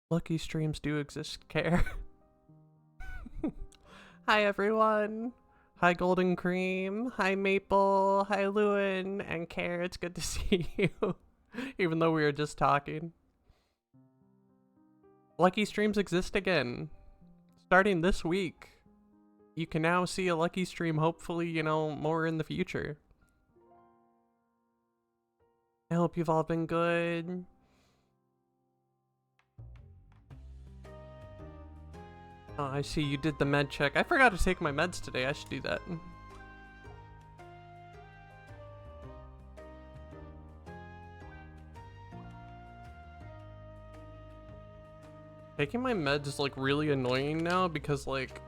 Lucky streams do exist, Care. Hi everyone. Hi Golden Cream. Hi Maple. Hi Lewin and Care. It's good to see you. Even though we were just talking. Lucky streams exist again. Starting this week. You can now see a lucky stream, hopefully, you know, more in the future. I hope you've all been good. Oh, I see you did the med check. I forgot to take my meds today. I should do that. Taking my meds is like really annoying now because like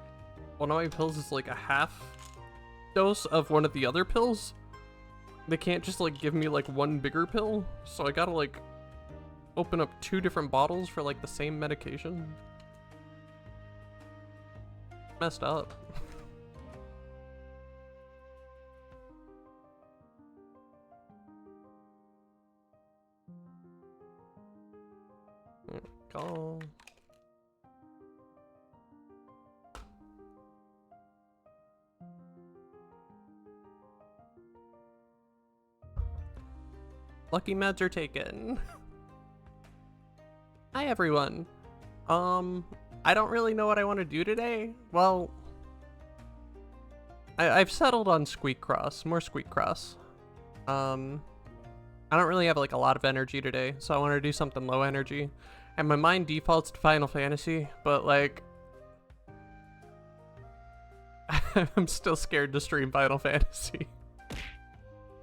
one of my pills is like a half dose of one of the other pills. They can't just like give me like one bigger pill, so I gotta like open up 2 different bottles for like the same medication. Messed up. There we go. Lucky meds are taken. Hi everyone. I don't really know what I want to do today. Well, I've settled on Squeakcross, more Squeakcross. I don't really have like a lot of energy today, so I want to do something low energy. And my mind defaults to Final Fantasy, but like I'm still scared to stream Final Fantasy.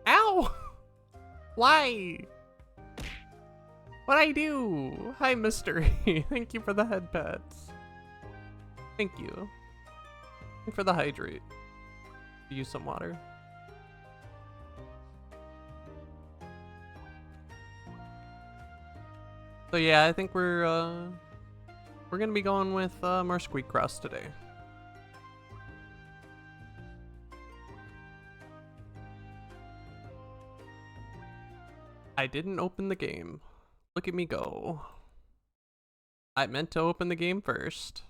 Ow! Why? What'd I do? Hi, Mystery. Thank you for the head pats. Thank you. And for the hydrate. Use some water. So yeah, I think we're gonna be going with more Squeakcross today. I didn't open the game. Look at me go. I meant to open the game first.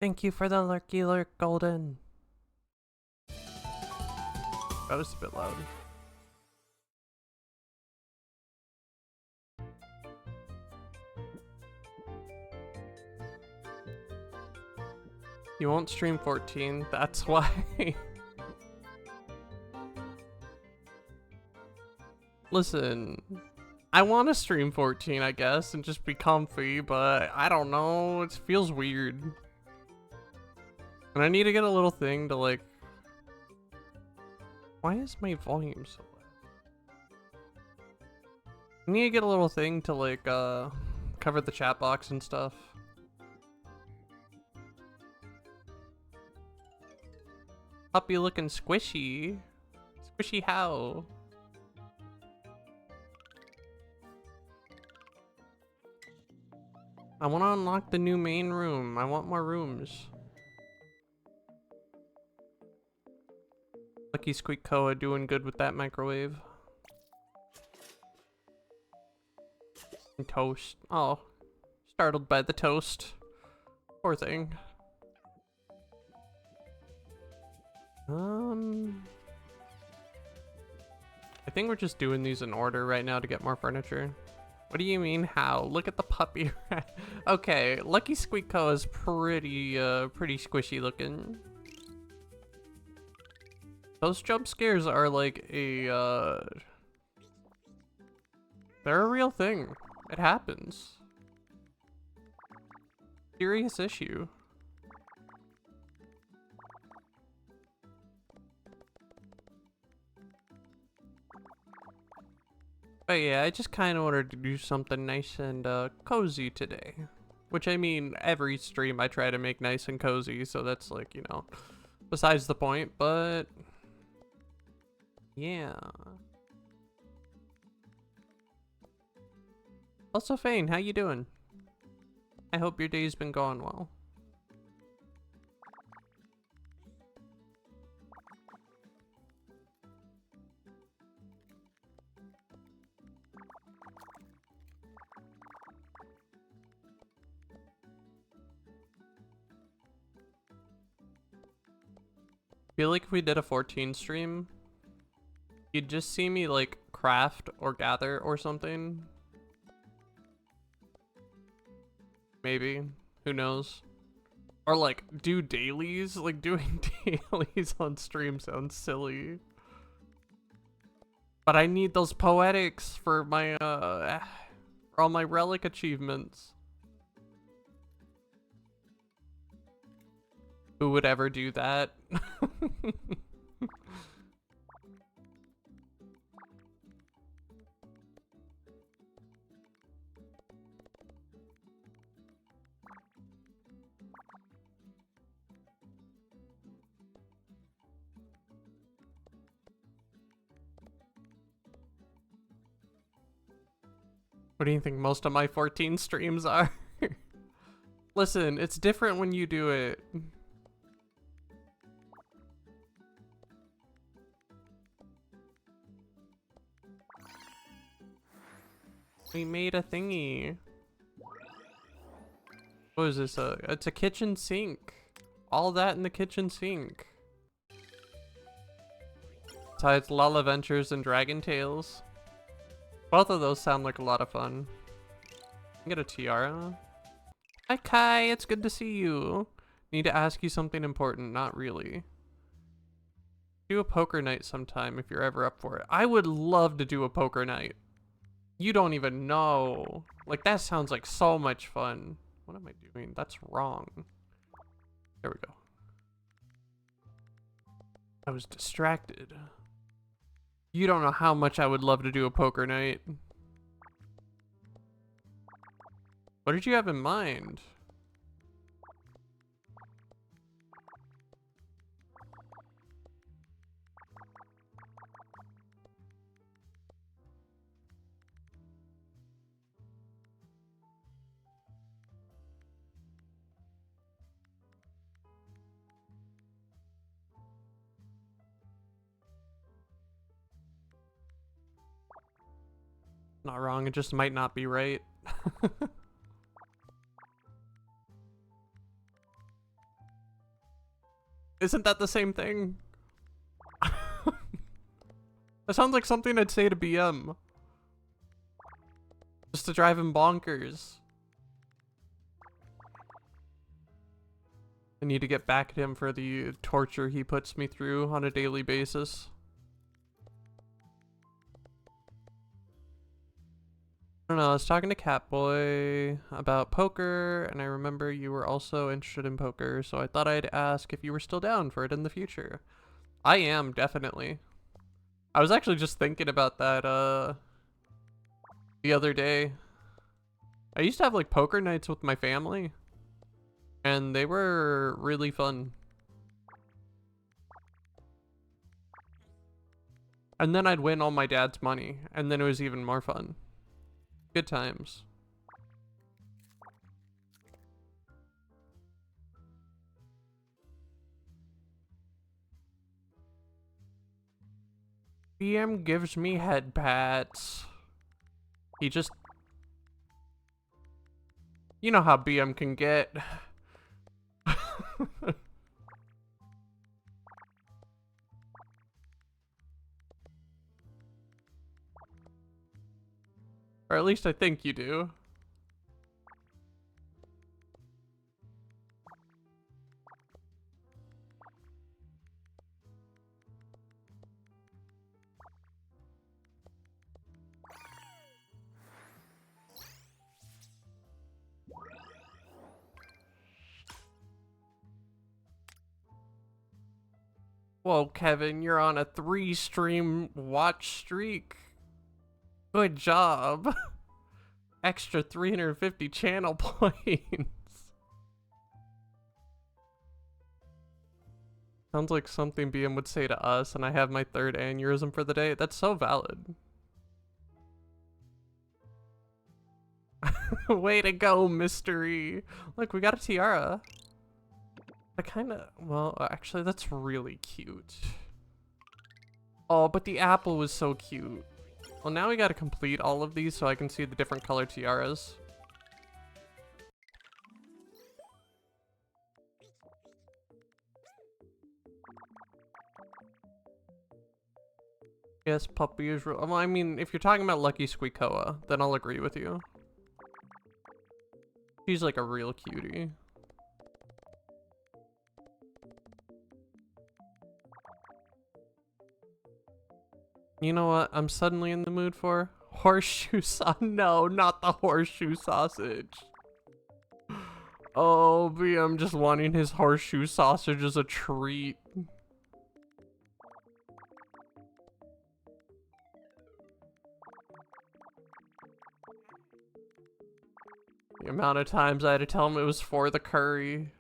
Thank you for the lurky lurk, Golden. That was a bit loud. You won't stream 14, that's why. Listen, I want to stream 14, I guess, and just be comfy, but I don't know, it feels weird. And I need to get a little thing to like... Why is my volume so low? I need to get a little thing to like, cover the chat box and stuff. Puppy looking squishy. Squishy how? I want to unlock the new main room. I want more rooms. Lucky Squeakcoa doing good with that microwave. And toast. Oh, startled by the toast. Poor thing. I think we're just doing these in order right now to get more furniture. What do you mean how? Look at the puppy. Okay, Lucky Squeakcoa is pretty squishy looking. Those jump scares are like a they're a real thing. It happens. Serious issue. But yeah, I just kind of wanted to do something nice and cozy today. Which I mean, every stream I try to make nice and cozy, so that's like, you know, besides the point, but yeah. Also, Fane, how you doing? I hope your day's been going well. Feel like if we did a 14 stream, you'd just see me like craft or gather or something. Maybe. Who knows? Or like do dailies. Like doing dailies on stream sounds silly. But I need those poetics for my for all my relic achievements. Who would ever do that? What do you think most of my 14 streams are? Listen, it's different when you do it. We made a thingy. What is this? It's a kitchen sink. All that in the kitchen sink. Besides Lala Ventures and Dragon Tales. Both of those sound like a lot of fun. Get a tiara. Hi Kai, it's good to see you. Need to ask you something important, not really. Do a poker night sometime if you're ever up for it. I would love to do a poker night. You don't even know. Like that sounds like so much fun. What am I doing? That's wrong. There we go. I was distracted. You don't know how much I would love to do a poker night. What did you have in mind? Not wrong, it just might not be right. Isn't that the same thing? That sounds like something I'd say to BM. Just to drive him bonkers. I need to get back at him for the torture he puts me through on a daily basis. I don't know, I was talking to Catboy about poker, and I remember you were also interested in poker, so I thought I'd ask if you were still down for it in the future. I am, definitely. I was actually just thinking about that, the other day. I used to have, like, poker nights with my family, and they were really fun. And then I'd win all my dad's money, and then it was even more fun. Good times. BM gives me head pats. He just... You know how BM can get. Or at least I think you do. Whoa, Kevin, you're on a 3-stream watch streak. Good job. Extra 350 channel points. Sounds like something BM would say to us, and I have my 3rd aneurysm for the day. That's so valid. Way to go, mystery. Look, we got a tiara. I kinda, well, actually that's really cute. Oh, but the apple was so cute. Well, now we gotta complete all of these so I can see the different color tiaras. Yes, puppy is real. Well, I mean, if you're talking about Lucky Squeakoa, then I'll agree with you. She's like a real cutie. You know what I'm suddenly in the mood for? Horseshoe sausage. No, not the horseshoe sausage. Oh, I'm just wanting his horseshoe sausage as a treat. The amount of times I had to tell him it was for the curry.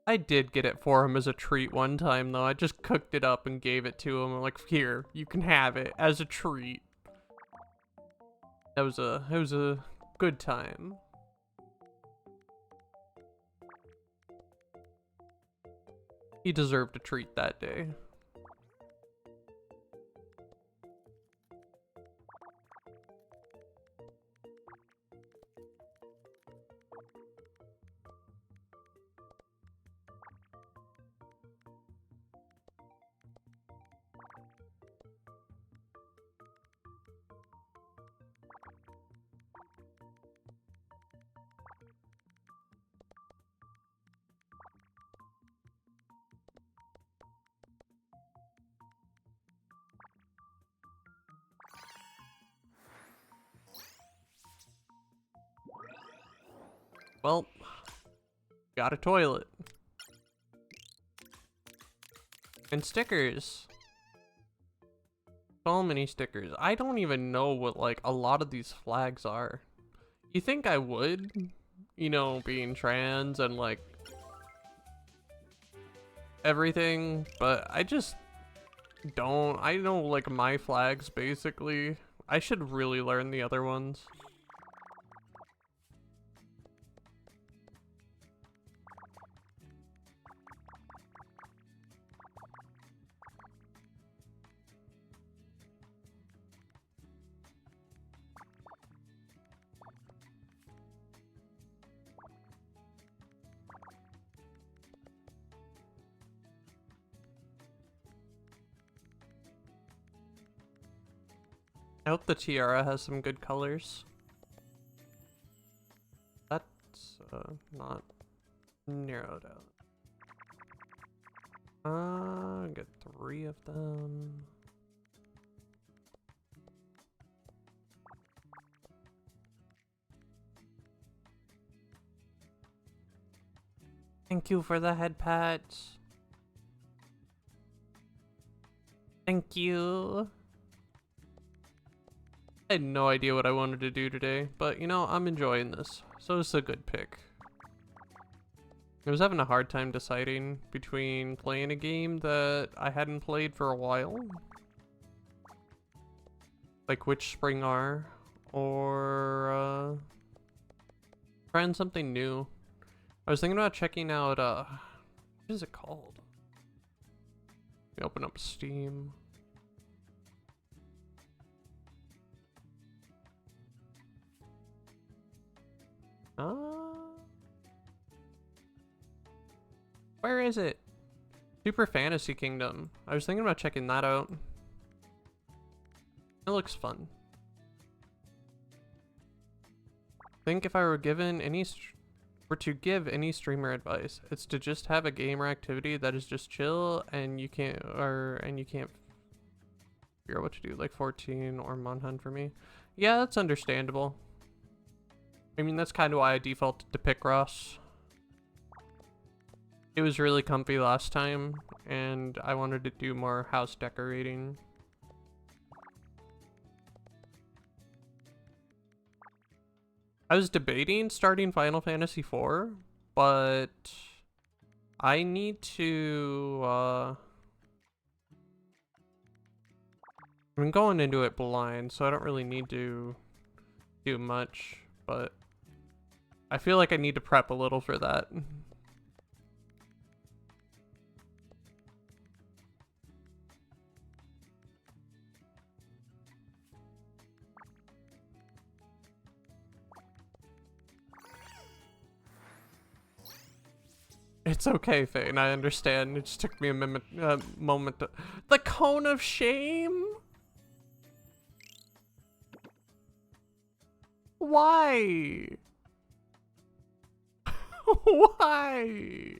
I did get it for him as a treat one time though. I just cooked it up and gave it to him. I'm like, here, you can have it as a treat. It was a good time. He deserved a treat that day. Well, got a toilet. And stickers. So many stickers. I don't even know what like a lot of these flags are. You think I would? You know, being trans and like everything, but I just don't. I know like my flags basically. I should really learn the other ones. I hope the tiara has some good colors. That's not narrowed out. Get 3 of them. Thank you for the head pats. Thank you. I had no idea what I wanted to do today, but you know, I'm enjoying this, so it's a good pick. I was having a hard time deciding between playing a game that I hadn't played for a while, like Which Spring Are, or trying something new. I was thinking about checking out, what is it called? Let me open up Steam. Where is it? Super Fantasy Kingdom. I was thinking about checking that out. It looks fun. I think if I were given any to give any streamer advice, it's to just have a game or activity that is just chill and you can't figure out what to do, like 14 or Monhunt for me. Yeah, that's understandable. I mean, that's kind of why I defaulted to Picross. It was really comfy last time, and I wanted to do more house decorating. I was debating starting Final Fantasy IV, but I need to, I'm going into it blind, so I don't really need to do much, but I feel like I need to prep a little for that. It's okay, Fane. I understand. It just took me a moment to... The cone of shame? Why? Why?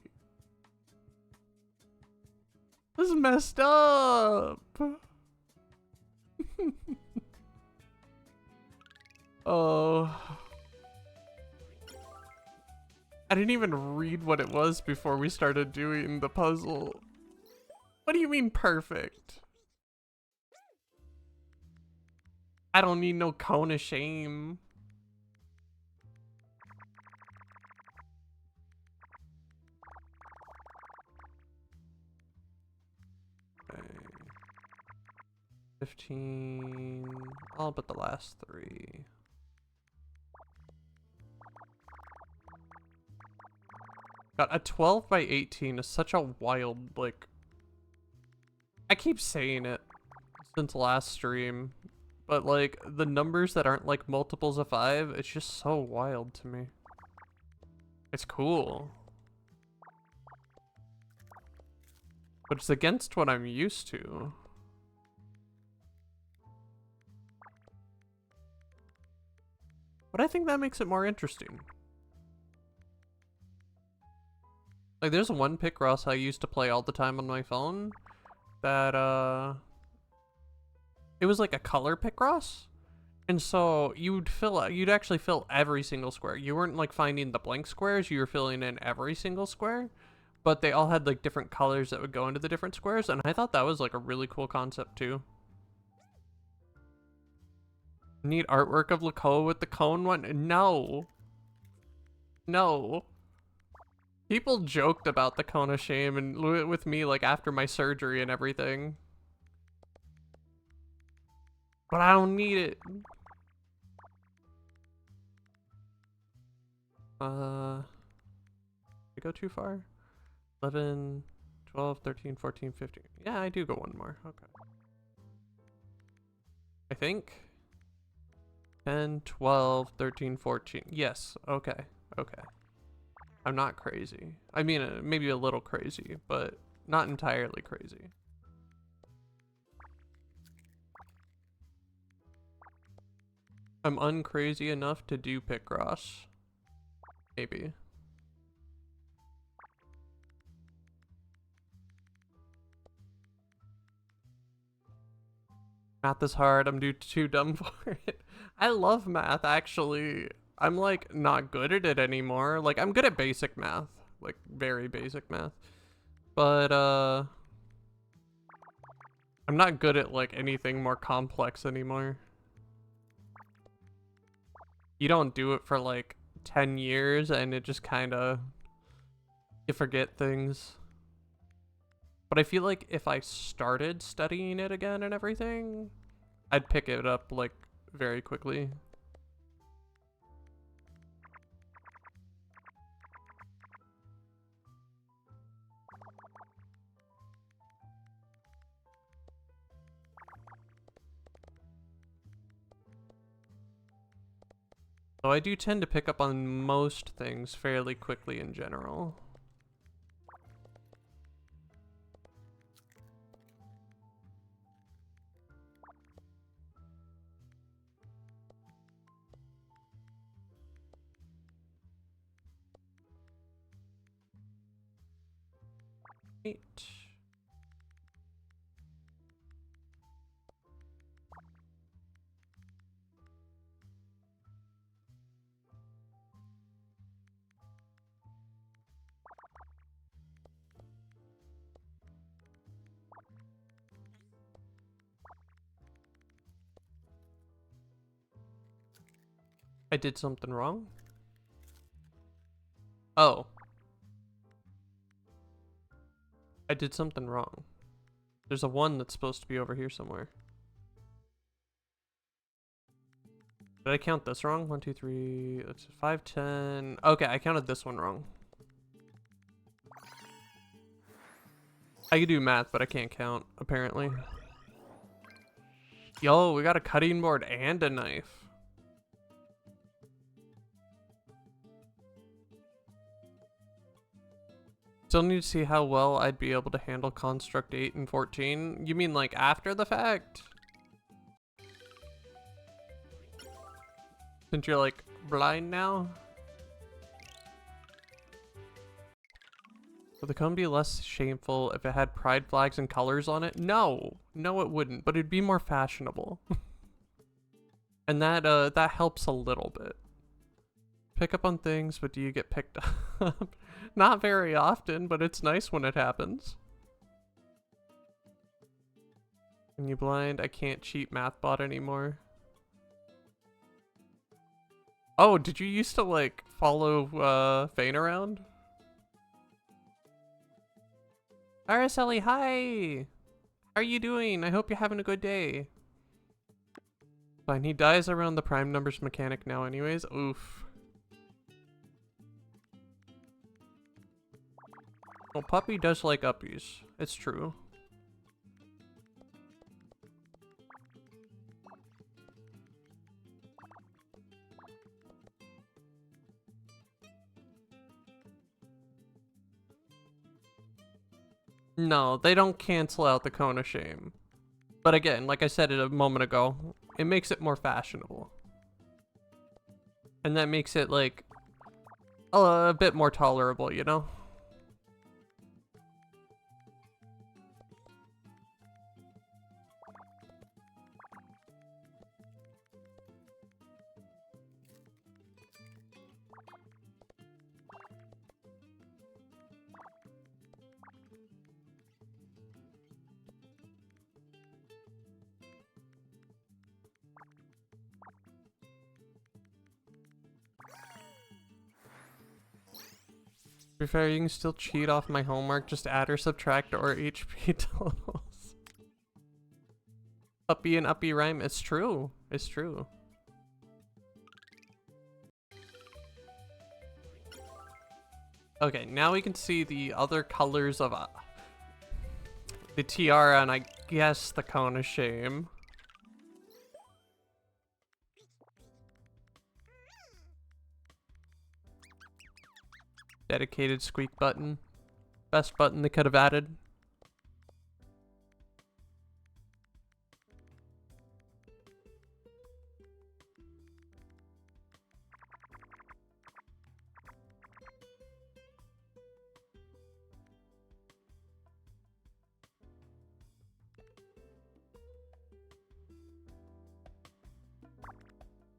This is messed up. Oh. I didn't even read what it was before we started doing the puzzle. What do you mean perfect? I don't need no cone of shame. Okay. 15. All but the last 3. God, a 12 by 18 is such a wild, like... I keep saying it since last stream, but like, the numbers that aren't like multiples of 5, it's just so wild to me. It's cool. But it's against what I'm used to. But I think that makes it more interesting. Like, there's one Picross I used to play all the time on my phone that, it was like a color Picross. And so you'd actually fill every single square. You weren't like finding the blank squares, you were filling in every single square. But they all had like different colors that would go into the different squares, and I thought that was like a really cool concept too. Need artwork of Lakoa with the cone one? No. No. People joked about the cone of shame and with me like after my surgery and everything. But I don't need it. Did I go too far? 11, 12, 13, 14, 15. Yeah, I do go one more. Okay. I think 10, 12, 13, 14. Yes. Okay. Okay. I'm not crazy. I mean, maybe a little crazy, but not entirely crazy. I'm uncrazy enough to do Picross. Maybe. Math is hard. I'm too dumb for it. I love math, actually. I'm like not good at it anymore. Like, I'm good at basic math, like very basic math, but I'm not good at like anything more complex anymore. You don't do it for like 10 years and it just kind of, you forget things. But I feel like if I started studying it again and everything, I'd pick it up like very quickly. So I do tend to pick up on most things fairly quickly in general. Eight. I did something wrong? Oh. I did something wrong. There's a 1 that's supposed to be over here somewhere. Did I count this wrong? 1, 2, 3, that's 5, 10. Okay, I counted this one wrong. I can do math, but I can't count, apparently. Yo, we got a cutting board and a knife. Still need to see how well I'd be able to handle Construct 8 and 14. You mean like after the fact? Since you're like blind now? Would the cone be less shameful if it had pride flags and colors on it? No, no it wouldn't, but it'd be more fashionable. And that helps a little bit. Pick up on things, but do you get picked up? Not very often, but it's nice when it happens. When you blind, I can't cheat MathBot anymore. Oh, did you used to like follow Fane around? Araceli, hi! How are you doing? I hope you're having a good day. Fine, he dies around the prime numbers mechanic now anyways. Oof. Well, Puppy does like uppies. It's true. No, they don't cancel out the cone of shame. But again, like I said a moment ago, it makes it more fashionable. And that makes it like a bit more tolerable, you know? To be fair, you can still cheat off my homework, just add or subtract or HP totals. Uppy and uppy rhyme, it's true. It's true. Okay, now we can see the other colors of the tiara and I guess the cone of shame. Dedicated squeak button. Best button they could have added.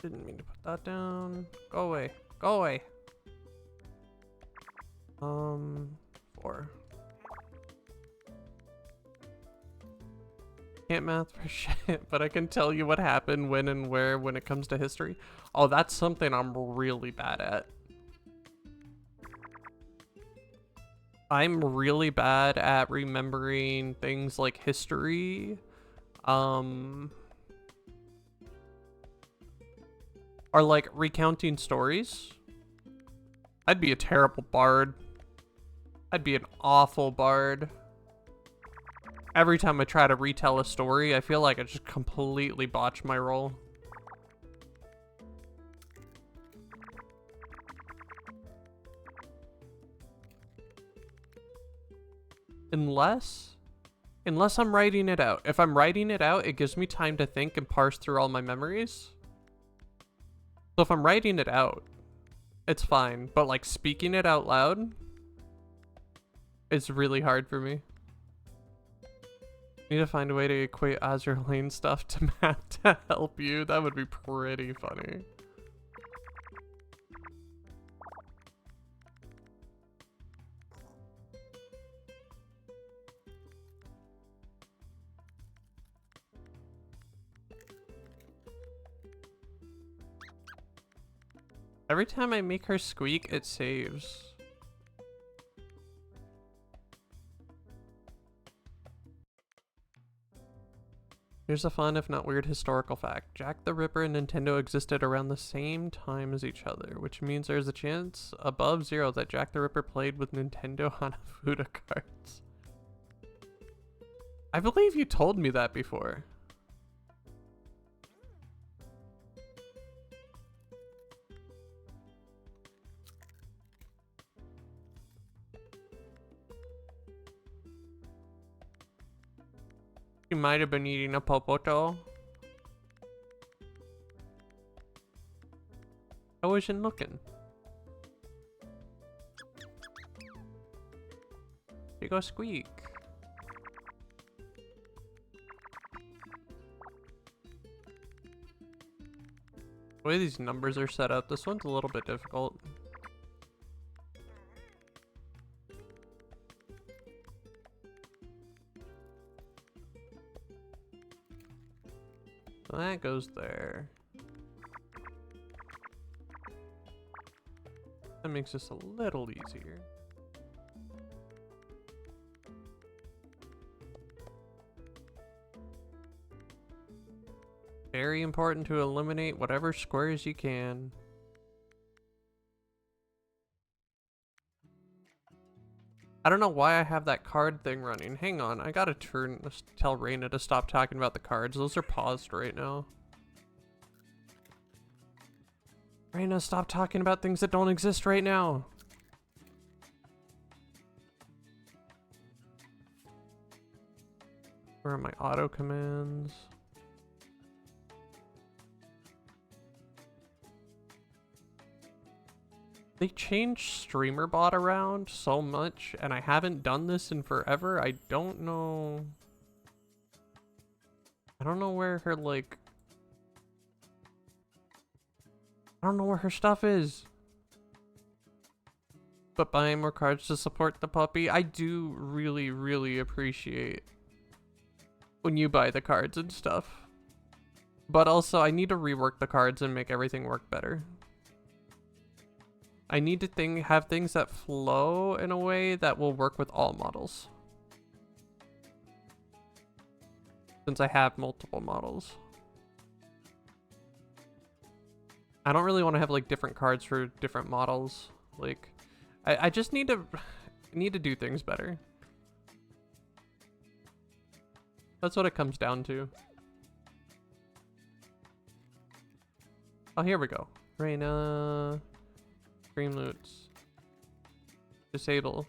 Didn't mean to put that down. Go away. Go away. 4. Can't math for shit, but I can tell you what happened, when and where when it comes to history. Oh, that's something I'm really bad at. I'm really bad at remembering things like history. Or like recounting stories. I'd be a terrible bard. I'd be an awful bard. Every time I try to retell a story, I feel like I just completely botch my role. Unless I'm writing it out. If I'm writing it out, it gives me time to think and parse through all my memories. So if I'm writing it out, it's fine. But like speaking it out loud, it's really hard for me. Need to find a way to equate Azure Lane stuff to math to help you. That would be pretty funny. Every time I make her squeak, it saves. Here's a fun, if not weird, historical fact. Jack the Ripper and Nintendo existed around the same time as each other, which means there's a chance above 0 that Jack the Ripper played with Nintendo Hanafuda cards. I believe you told me that before. She might have been eating a popoto. I wasn't looking. Here you go, Squeak. The way these numbers are set up, this one's a little bit difficult. So that goes there. That makes this a little easier. Very important to eliminate whatever squares you can. I don't know why I have that card thing running. Hang on, I gotta tell Raina to stop talking about the cards. Those are paused right now. Raina, stop talking about things that don't exist right now. Where are my auto commands? They changed streamer bot around so much, and I haven't done this in forever. I don't know. I don't know where her, like... I don't know where her stuff is. But buying more cards to support the puppy, I do really, really appreciate when you buy the cards and stuff. But also, I need to rework the cards and make everything work better. I need to have things that flow in a way that will work with all models. Since I have multiple models. I don't really want to have like different cards for different models. Like, I just need to do things better. That's what it comes down to. Oh, here we go. Raina. Stream loots. Disable.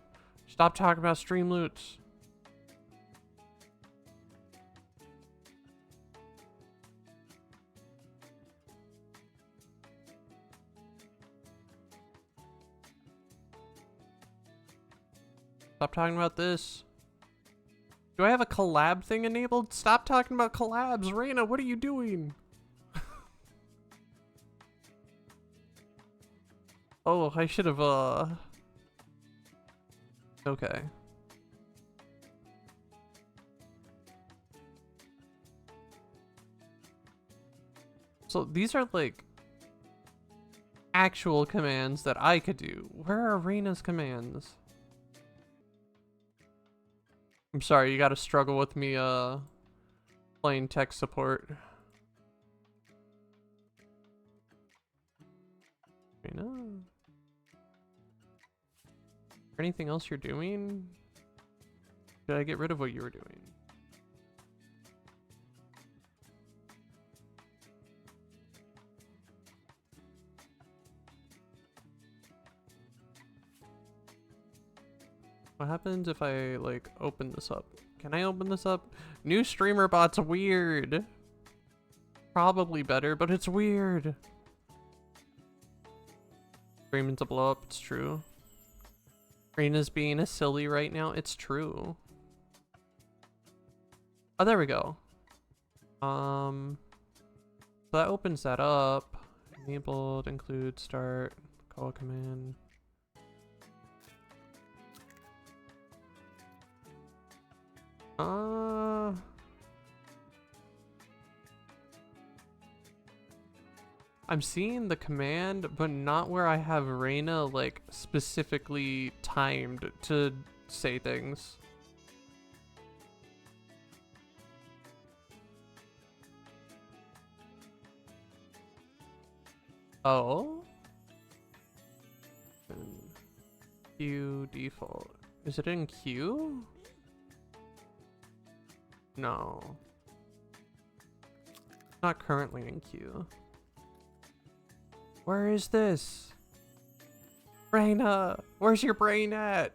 Stop talking about stream loots. Stop talking about this. Do I have a collab thing enabled? Stop talking about collabs. Raina, what are you doing? Oh, I should have, okay. So these are like actual commands that I could do. Where are Raina's commands? I'm sorry, you gotta struggle with me, playing tech support. Raina? Anything else you're doing? Should I get rid of what you were doing? What happens if I like open this up? Can I open this up? New streamer bot's weird. Probably better, but it's weird. Screaming to blow up, it's true. Raina's being a silly right now, it's true. Oh, there we go. So that opens that up. Enabled, include, start, call command. I'm seeing the command, but not where I have Raina like specifically timed to say things. Oh. Q default. Is it in Q? No. Not currently in Q. Where is this? Raina, where's your brain at?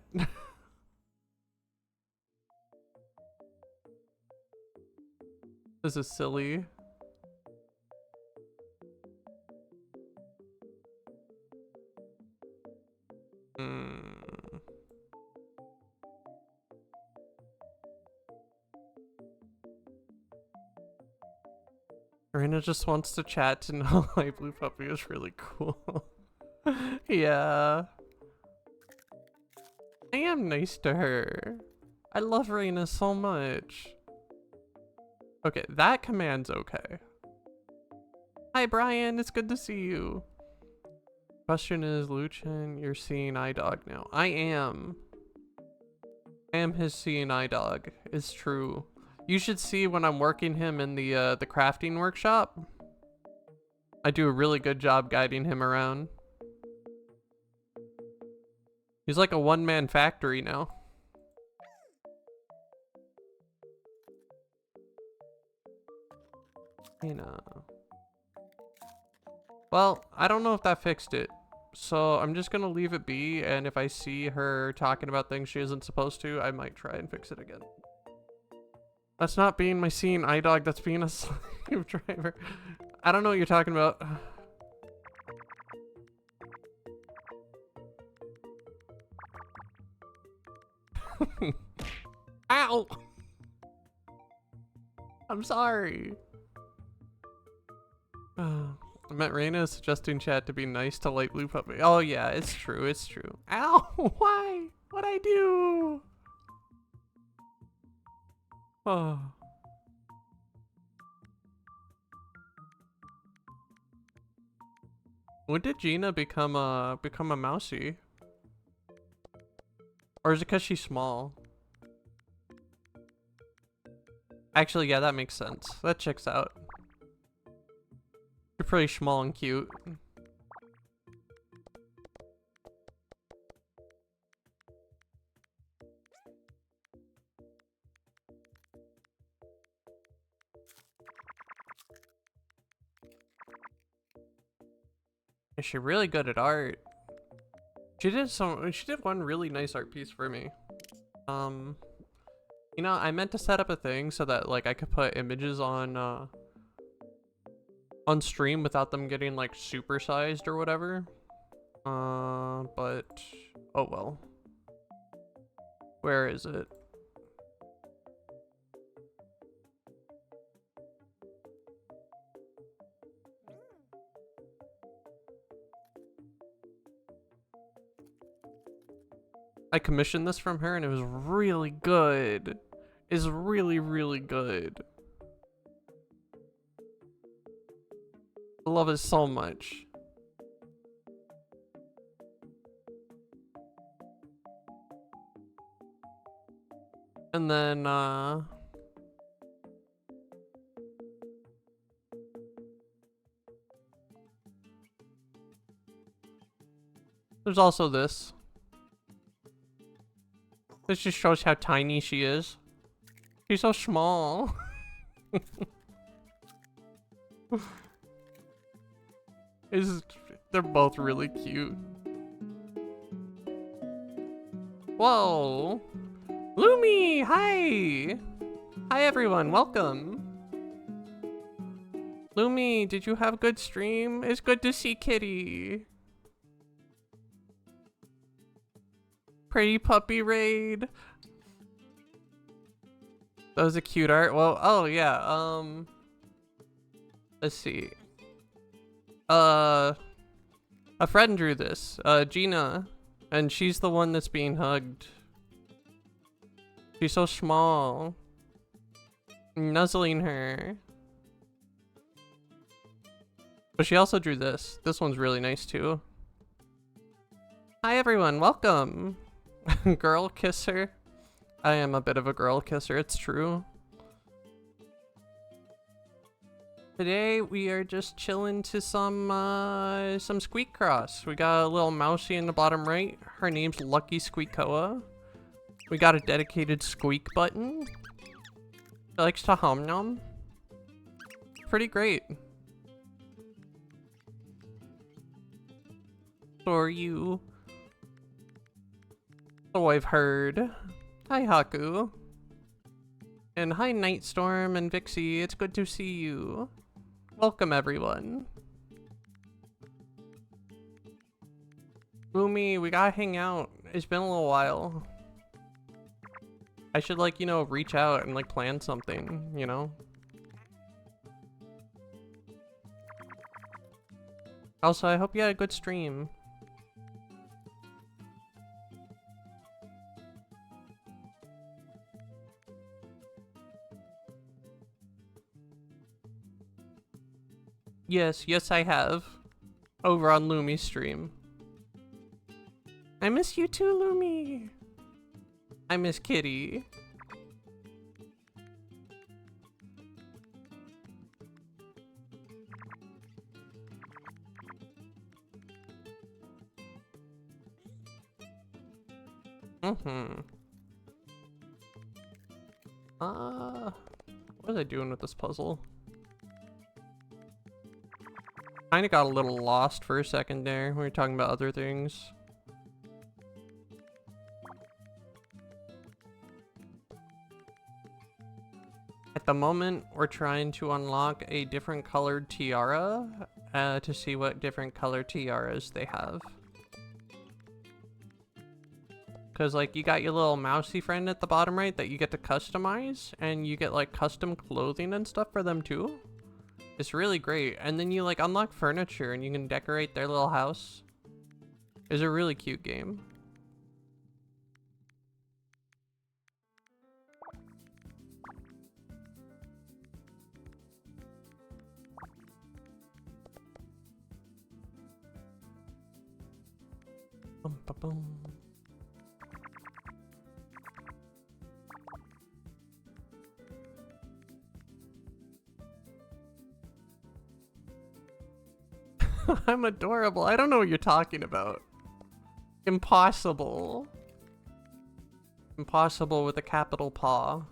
This is silly. Marina just wants to chat to know like Blue Puppy is really cool. Yeah. I am nice to her. I love Reina so much. Okay, that command's okay. Hi Brian, it's good to see you. Question is, Luchin, you're seeing eye dog now. I am his seeing eye dog. It's true. You should see when I'm working him in the crafting workshop. I do a really good job guiding him around. He's like a one-man factory now. You know. Well, I don't know if that fixed it. So I'm just gonna leave it be, and if I see her talking about things she isn't supposed to, I might try and fix it again. That's not being my seeing eye dog, that's being a slave driver. I don't know what you're talking about. Ow! I'm sorry. I meant Reina is suggesting chat to be nice to light blue puppy. Oh yeah, it's true, it's true. Ow! Why? What'd I do? Oh. When did Gina become a mousy? Or is it because she's small? Actually, yeah, that makes sense. That checks out. You're pretty small and cute. Is she really good at art? She did one really nice art piece for me. You know, I meant to set up a thing so that like I could put images on stream without them getting like supersized or whatever. But oh well. Where is it? I commissioned this from her and it was really good. It's really, really good. I love it so much. And then, there's also this. This just shows how tiny she is. She's so small. They're both really cute. Whoa. Lumi, hi. Hi everyone, welcome. Lumi, did you have a good stream? It's good to see Kitty. Pretty puppy raid. That was a cute art. Well, oh yeah, let's see. A friend drew this, Gina, and she's the one that's being hugged. She's so small. Nuzzling her. But she also drew this. This one's really nice too. Hi everyone, welcome. Girl kisser. I am a bit of a girl kisser, it's true. Today we are just chilling to some Squeakcross. We got a little mousey in the bottom right. Her name's Lucky Squeakoa. We got a dedicated squeak button. She likes to hum nom. Pretty great. So are you? So I've heard. Hi Haku. And hi Nightstorm and Vixie, it's good to see you. Welcome everyone. Lumi, we gotta hang out. It's been a little while. I should like, you know, reach out and like plan something, you know? Also, I hope you had a good stream. Yes, I have. Over on Lumi's stream. I miss you too, Lumi. I miss Kitty. What was I doing with this puzzle? Kinda got a little lost for a second there. We were talking about other things. At the moment, we're trying to unlock a different colored tiara to see what different colored tiaras they have. Because, like, you got your little mousy friend at the bottom right that you get to customize, and you get, like, custom clothing and stuff for them, too. It's really great. And then you, like, unlock furniture, and you can decorate their little house. It's a really cute game. Bum, ba, bum. I'm adorable. I don't know what you're talking about. Impossible. Impossible with a capital paw.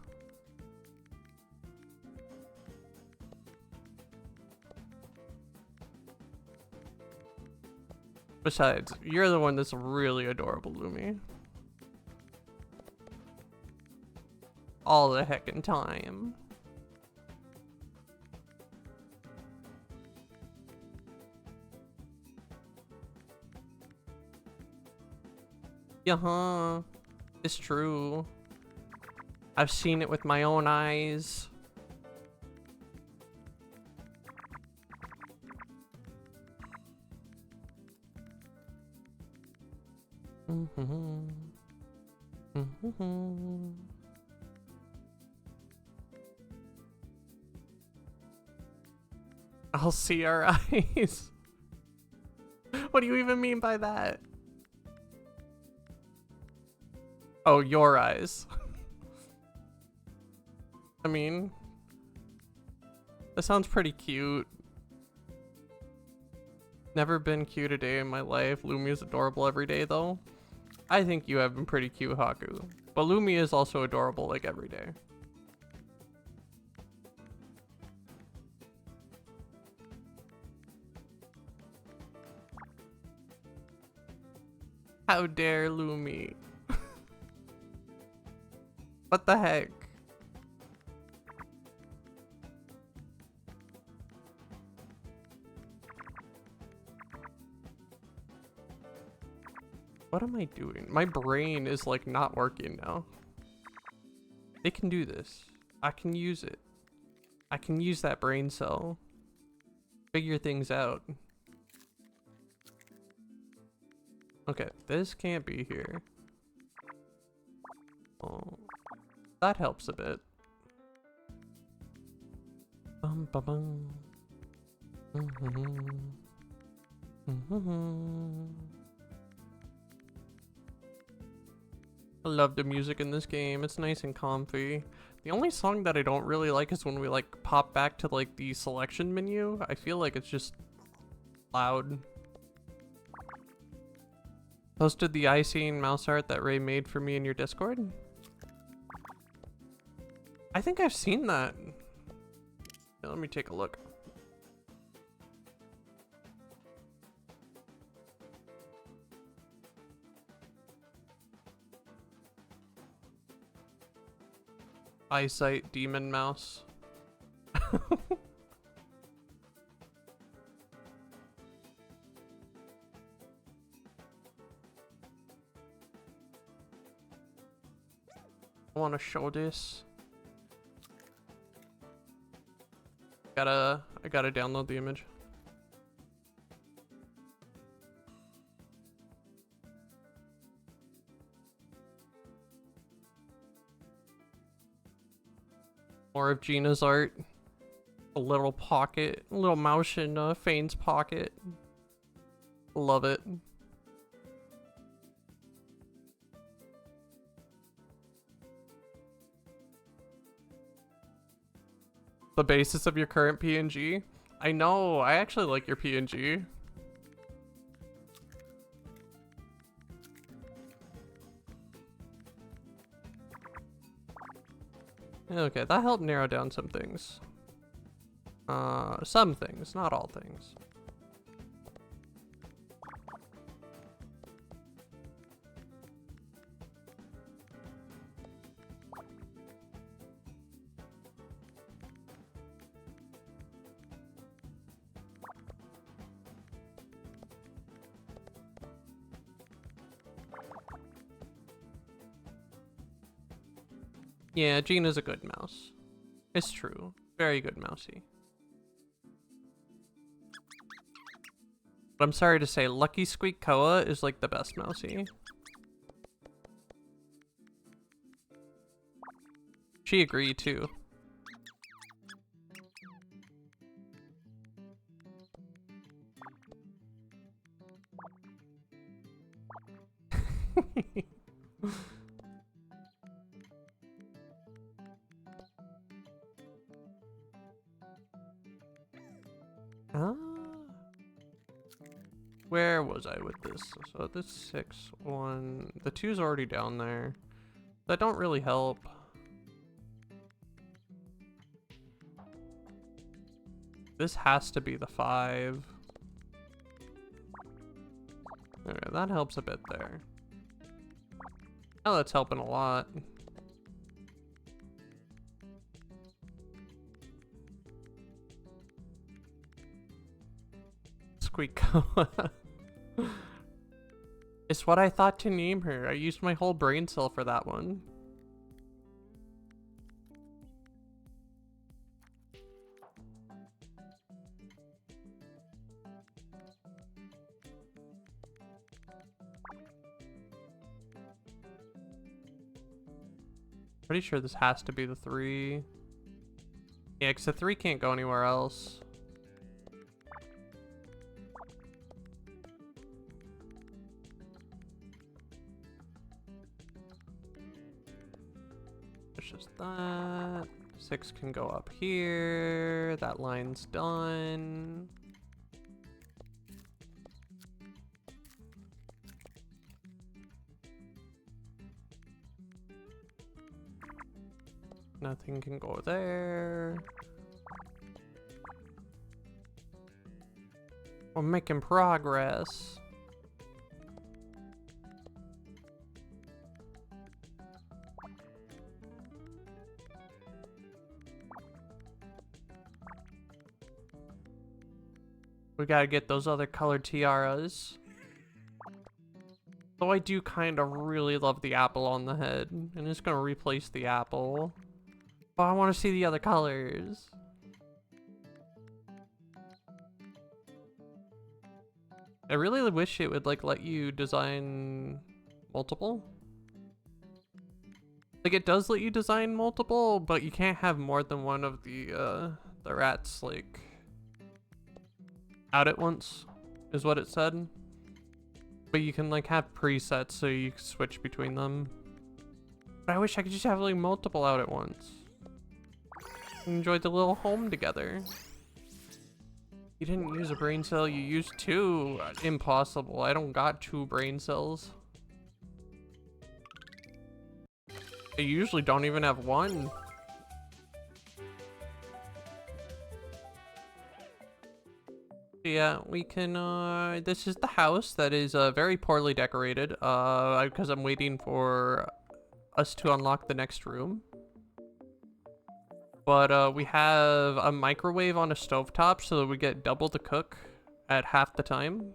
Besides, you're the one that's really adorable, Lumi. All the heckin' time. Yeah, it's true. I've seen it with my own eyes. I'll see our eyes. What do you even mean by that? Oh, your eyes. I mean, that sounds pretty cute. Never been cute a day in my life. Lumi is adorable every day, though. I think you have been pretty cute, Haku. But Lumi is also adorable, like, every day. How dare Lumi? What the heck? What am I doing? My brain is like not working now. They can do this. I can use it. I can use that brain cell. Figure things out. Okay, this can't be here. Oh, that helps a bit. Bum, ba, bum. I love the music in this game. It's nice and comfy. The only song that I don't really like is when we like pop back to like the selection menu. I feel like it's just loud. Posted the icing mouse art that Ray made for me in your Discord. I think I've seen that. Yeah, let me take a look. Eyesight demon mouse. I want to show this. I gotta download the image. More of Gina's art. A little pocket, a little mouse in Fane's pocket. Love it. The basis of your current PNG? I know, I actually like your PNG. Okay, that helped narrow down some things. Some things, not all things. Yeah, Gina's a good mouse. It's true. Very good mousey. But I'm sorry to say, Lucky Squeak Koa is like the best mousey. She agreed too. Where was I with this? So this 6, 1, the 2's already down there. That don't really help. This has to be the 5. Okay, that helps a bit there. Oh, that's helping a lot. Squeakcross. It's what I thought to name her. I used my whole brain cell for that one. Pretty sure this has to be the 3. Yeah, because the 3 can't go anywhere else. It's just that. 6 can go up here. That line's done. Nothing can go there. We're making progress. We gotta get those other colored tiaras. Though I do kind of really love the apple on the head. And it's gonna replace the apple. But I want to see the other colors. I really wish it would like let you design multiple. Like it does let you design multiple, but you can't have more than one of the rats like out at once, is what it said. But you can like have presets so you can switch between them. But I wish I could just have like multiple out at once. Enjoy the little home together. You didn't use a brain cell, you used 2. Impossible, I don't got 2 brain cells. I usually don't even have 1. Yeah, we can, this is the house that is, very poorly decorated, because I'm waiting for us to unlock the next room. But we have a microwave on a stovetop so that we get double the cook at half the time.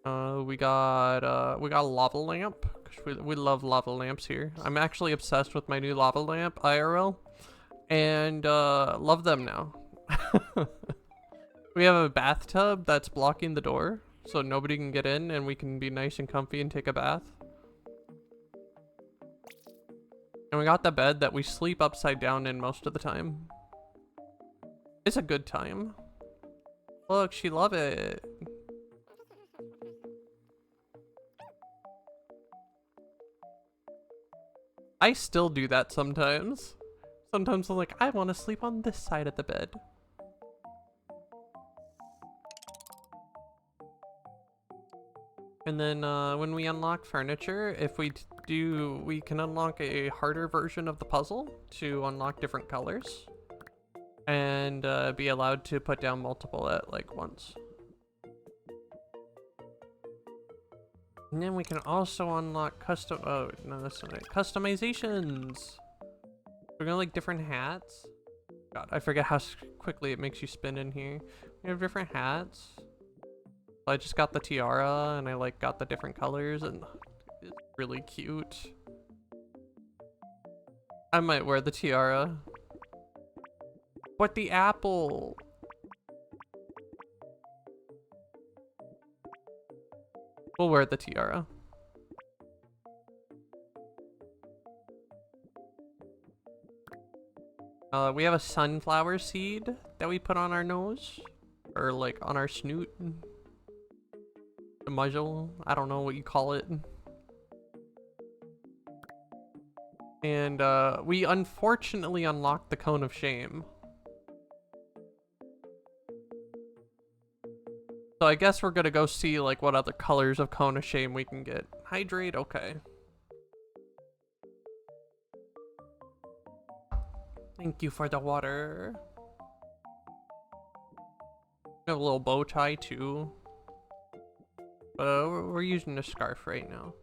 We got a lava lamp. 'Cause we love lava lamps here. I'm actually obsessed with my new lava lamp, IRL. And love them now. We have a bathtub that's blocking the door so nobody can get in and we can be nice and comfy and take a bath. And we got the bed that we sleep upside down in most of the time. It's a good time. Look, she love it. I still do that sometimes. Sometimes I'm like, I want to sleep on this side of the bed. And then when we unlock furniture, if we do, we can unlock a harder version of the puzzle to unlock different colors. And be allowed to put down multiple at like once. And then we can also unlock custom, oh no, that's not it. Customizations. We're gonna like different hats. God, I forget how quickly it makes you spin in here. We have different hats. I just got the tiara and I like got the different colors and it's really cute. I might wear the tiara. What the apple? We'll wear the tiara. We have a sunflower seed that we put on our nose. Or like on our snoot. The muzzle. I don't know what you call it. And we unfortunately unlocked the cone of shame. So I guess we're gonna go see like what other colors of cone of shame we can get. Hydrate, okay. Thank you for the water. We have a little bow tie too. We're using a scarf right now.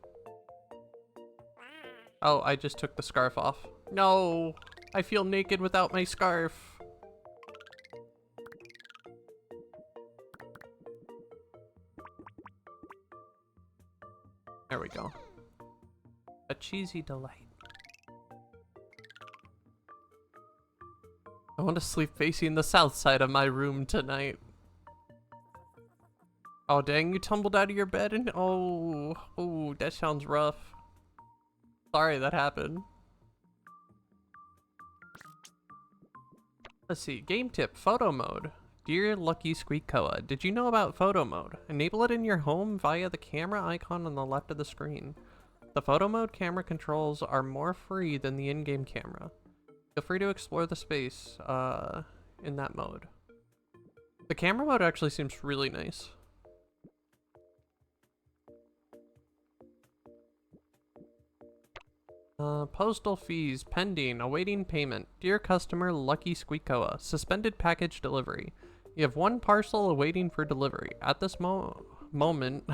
Oh, I just took the scarf off. No, I feel naked without my scarf. There we go. A cheesy delight. I want to sleep facing the south side of my room tonight. Oh dang, you tumbled out of your bed and oh, that sounds rough. Sorry that happened. Let's see, game tip, photo mode. Dear Lucky Squeakcross, did you know about photo mode? Enable it in your home via the camera icon on the left of the screen. The photo mode camera controls are more free than the in-game camera. Feel free to explore the space in that mode. The camera mode actually seems really nice. Postal fees pending, awaiting payment. Dear customer Lucky Squeakcross, suspended package delivery. You have one parcel awaiting for delivery. At this moment,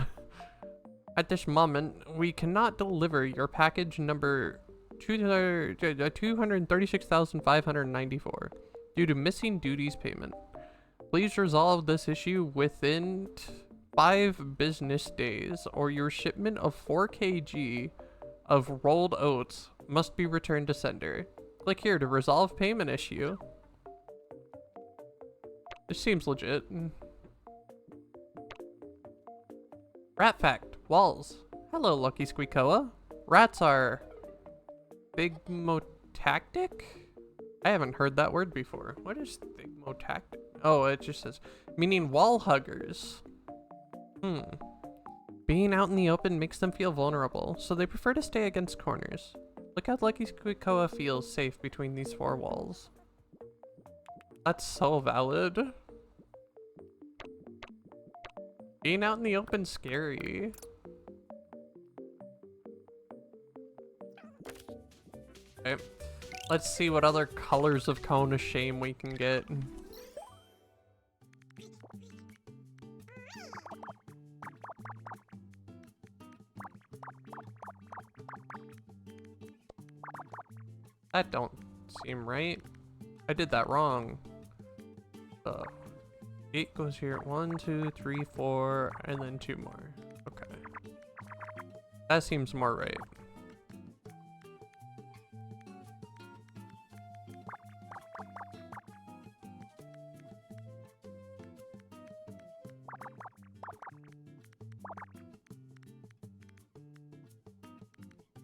we cannot deliver your package number 236,594 due to missing duties payment. Please resolve this issue within 5 business days, or your shipment of 4 kg of rolled oats must be returned to sender. Click here to resolve payment issue. This seems legit. Rat fact, walls. Hello, Lucky Squeakcross. Rats are thigmotactic? I haven't heard that word before. What is thigmotactic? Oh, it just says, meaning wall huggers. Being out in the open makes them feel vulnerable, so they prefer to stay against corners. Look how Lucky Squeakcross feels safe between these 4 walls. That's so valid. Being out in the open's scary. Okay, let's see what other colors of cone of shame we can get. That don't seem right. I did that wrong. 8 goes here. 1, 2, 3, 4, and then 2 more. Okay. That seems more right.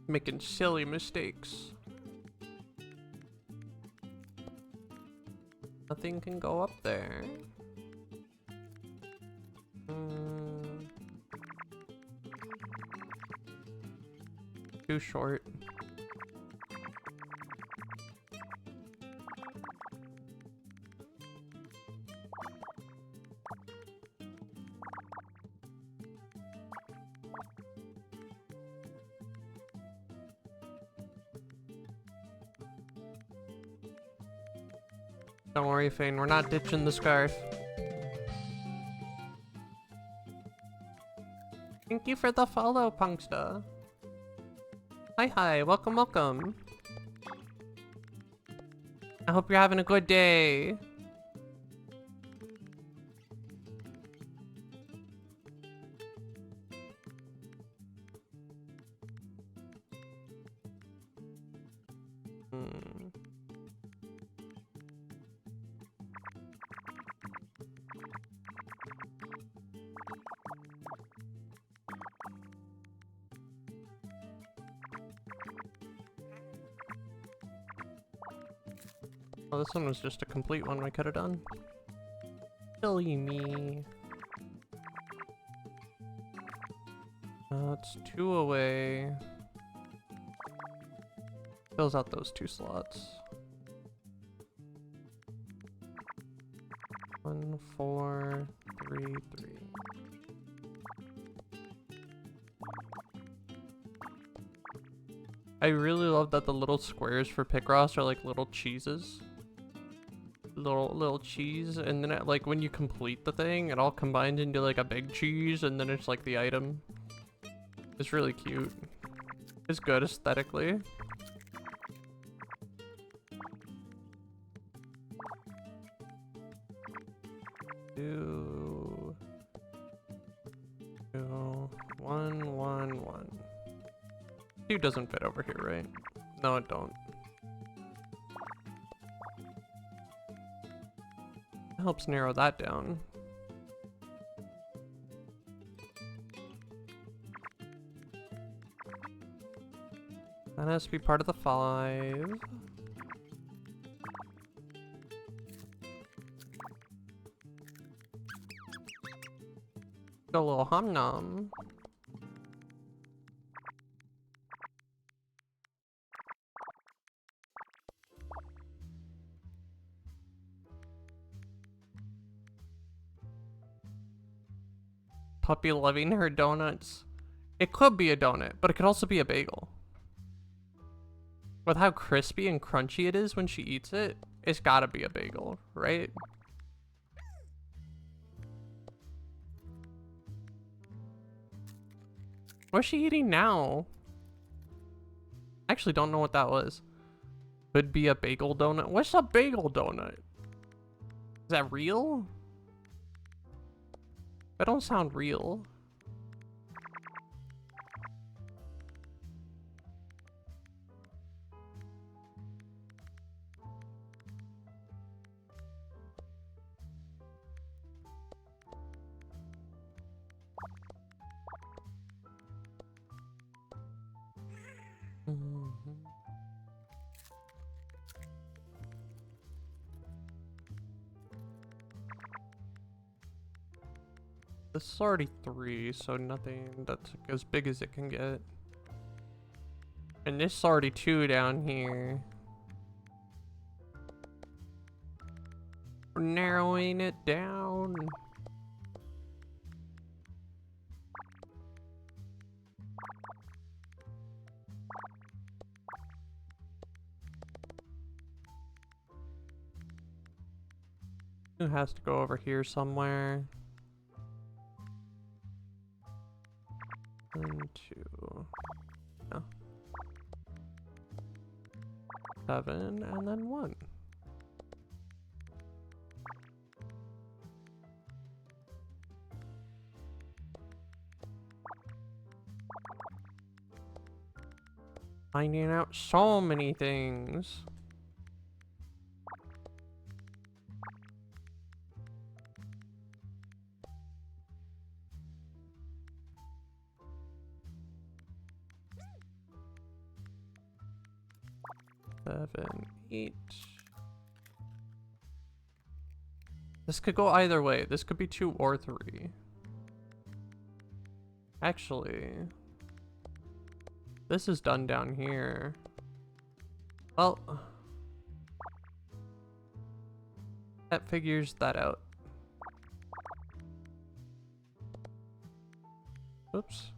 Making silly mistakes. Nothing can go up there. Too short. Don't worry, Fane, we're not ditching the scarf. Thank you for the follow, Punksta. Hi, welcome, welcome. I hope you're having a good day. Oh, this one was just a complete one we could have done. Silly me. It's 2 away. Fills out those 2 slots. 1, 4, 3, 3. I really love that the little squares for Picross are like little cheeses. Little cheese, and then it, like when you complete the thing, it all combines into like a big cheese, and then it's like the item. It's really cute. It's good aesthetically. Two, 1, 1, 1. 2 doesn't fit over here, right? No, it don't. Helps narrow that down. That has to be part of the 5. Got a little hum nom. Puppy loving her donuts. It could be a donut, but it could also be a bagel. With how crispy and crunchy it is when she eats it, it's gotta be a bagel, right? What's she eating now? I actually don't know what that was. Could be a bagel donut. What's a bagel donut? Is that real? That don't sound real. This is already 3, so nothing that's as big as it can get. And this is already 2 down here. We're narrowing it down. It has to go over here somewhere. 1, 2, no. 7, and then 1. Finding out so many things. Seven, 8. This could go either way. This could be 2 or 3. Actually, this is done down here. Well, that figures that out. Oops.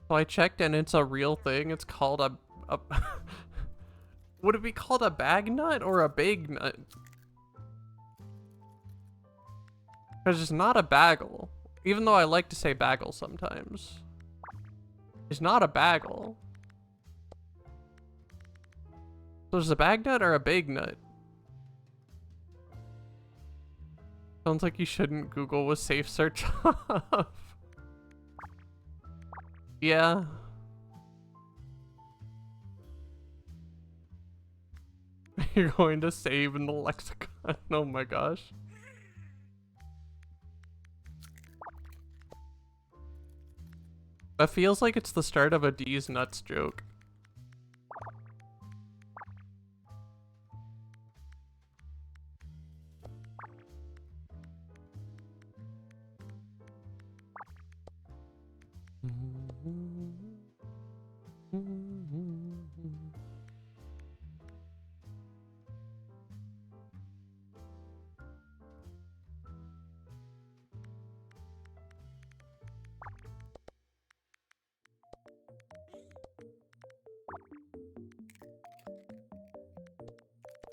So I checked and it's a real thing. It's called a would it be called a bag nut or a big nut? Because it's not a bagel. Even though I like to say bagel sometimes. It's not a bagel. So is it a bag nut or a big nut? Sounds like you shouldn't Google with safe search off. Yeah. You're going to save in the lexicon. Oh my gosh. That feels like it's the start of a D's nuts joke.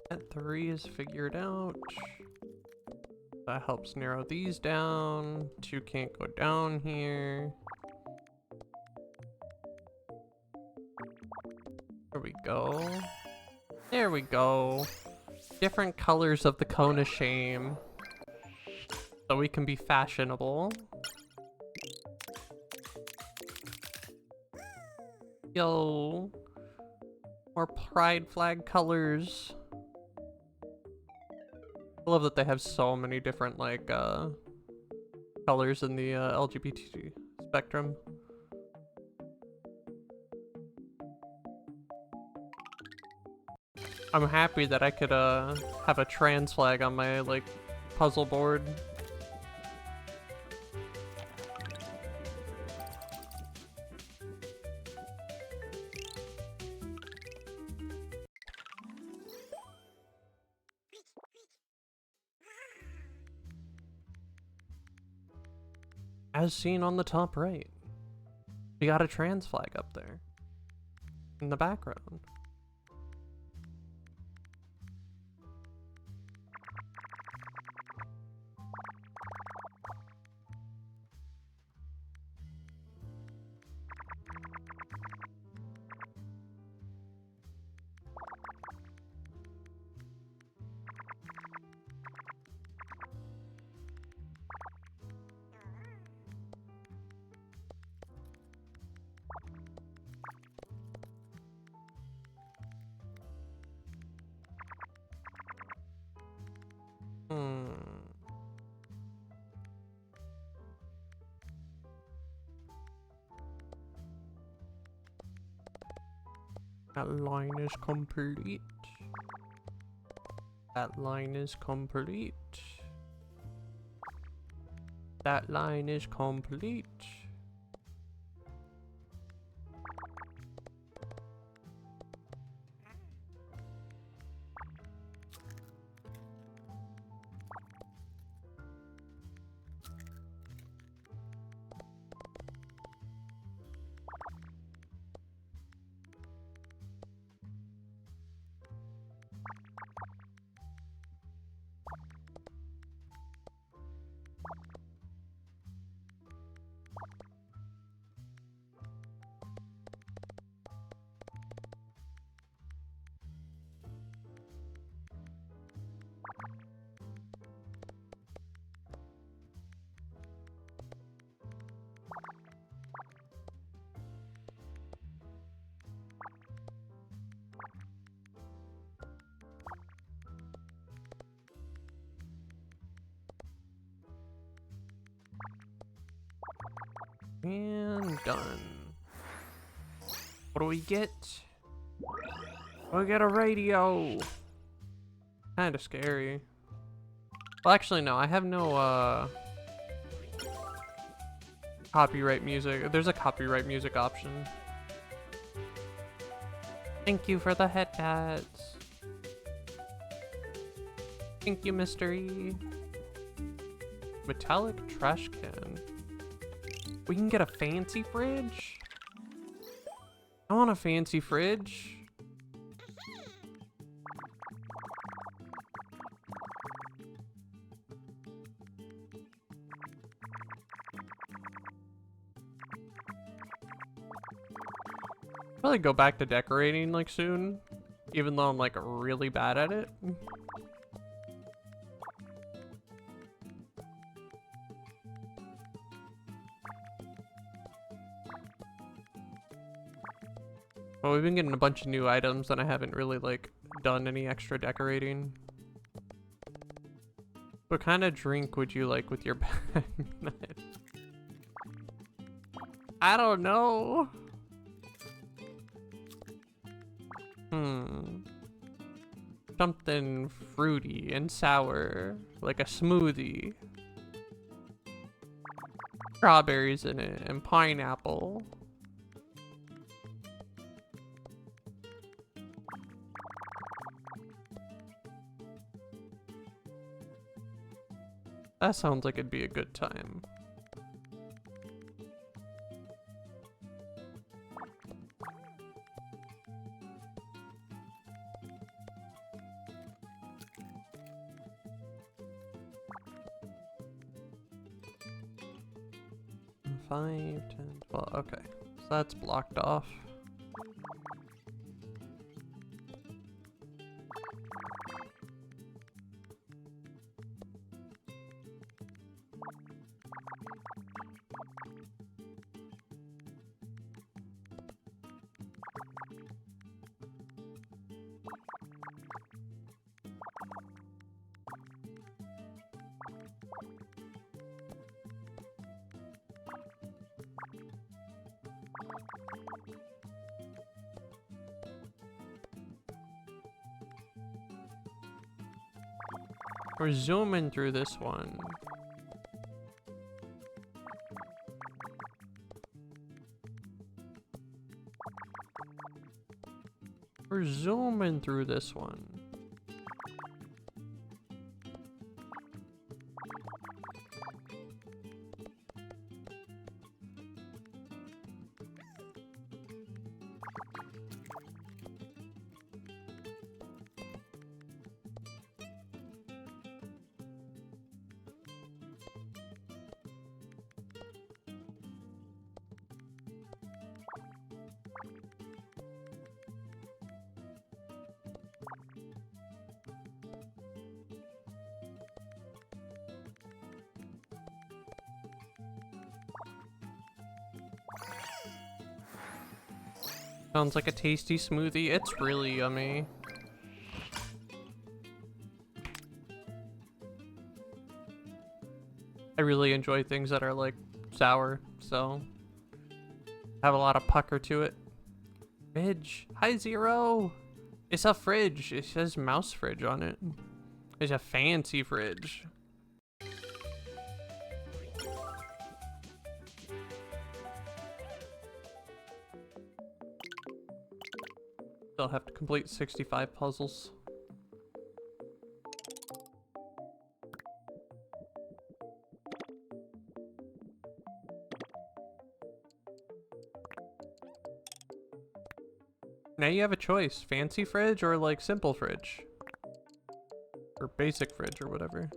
That 3 is figured out. That helps narrow these down. 2 can't go down here. There we go. There we go. Different colors of the cone of shame. So we can be fashionable. Yo. More pride flag colors. I love that they have so many different, like, colors in the LGBT spectrum. I'm happy that I could, have a trans flag on my, like, puzzle board. As seen on the top right. We got a trans flag up there. In the background. That line is complete. That line is complete. That line is complete. And done. What do we get? We get a radio. Kind of scary. Well, actually, no. I have no copyright music. There's a copyright music option. Thank you for the headpats. Thank you, mystery. Metallic trash can. We can get a fancy fridge? I want a fancy fridge. Probably go back to decorating like soon, even though I'm like really bad at it. Well, we've been getting a bunch of new items and I haven't really like done any extra decorating. What kind of drink would you like with your bag? I don't know. Something fruity and sour, like a smoothie. Strawberries in it and pineapple. That sounds like it'd be a good time. Five, 10, 12, okay. So that's blocked off. We're zooming through this one. We're zooming through this one. Sounds like a tasty smoothie. It's really yummy. I really enjoy things that are like sour, so have a lot of pucker to it. Fridge. Hi, Zero. It's a fridge. It says mouse fridge on it. It's a fancy fridge. Still have to complete 65 puzzles. Now you have a choice, fancy fridge or like simple fridge. Or basic fridge or whatever.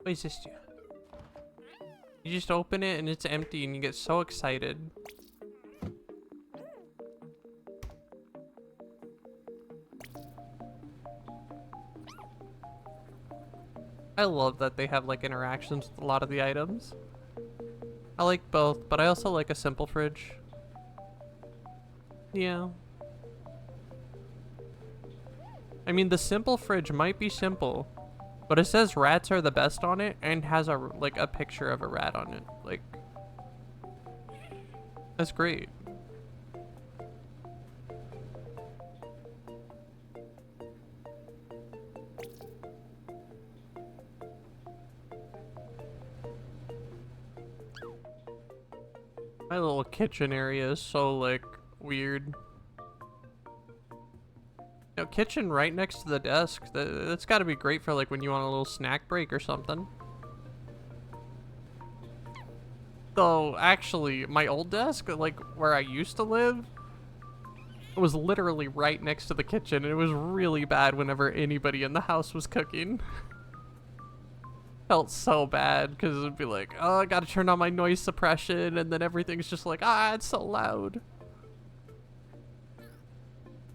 What is this do? You just open it and it's empty and you get so excited. I love that they have like interactions with a lot of the items. I like both, but I also like a simple fridge. Yeah. I mean, the simple fridge might be simple, but it says rats are the best on it and has a like a picture of a rat on it. Like, that's great. My little kitchen area is so like weird. No, kitchen right next to the desk. That's got to be great for like when you want a little snack break or something. Though, actually, my old desk, like where I used to live, was literally right next to the kitchen, and it was really bad whenever anybody in the house was cooking. Felt so bad because it would be like, oh, I gotta turn on my noise suppression, and then everything's just like, ah, it's so loud.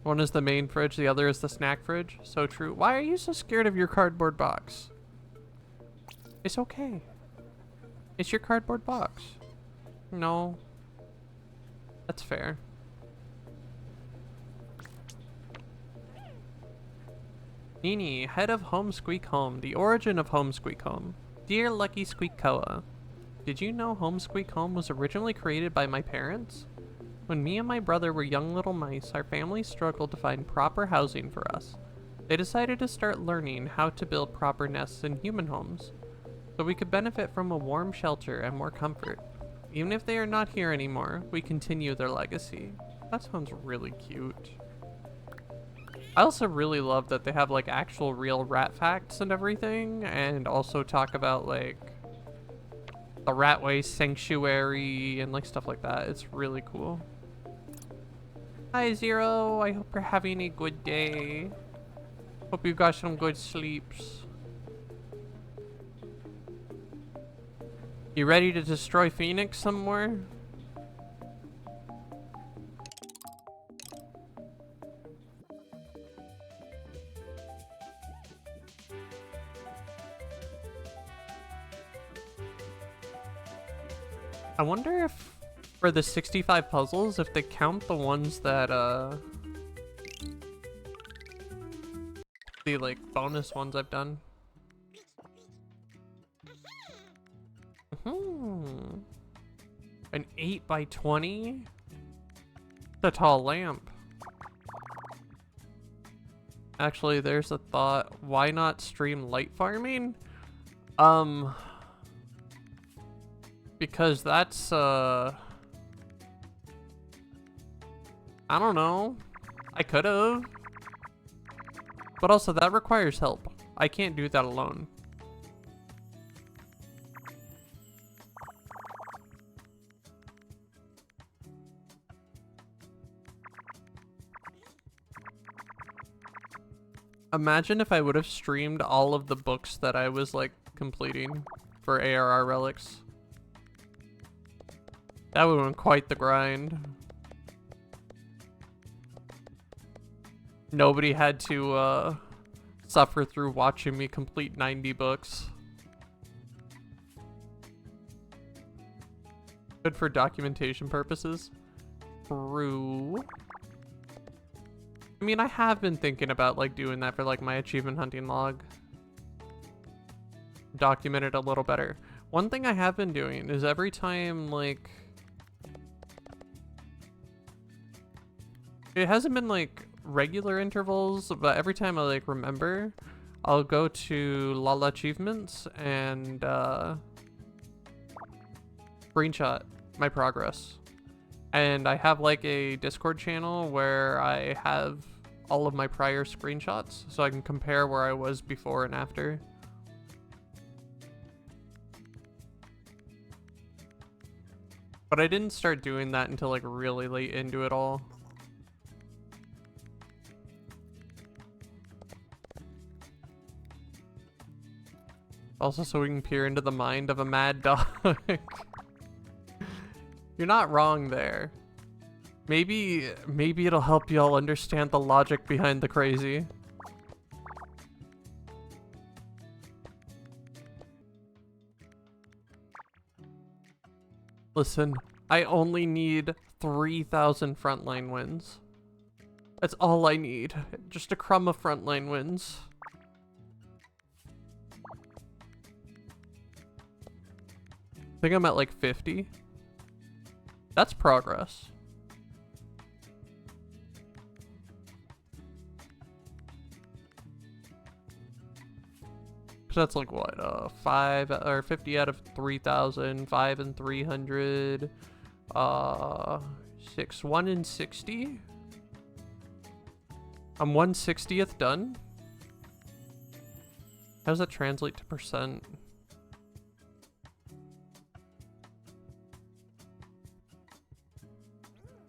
One is the main fridge, the other is the snack fridge. So true. Why are you so scared of your cardboard box? It's okay. It's your cardboard box. No. That's fair. Nini, head of Home Squeak Home, the origin of Home Squeak Home. Dear Lucky Squeakcoa, did you know Home Squeak Home was originally created by my parents? When me and my brother were young little mice, our family struggled to find proper housing for us. They decided to start learning how to build proper nests in human homes, so we could benefit from a warm shelter and more comfort. Even if they are not here anymore, we continue their legacy. That sounds really cute. I also really love that they have like actual real rat facts and everything, and also talk about like the Ratway Sanctuary and like stuff like that. It's really cool. Hi Zero, I hope you're having a good day. Hope you got some good sleeps. You ready to destroy Phoenix some more? I wonder if for the 65 puzzles, if they count the ones that, the like bonus ones I've done. An 8x20? It's a tall lamp. Actually, there's a thought. Why not stream light farming? Because that's, I don't know. I could've. But also, that requires help. I can't do that alone. Imagine if I would have streamed all of the books that I was like completing for ARR relics. That would have been quite the grind. Nobody had to suffer through watching me complete 90 books. Good for documentation purposes. True. I mean, I have been thinking about like doing that for like my achievement hunting log. Document it a little better. One thing I have been doing is every time like... It hasn't been like regular intervals, but every time I like remember, I'll go to Lala Achievements and screenshot my progress. And I have like a Discord channel where I have all of my prior screenshots so I can compare where I was before and after. But I didn't start doing that until like really late into it all. Also so we can peer into the mind of a mad dog. You're not wrong there. Maybe it'll help y'all understand the logic behind the crazy. Listen, I only need 3,000 frontline wins. That's all I need. Just a crumb of frontline wins. I think I'm at like 50. That's progress. So that's like what, 5 or 50 out of 3,000, 5 and 300, 6, 1 in 60. I'm 1/60th done. How does that translate to percent?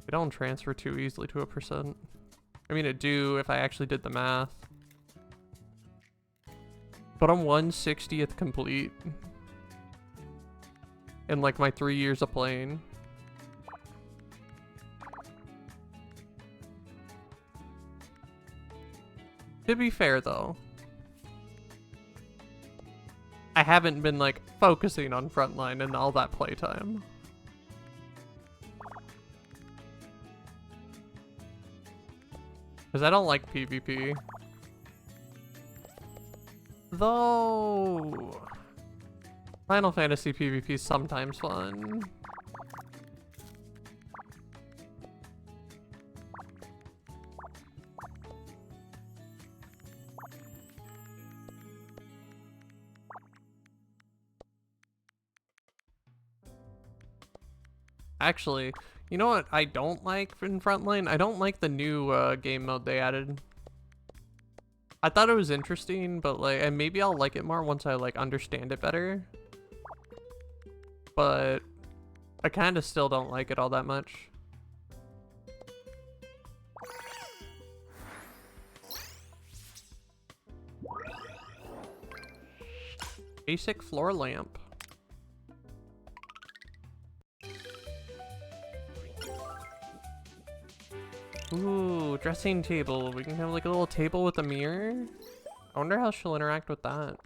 It don't transfer too easily to a percent. I mean, it do if I actually did the math. But I'm 1/60th complete in like my 3 years of playing. To be fair though, I haven't been like focusing on frontline in all that playtime. Because I don't like PvP. Though Final Fantasy PvP is sometimes fun. Actually, you know what I don't like in Frontline? I don't like the new game mode they added. I thought it was interesting, but like, and maybe I'll like it more once I like understand it better. But I kind of still don't like it all that much. Basic floor lamp. Ooh, dressing table. We can have like a little table with a mirror. I wonder how she'll interact with that.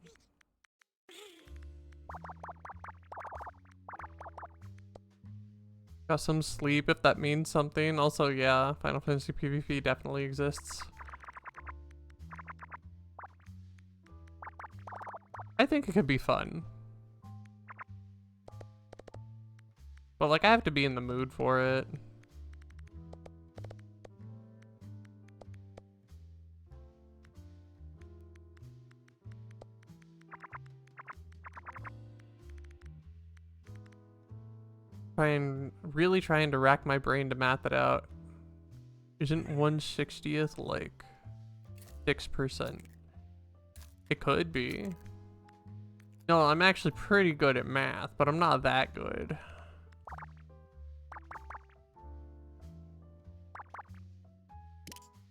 Got some sleep if that means something. Also, yeah, Final Fantasy PvP definitely exists. I think it could be fun. But like, I have to be in the mood for it. Really trying to rack my brain to math it out. Isn't 1/60th like 6%? It could be. No, I'm actually pretty good at math, but I'm not that good.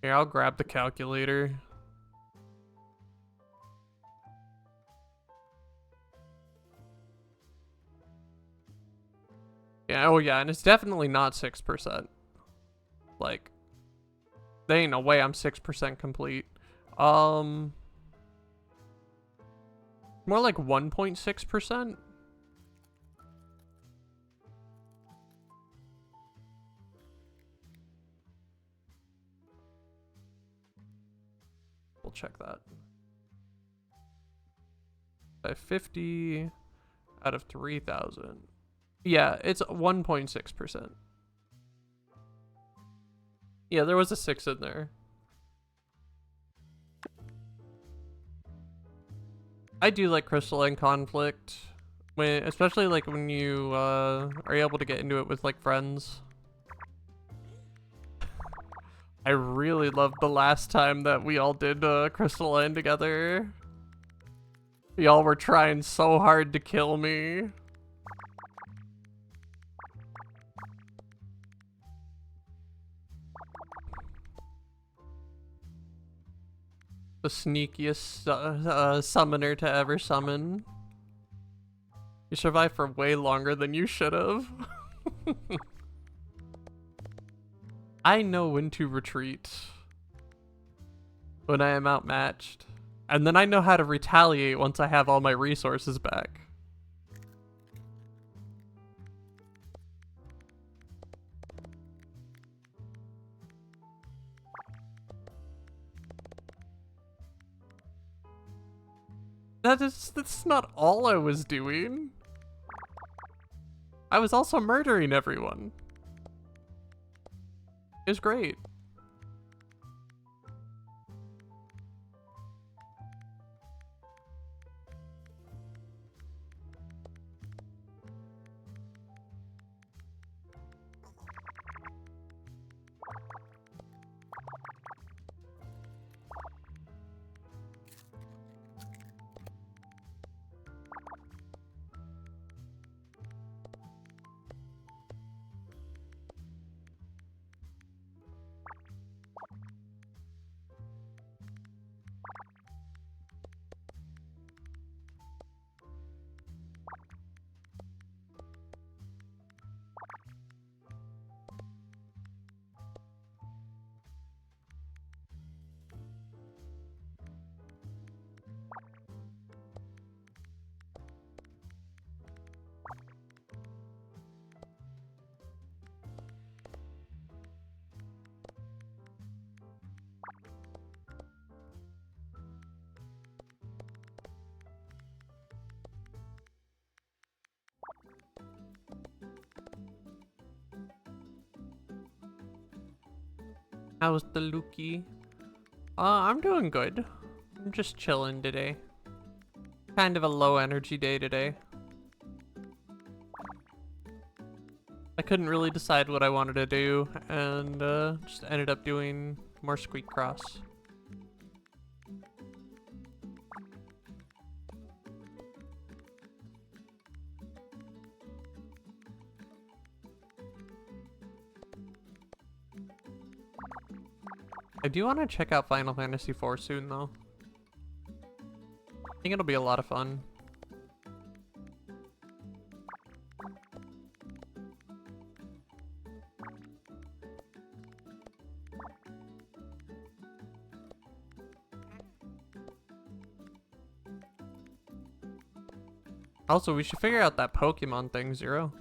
Here, I'll grab the calculator. Yeah, oh yeah, and it's definitely not 6%. Like, there ain't no way I'm 6% complete. More like 1.6%. We'll check that. 50 out of 3,000. Yeah, it's 1.6%. Yeah, there was a 6 in there. I do like crystalline conflict, especially like when you are able to get into it with like friends. I really loved the last time that we all did crystalline together. Y'all were trying so hard to kill me. The sneakiest summoner to ever summon. You survived for way longer than you should have. I know when to retreat when I am outmatched. And then I know how to retaliate once I have all my resources back. That's not all I was doing. I was also murdering everyone. It was great. How's the Lukey? I'm doing good. I'm just chilling today. Kind of a low energy day today. I couldn't really decide what I wanted to do, and just ended up doing more Squeakcross. I do want to check out Final Fantasy IV soon, though. I think it'll be a lot of fun. Also, we should figure out that Pokemon thing, Zero.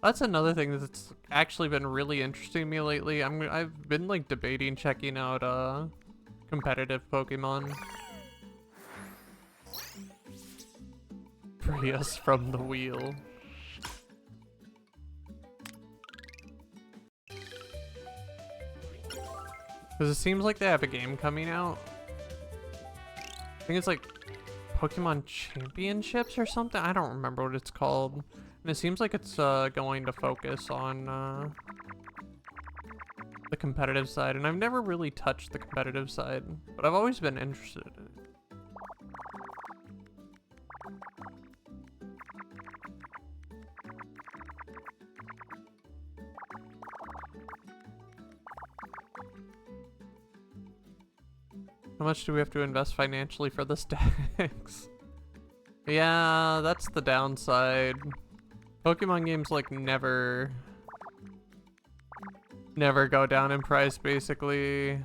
That's another thing that's actually been really interesting to me lately. I've been like debating checking out competitive Pokemon. Free us from the wheel. Because it seems like they have a game coming out. I think it's like Pokemon Championships or something. I don't remember what it's called. And it seems like it's going to focus on the competitive side. And I've never really touched the competitive side, but I've always been interested in it. How much do we have to invest financially for this dex? Yeah, that's the downside. Pokemon games like never go down in price, basically.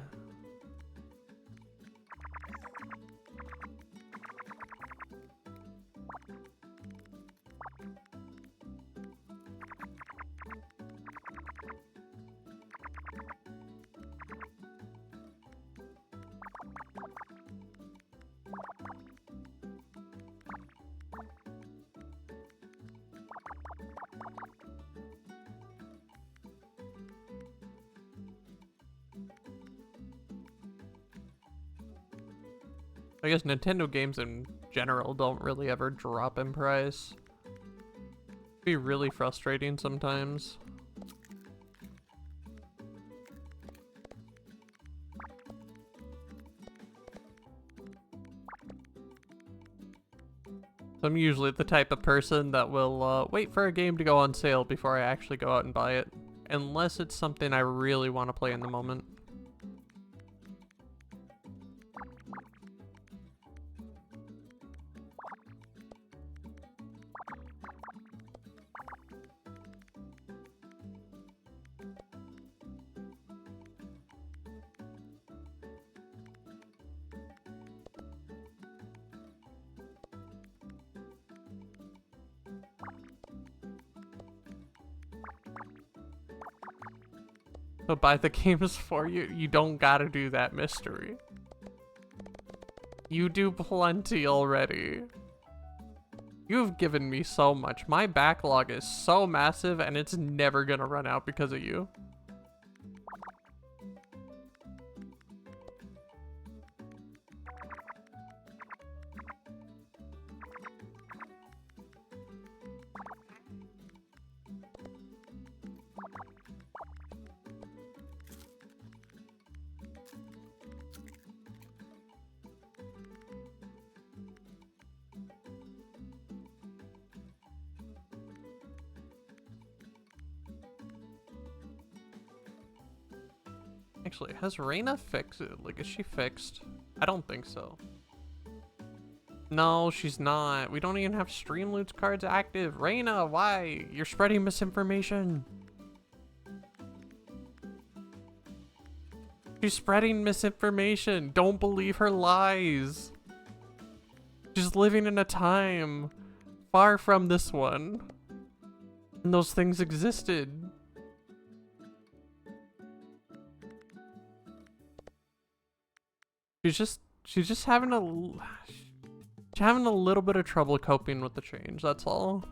I guess Nintendo games in general don't really ever drop in price. It'd be really frustrating sometimes. I'm usually the type of person that will wait for a game to go on sale before I actually go out and buy it. Unless it's something I really want to play in the moment. So buy the games for you. You don't gotta do that mystery. You do plenty already. You've given me so much. My backlog is so massive and it's never gonna run out because of you. Actually, has Reina fixed it? Like, is she fixed? I don't think so. No, she's not. We don't even have Streamloots cards active. Reina, why? You're spreading misinformation. She's spreading misinformation. Don't believe her lies. She's living in a time far from this one. And those things existed. She's just having a little bit of trouble coping with the change, that's all.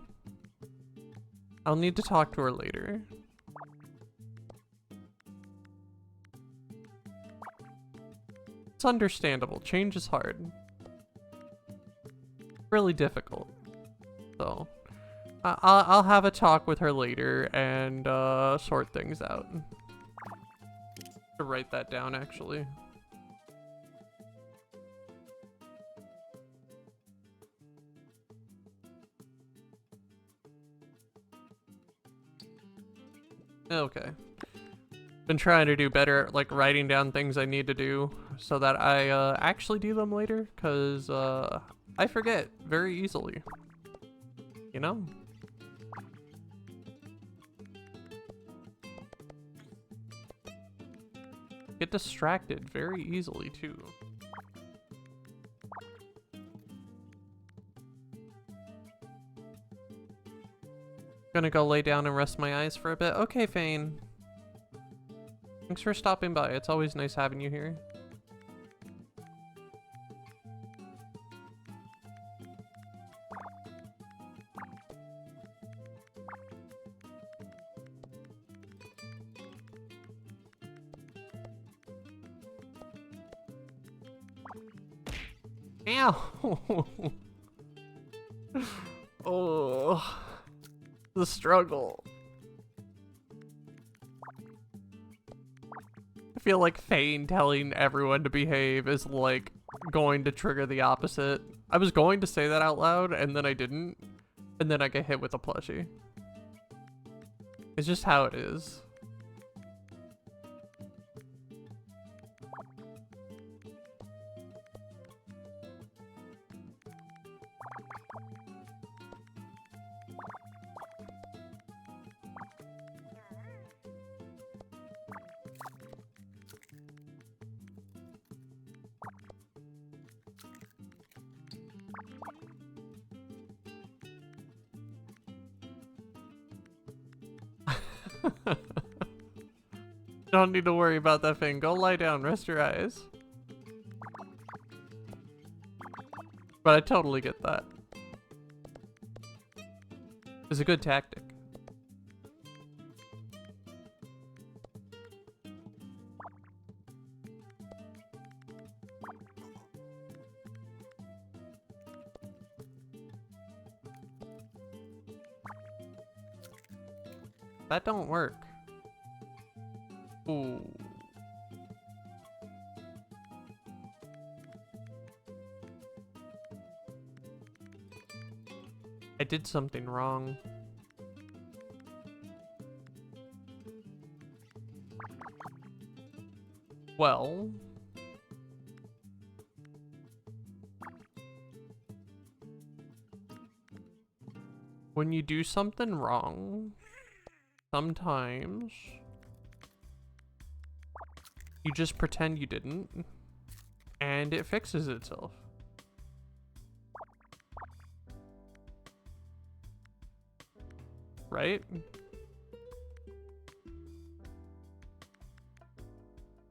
I'll need to talk to her later. It's understandable. Change is hard. Really difficult. So, I'll have a talk with her later and sort things out. To write that down, actually. Okay. Been trying to do better at, like, writing down things I need to do so that I actually do them later, because I forget very easily. You know? Get distracted very easily, too. Gonna go lay down and rest my eyes for a bit. Okay, Fane. Thanks for stopping by. It's always nice having you here. Ow! Oh. The struggle. I feel like Fane telling everyone to behave is like going to trigger the opposite. I was going to say that out loud and then I didn't. And then I get hit with a plushie. It's just how it is. Don't need to worry about that thing. Go lie down, rest your eyes. But I totally get that. It's a good tactic. That don't work. Ooh. I did something wrong. Well, when you do something wrong, sometimes you just pretend you didn't, and it fixes itself. Right?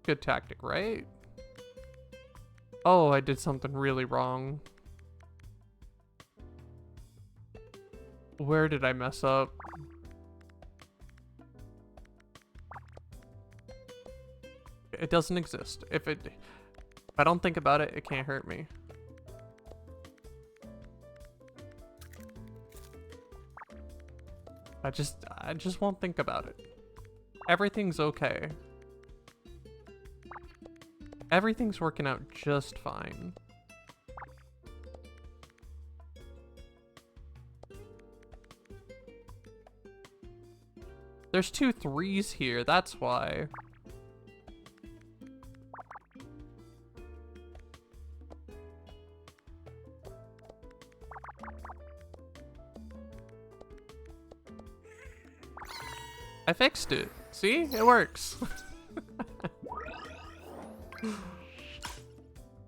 good tactic, right? Oh, I did something really wrong. Where did I mess up? It doesn't exist. If I don't think about it, it can't hurt me. I just won't think about it. Everything's okay. Everything's working out just fine. There's 2 3s here, that's why. I fixed it. See? It works.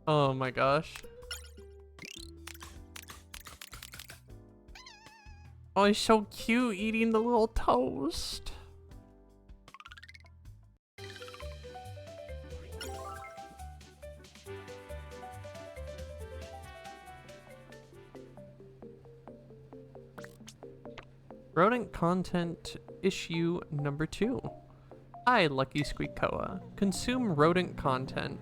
Oh my gosh. Oh, he's so cute eating the little toast. Rodent content issue number 2. Hi, Lucky Squeakcoa. Consume rodent content.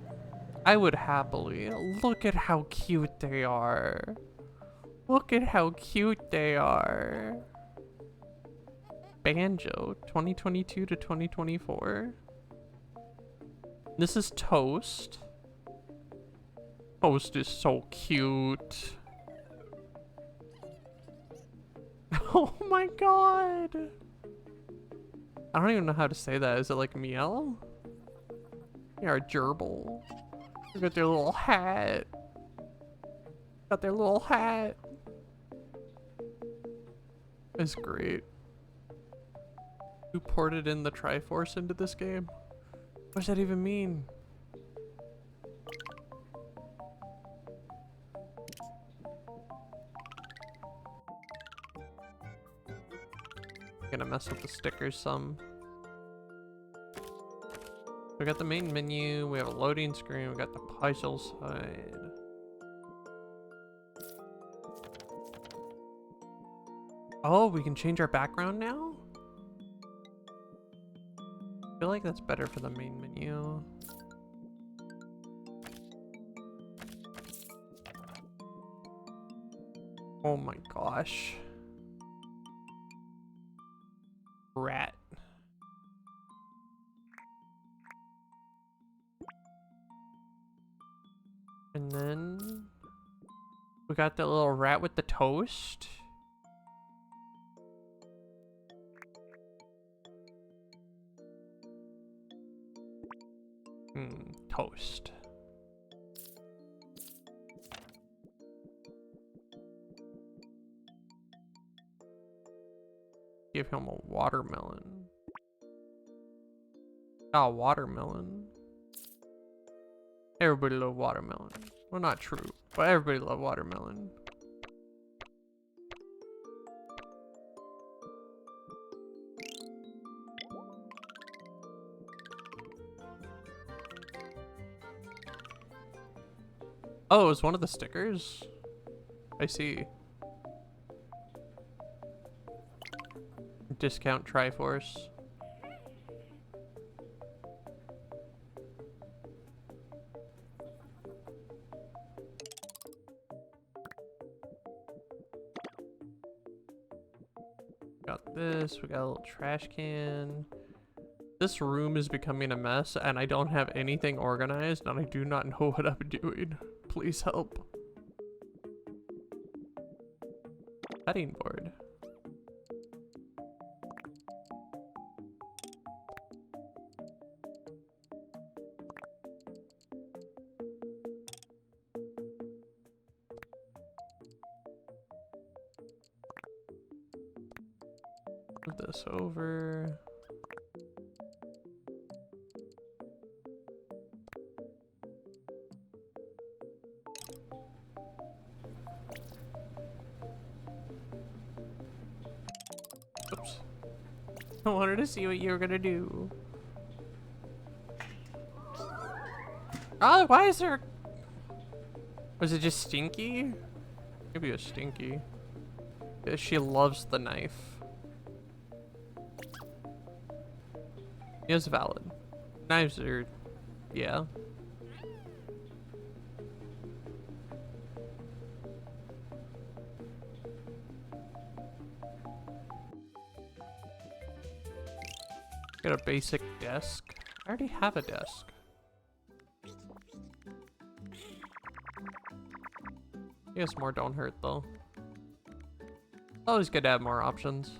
I would happily. Look at how cute they are. Look at how cute they are. Banjo, 2022 to 2024. This is Toast. Toast is so cute. Oh my god. I don't even know how to say that. Is it like meow? Yeah, or gerbil. Look at their little hat. Got their little hat. It's great. Who ported in the Triforce into this game? What does that even mean? Gonna mess with the stickers some. We got the main menu, we have a loading screen, we got the puzzle side. Oh, we can change our background now? I feel like that's better for the main menu. Oh my gosh. Rat. And then we got the little rat with the toast. Toast. Give him a watermelon. Oh, watermelon. Everybody love watermelon. Well, not true, but everybody love watermelon. Oh, it's one of the stickers? I see. Discount Triforce. Got this, we got a little trash can. This room is becoming a mess and I don't have anything organized and I do not know what I'm doing. Please help. Cutting board. Move this over. Oops. I wanted to see what you were gonna do. Oh, why is there... Was it just Stinky? Maybe it was Stinky. Yeah, she loves the knife. It's valid. Knives are... yeah. Got a basic desk. I already have a desk. I guess more don't hurt though. Always good to have more options.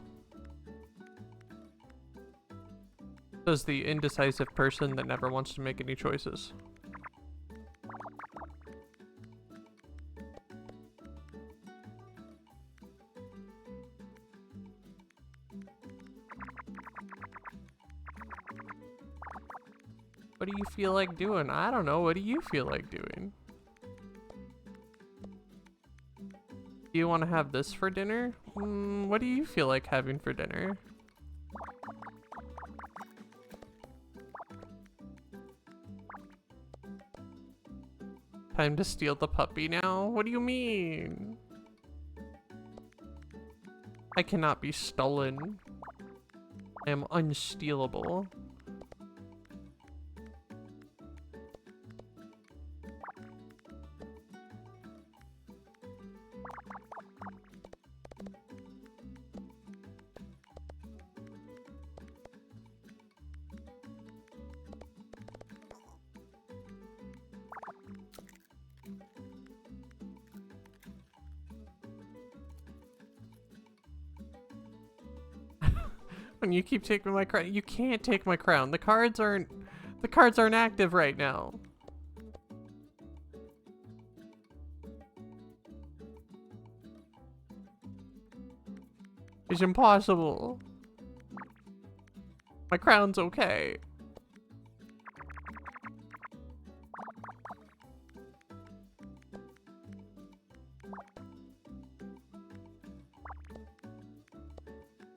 Says the indecisive person that never wants to make any choices. What do you feel like doing? I don't know. What do you feel like doing? Do you want to have this for dinner? What do you feel like having for dinner? Time to steal the puppy now? What do you mean? I cannot be stolen. I am unstealable. When you keep taking my crown, you can't take my crown. The cards aren't active right now. It's impossible. My crown's okay.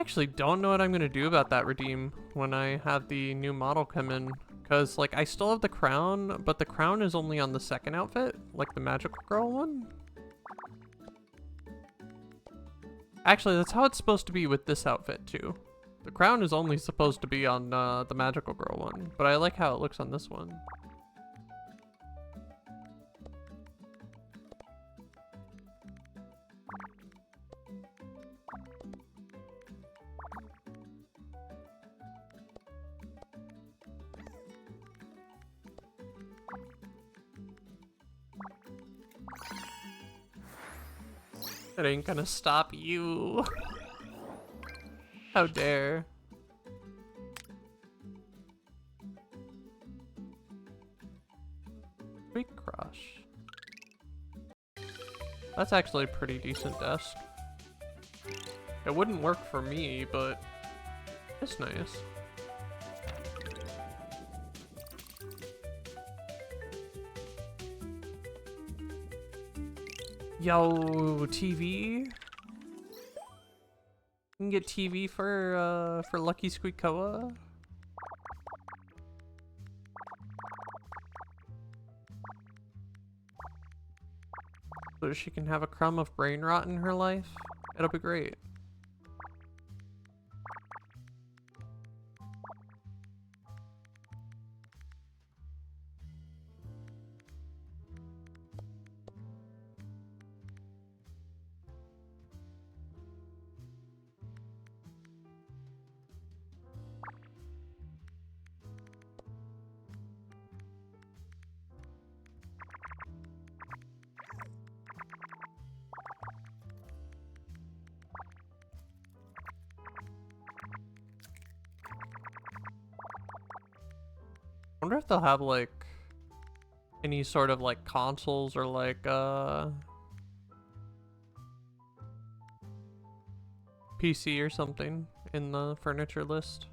Actually don't know what I'm gonna do about that redeem when I have the new model come in, because like I still have the crown, but the crown is only on the second outfit, like the magical girl one. Actually, that's how it's supposed to be with this outfit too. The crown is only supposed to be on the magical girl one, but I like how it looks on this one. It ain't gonna stop you. How dare. Squeakcross. That's actually a pretty decent desk. It wouldn't work for me, but it's nice. Yo, TV? You can get TV for Lucky Squeakcoa. So she can have a crumb of brain rot in her life. It'll be great. I wonder if they'll have like any sort of like consoles or like PC or something in the furniture list.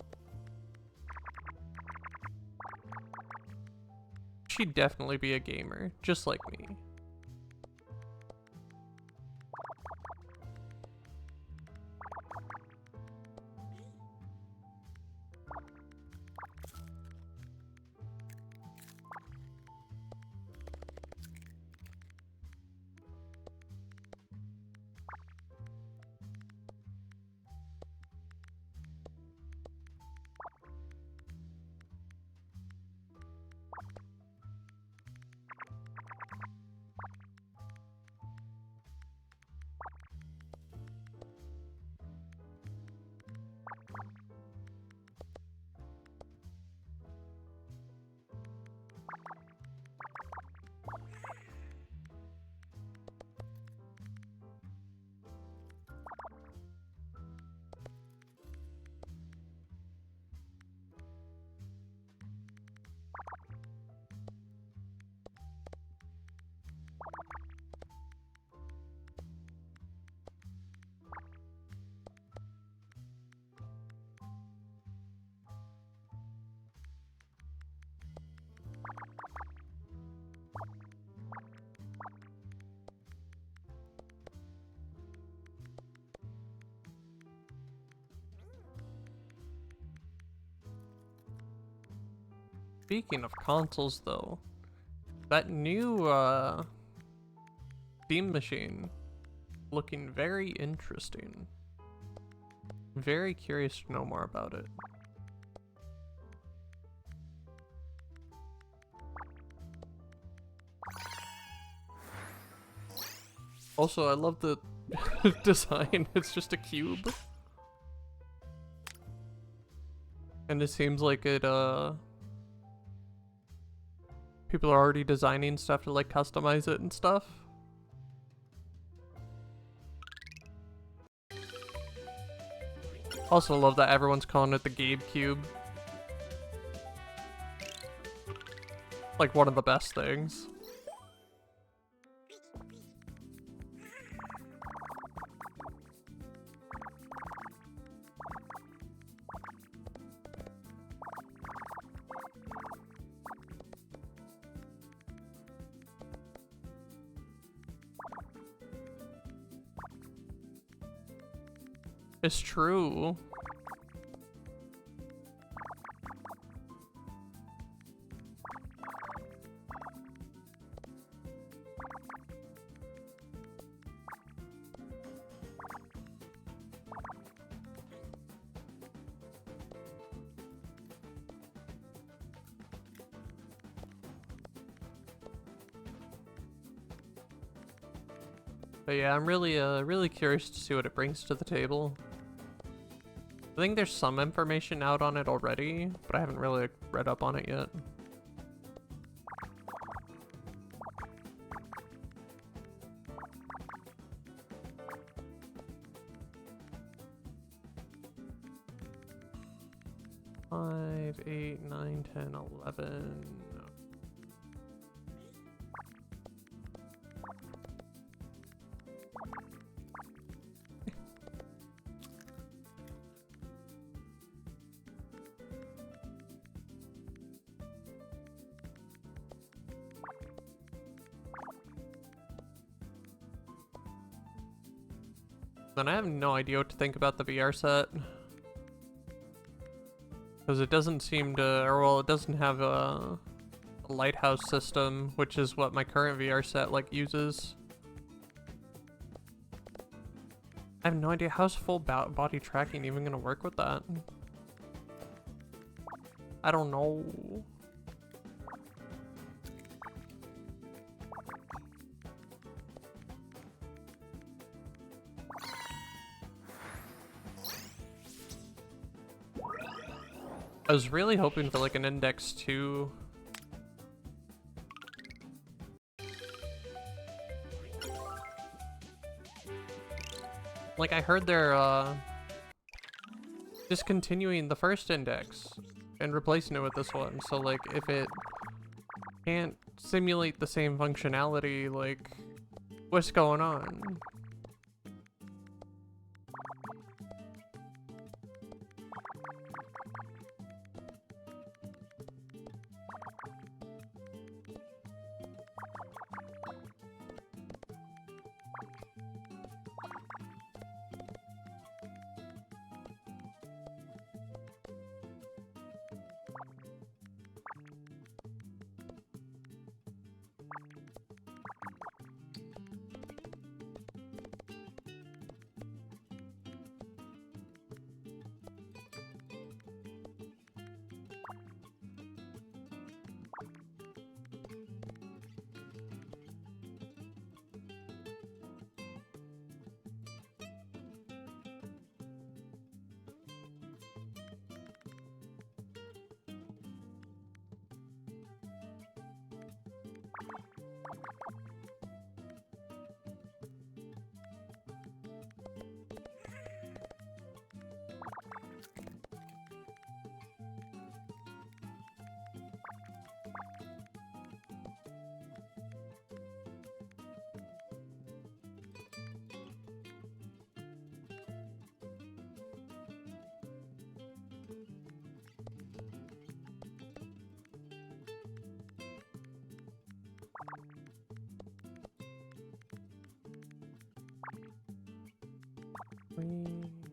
She'd definitely be a gamer, just like me. Speaking of consoles, though, that new Steam machine looking very interesting. Very curious to know more about it. Also, I love the design. It's just a cube. And it seems like it, people are already designing stuff to, like, customize it and stuff. Also love that everyone's calling it the Gabe Cube. Like, one of the best things. It's true. But yeah, I'm really curious to see what it brings to the table. I think there's some information out on it already, but I haven't really read up on it yet. Five, 8, 9, 10, 11. Then I have no idea what to think about the VR set. Because it doesn't seem to, or well, it doesn't have a lighthouse system, which is what my current VR set, like, uses. I have no idea how's full body tracking even gonna work with that. I don't know. I was really hoping for like an index 2. Like, I heard they're discontinuing the first index and replacing it with this one. So like, if it can't simulate the same functionality, like, what's going on?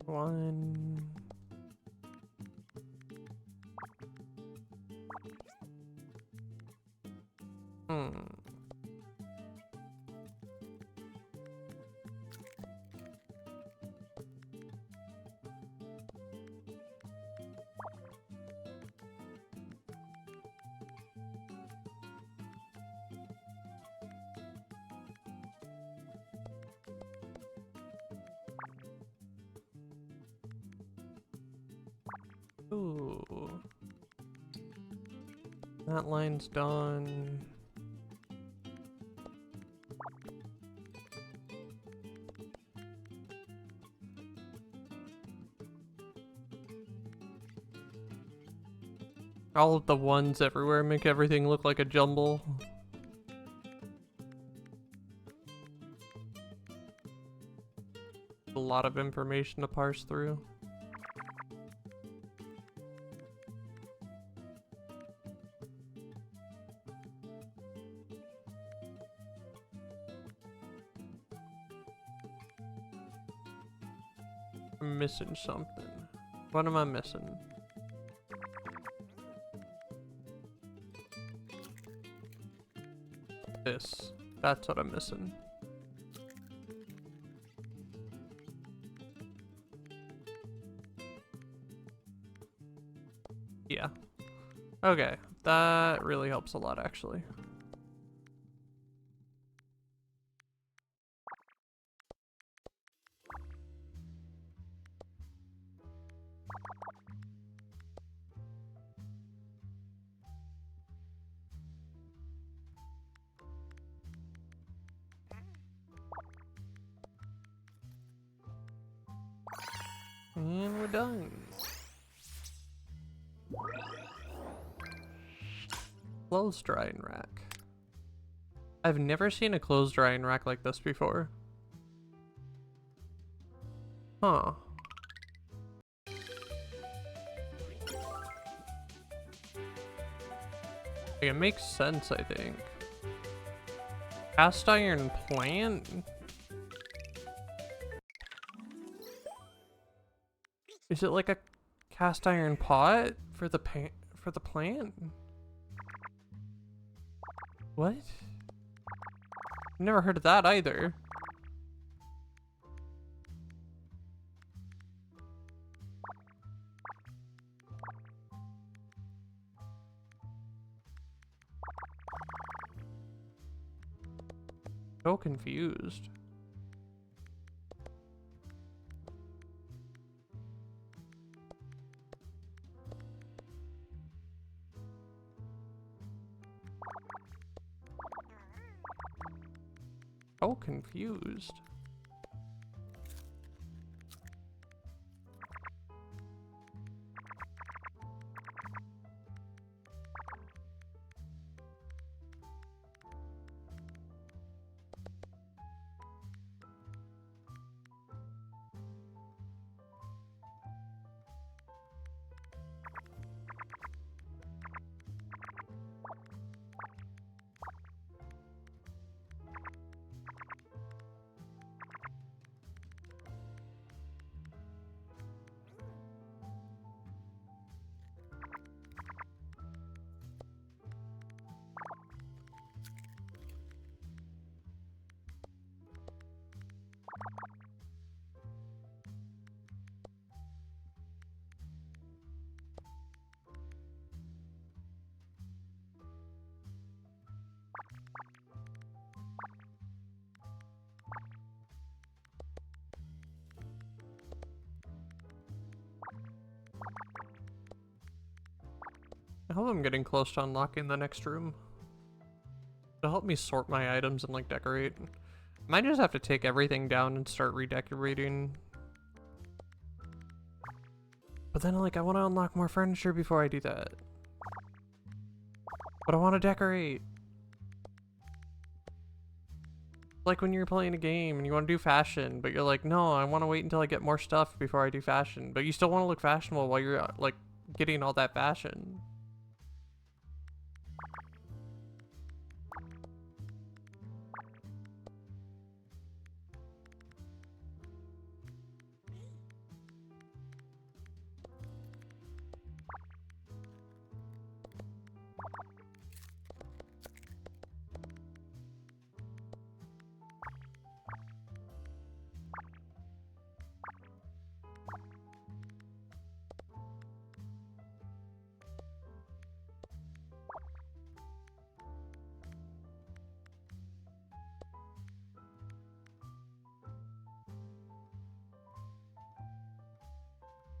One. Hmm. Ooh. That line's done. All of the ones everywhere make everything look like a jumble. A lot of information to parse through. I'm missing something. What am I missing? This. That's what I'm missing. Yeah. Okay. That really helps a lot, actually. And we're done. Clothes drying rack. I've never seen a clothes drying rack like this before. Huh. Like, it makes sense, I think. Cast iron plant? Is it like a cast iron pot for the plant? What? Never heard of that either. So confused. So confused. I hope I'm getting close to unlocking the next room. It'll help me sort my items and like decorate. Might just have to take everything down and start redecorating. But then like I want to unlock more furniture before I do that. But I want to decorate. Like when you're playing a game and you want to do fashion, but you're like, no, I want to wait until I get more stuff before I do fashion. But you still want to look fashionable while you're like getting all that fashion.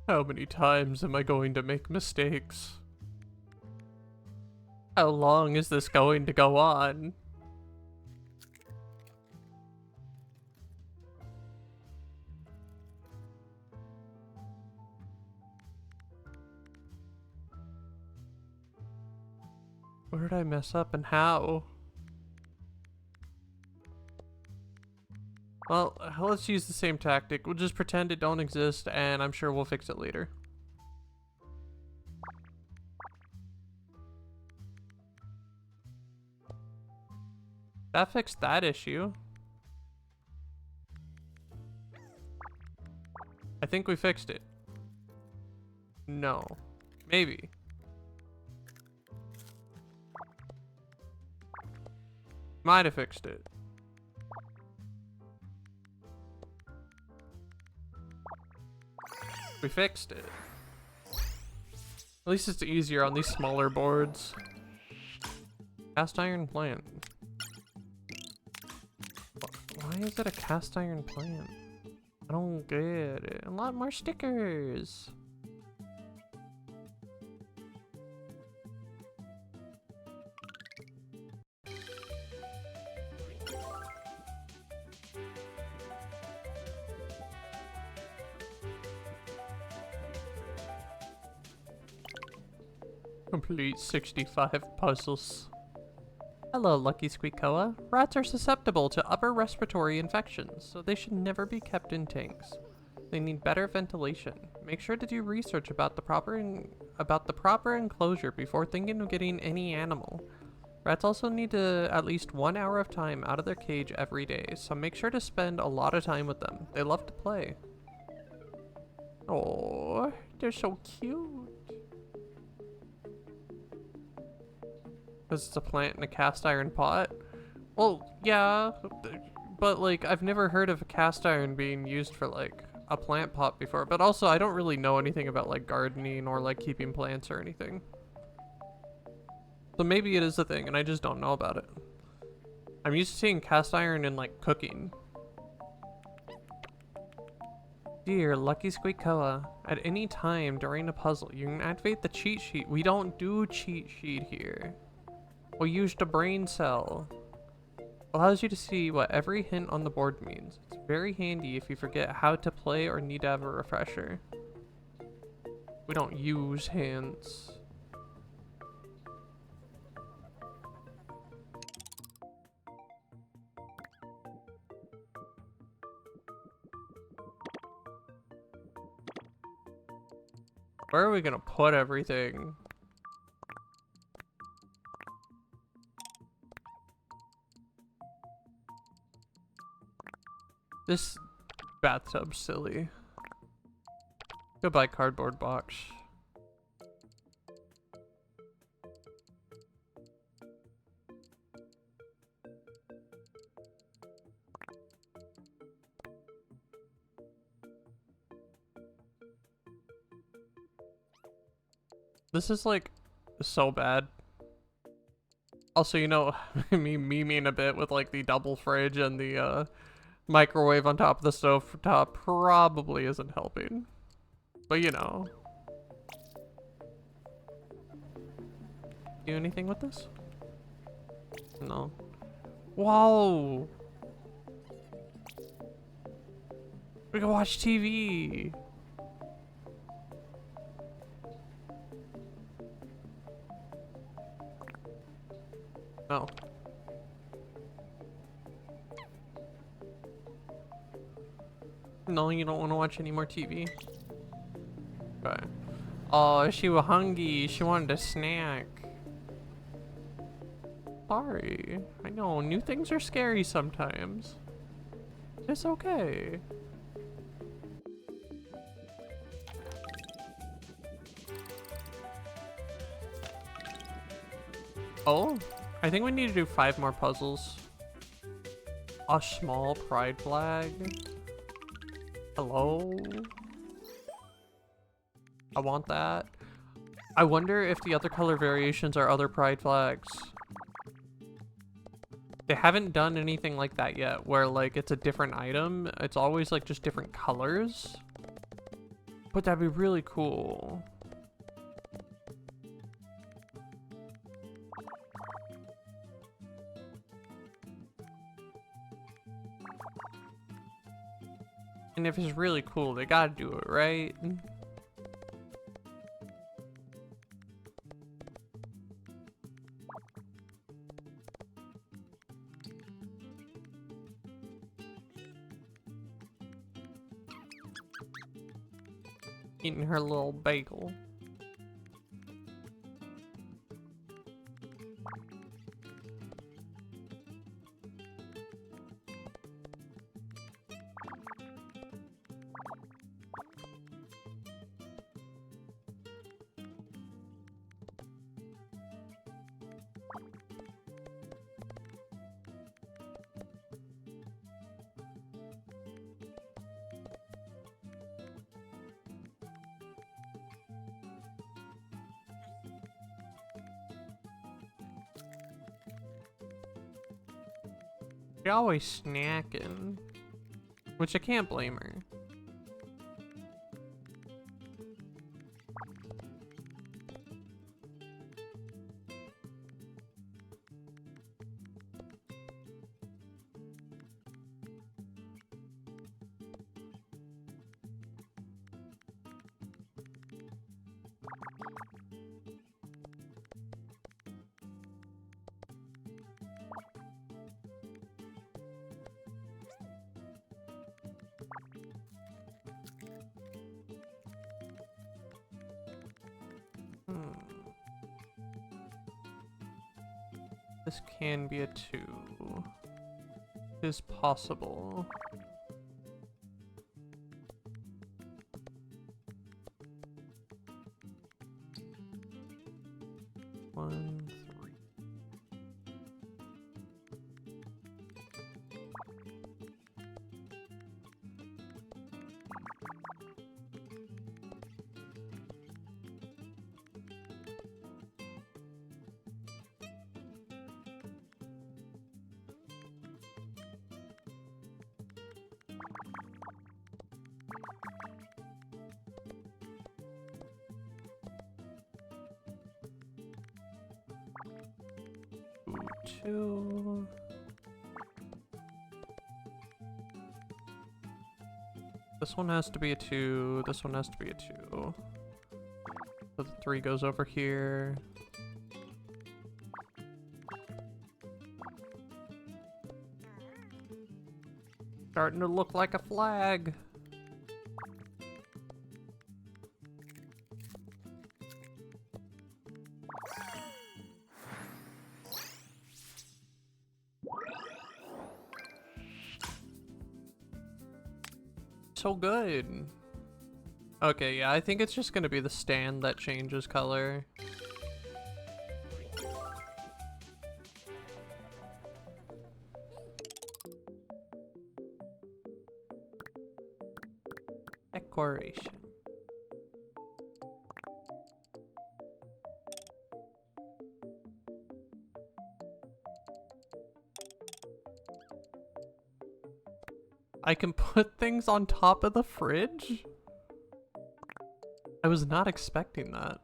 How many times am I going to make mistakes? How long is this going to go on? Where did I mess up and how? Well, let's use the same tactic. We'll just pretend it don't exist and I'm sure we'll fix it later. That fixed that issue. I think we fixed it. No. Maybe. Might have fixed it. We fixed it. At least it's easier on these smaller boards. Cast iron plant. Why is it a cast iron plant? I don't get it. A lot more stickers. Complete 65 puzzles. Hello, Lucky Squeakcross. Rats are susceptible to upper respiratory infections, so they should never be kept in tanks. They need better ventilation. Make sure to do research about the proper enclosure before thinking of getting any animal. Rats also need at least 1 hour of time out of their cage every day, so make sure to spend a lot of time with them. They love to play. Oh, they're so cute. Because it's a plant in a cast iron pot? Well, yeah, but like I've never heard of a cast iron being used for like a plant pot before, but also I don't really know anything about like gardening or like keeping plants or anything. So maybe it is a thing and I just don't know about it. I'm used to seeing cast iron in like cooking. Dear Lucky Squeakcross, at any time during a puzzle, you can activate the cheat sheet. We don't do cheat sheet here. We'll use the brain cell. Allows you to see what every hint on the board means. It's very handy if you forget how to play or need to have a refresher. We don't use hints. Where are we gonna put everything? This bathtub's silly. Goodbye, cardboard box. This is like so bad. Also, you know, me memeing a bit with like the double fridge and the microwave on top of the stove top probably isn't helping. But you know. Do anything with this? No. Whoa! We can watch TV! No. No, you don't want to watch any more TV? Okay. Oh, she was hungry. She wanted a snack. Sorry. I know, new things are scary sometimes. It's okay. Oh, I think we need to do 5 more puzzles. A small pride flag. Hello? I want that. I wonder if the other color variations are other pride flags. They haven't done anything like that yet, where like it's a different item. It's always like just different colors. But that'd be really cool. And if it's really cool, they gotta do it, right? Eating her little bagel. She's always snacking, which I can't blame her. This can be a 2. Is possible. One, 3. Two. This one has to be a 2. This one has to be a 2. So the 3 goes over here. Starting to look like a flag. So good. Okay, yeah, I think it's just gonna be the stand that changes color. Decoration. I can put things on top of the fridge? I was not expecting that.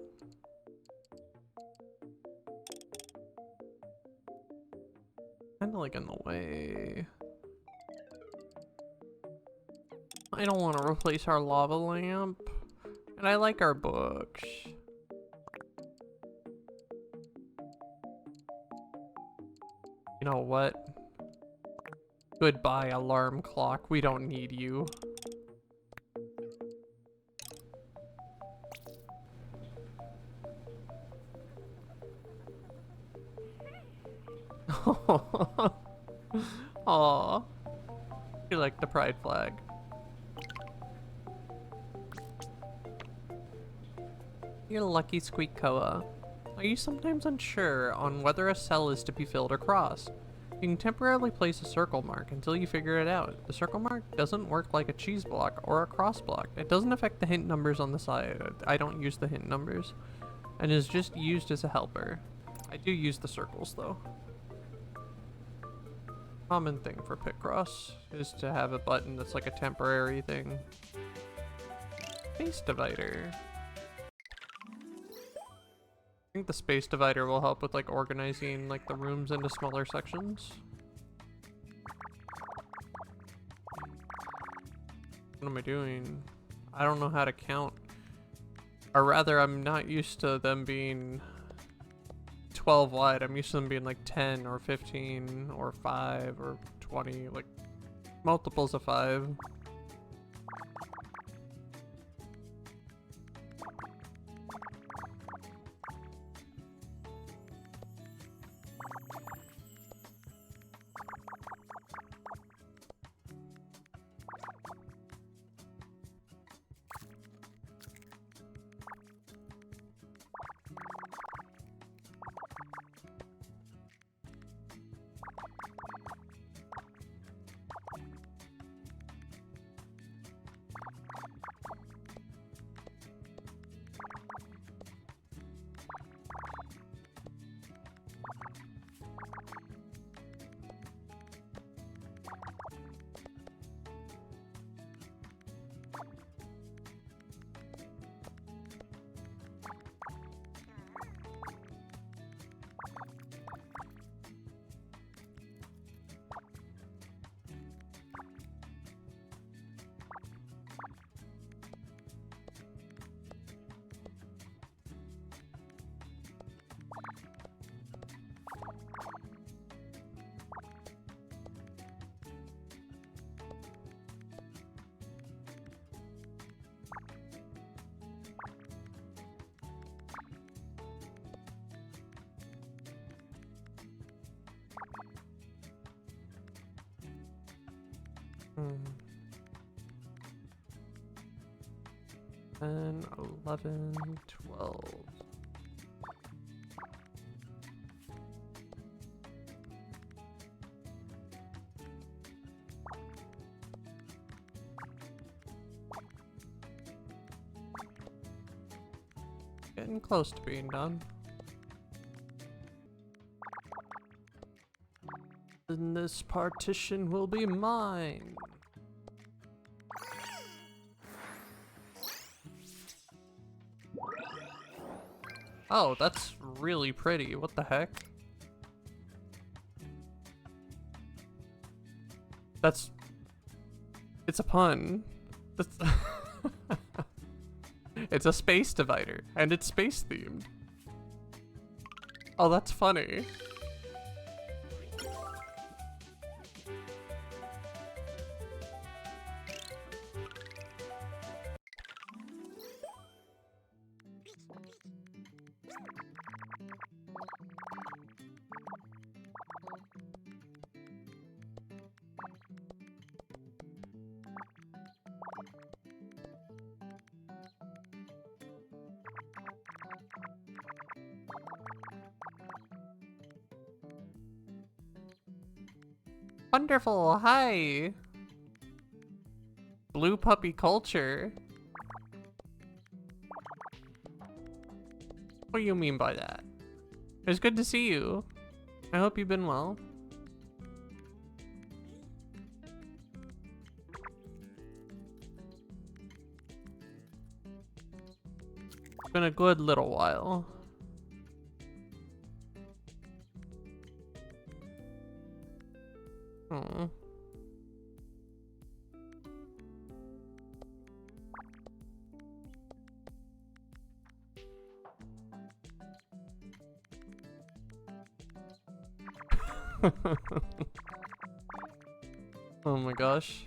Kinda like in the way. I don't want to replace our lava lamp. And I like our books. You know what? Goodbye, alarm clock. We don't need you. Aww. You like the pride flag. You're lucky, Squeakcross. Are you sometimes unsure on whether a cell is to be filled or crossed? You can temporarily place a circle mark until you figure it out. The circle mark doesn't work like a cheese block or a cross block. It doesn't affect the hint numbers on the side. I don't use the hint numbers. And is just used as a helper. I do use the circles though. Common thing for Picross is to have a button that's like a temporary thing. Space divider. I think the space divider will help with like organizing like the rooms into smaller sections. What am I doing? I don't know how to count. Or rather, I'm not used to them being 12 wide. I'm used to them being like 10 or 15 or 5 or 20, like multiples of 5. Hmm. 10, 11, 12. Getting close to being done. Then this partition will be mine. Oh, that's really pretty. What the heck? That's... It's a pun. That's... It's a space divider, and it's space themed. Oh, that's funny. Wonderful, hi! Blue puppy culture? What do you mean by that? It's good to see you. I hope you've been well. It's been a good little while. Hmm. Oh my gosh.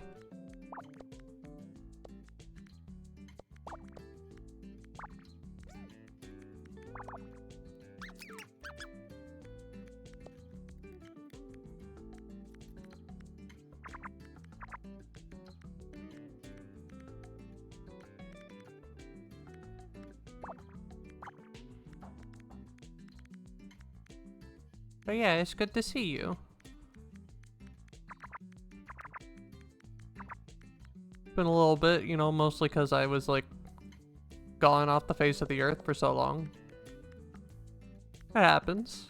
But yeah, it's good to see you. Been a little bit, you know, mostly because I was like gone off the face of the earth for so long. It happens.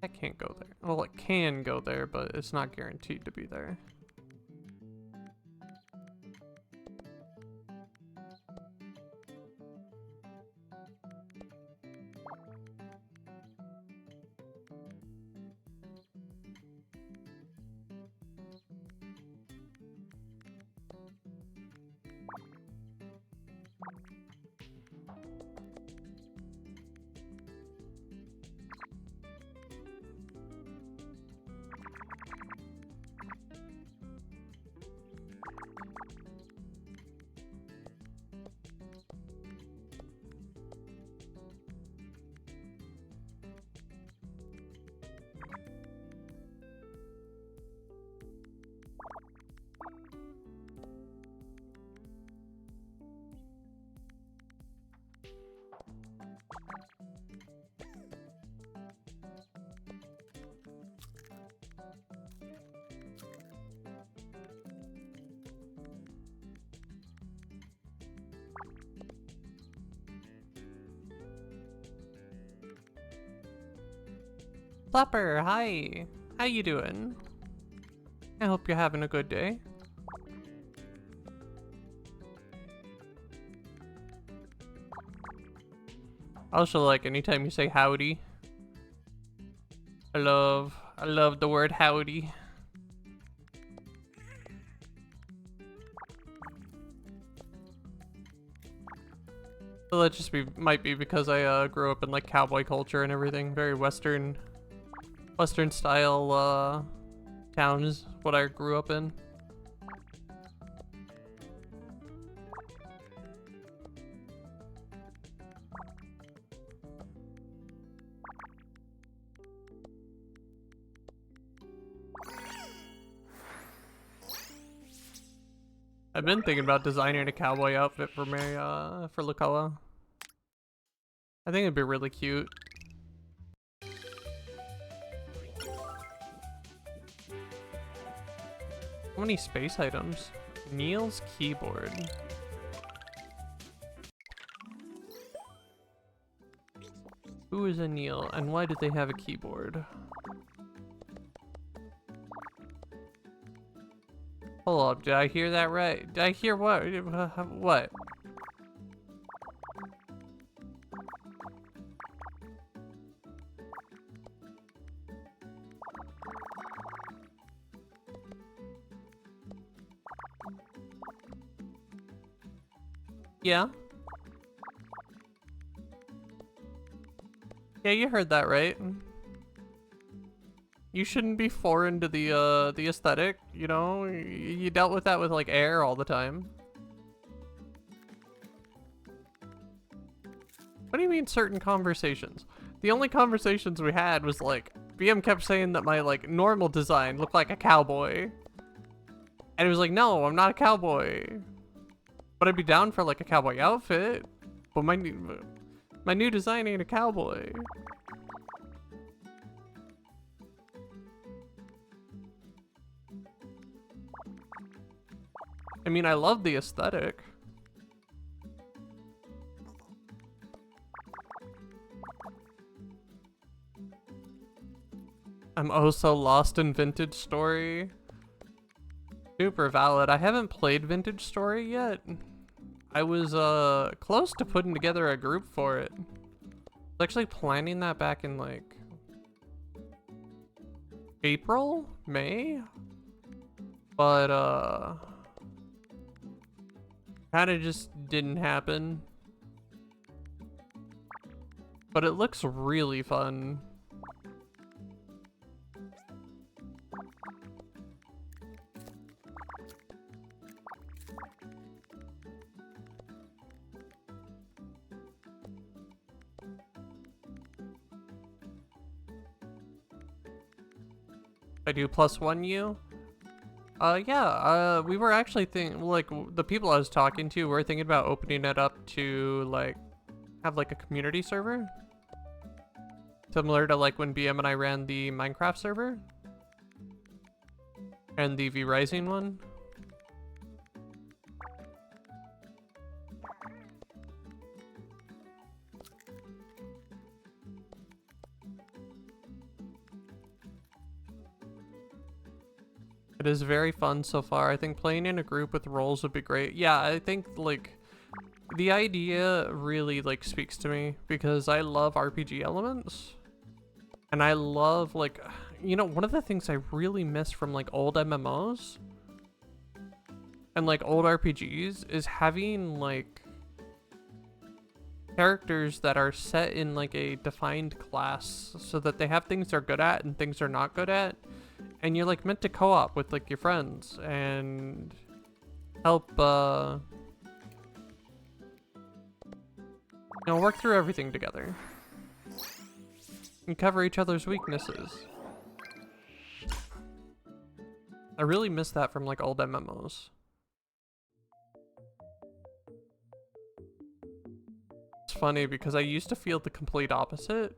That can't go there. Well, it can go there, but it's not guaranteed to be there. Flapper, hi. How you doing? I hope you're having a good day. I also like anytime you say howdy. I love the word howdy. Well, that just might be because I grew up in like cowboy culture and everything, very Western style town is what I grew up in. I've been thinking about designing a cowboy outfit for my for Lucoa. I think it'd be really cute. How many space items? Neil's keyboard. Who is a Neil and why did they have a keyboard? Hold up, did I hear that right? Did I hear what? What? Yeah? Yeah, you heard that right. You shouldn't be foreign to the aesthetic, you know? You dealt with that with like air all the time. What do you mean certain conversations? The only conversations we had was like, BM kept saying that my like normal design looked like a cowboy. And it was like, no, I'm not a cowboy. But I'd be down for like a cowboy outfit. But my new design ain't a cowboy. I mean, I love the aesthetic. I'm oh so lost in Vintage Story. Super valid. I haven't played Vintage Story yet. I was close to putting together a group for it. I was actually planning that back in like April, May, but kind of just didn't happen. But it looks really fun. I do +1 you? Yeah, we were actually like, the people I was talking to were thinking about opening it up to, like, have, like, a community server. Similar to, like, when BM and I ran the Minecraft server. And the V-Rising one. It is very fun so far. I think playing in a group with roles would be great. Yeah, I think like the idea really like speaks to me because I love RPG elements. And I love like, you know, one of the things I really miss from like old MMOs and like old RPGs is having like characters that are set in like a defined class so that they have things they're good at and things they're not good at. And you're like meant to co-op with like your friends and help you know, work through everything together and cover each other's weaknesses. I really miss that from like old MMOs. It's funny because I used to feel the complete opposite.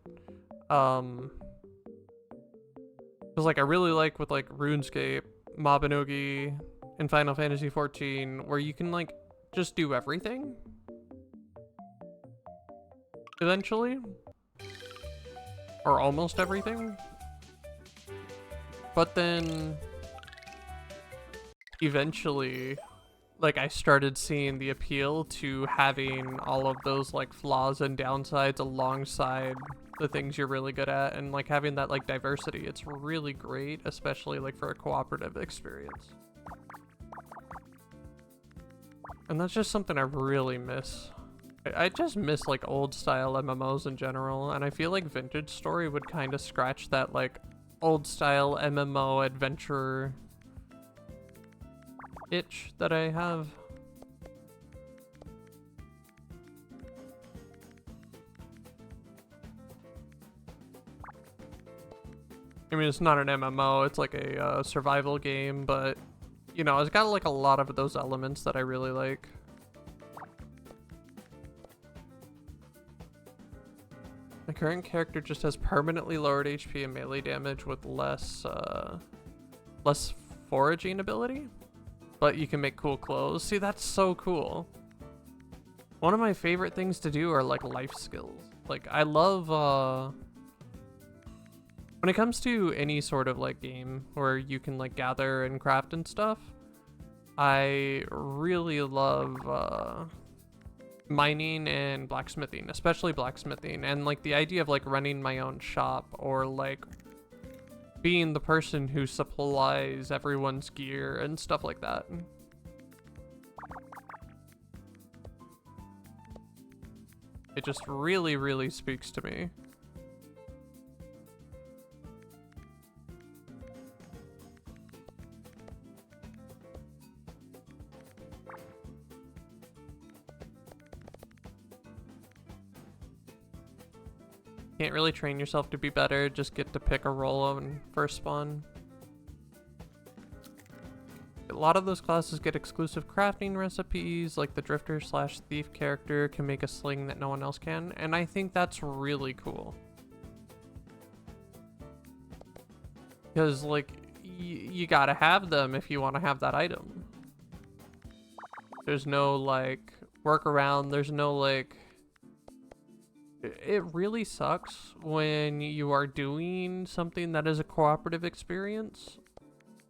Because like I really like with like RuneScape, Mabinogi, and Final Fantasy XIV, where you can like just do everything. Eventually. Or almost everything. But then eventually like I started seeing the appeal to having all of those like flaws and downsides alongside the things you're really good at, and like having that like diversity. It's really great, especially like for a cooperative experience. And that's just something I really miss. I just miss like old style MMOs in general, and I feel like Vintage Story would kind of scratch that like old style MMO adventure itch that I have. I mean, it's not an MMO, it's like a survival game, but you know, it's got like a lot of those elements that I really like. My current character just has permanently lowered HP and melee damage with less foraging ability, but you can make cool clothes. See, that's so cool. One of my favorite things to do are like life skills. Like I love when it comes to any sort of like game where you can like gather and craft and stuff, I really love mining and blacksmithing, especially blacksmithing, and like the idea of like running my own shop or like being the person who supplies everyone's gear and stuff like that. It just really, really speaks to me. Can't really train yourself to be better, just get to pick a role on first spawn. A lot of those classes get exclusive crafting recipes, like the drifter slash thief character can make a sling that no one else can, and I think that's really cool. Because like, you gotta have them if you want to have that item. There's no like workaround, there's no like... It really sucks when you are doing something that is a cooperative experience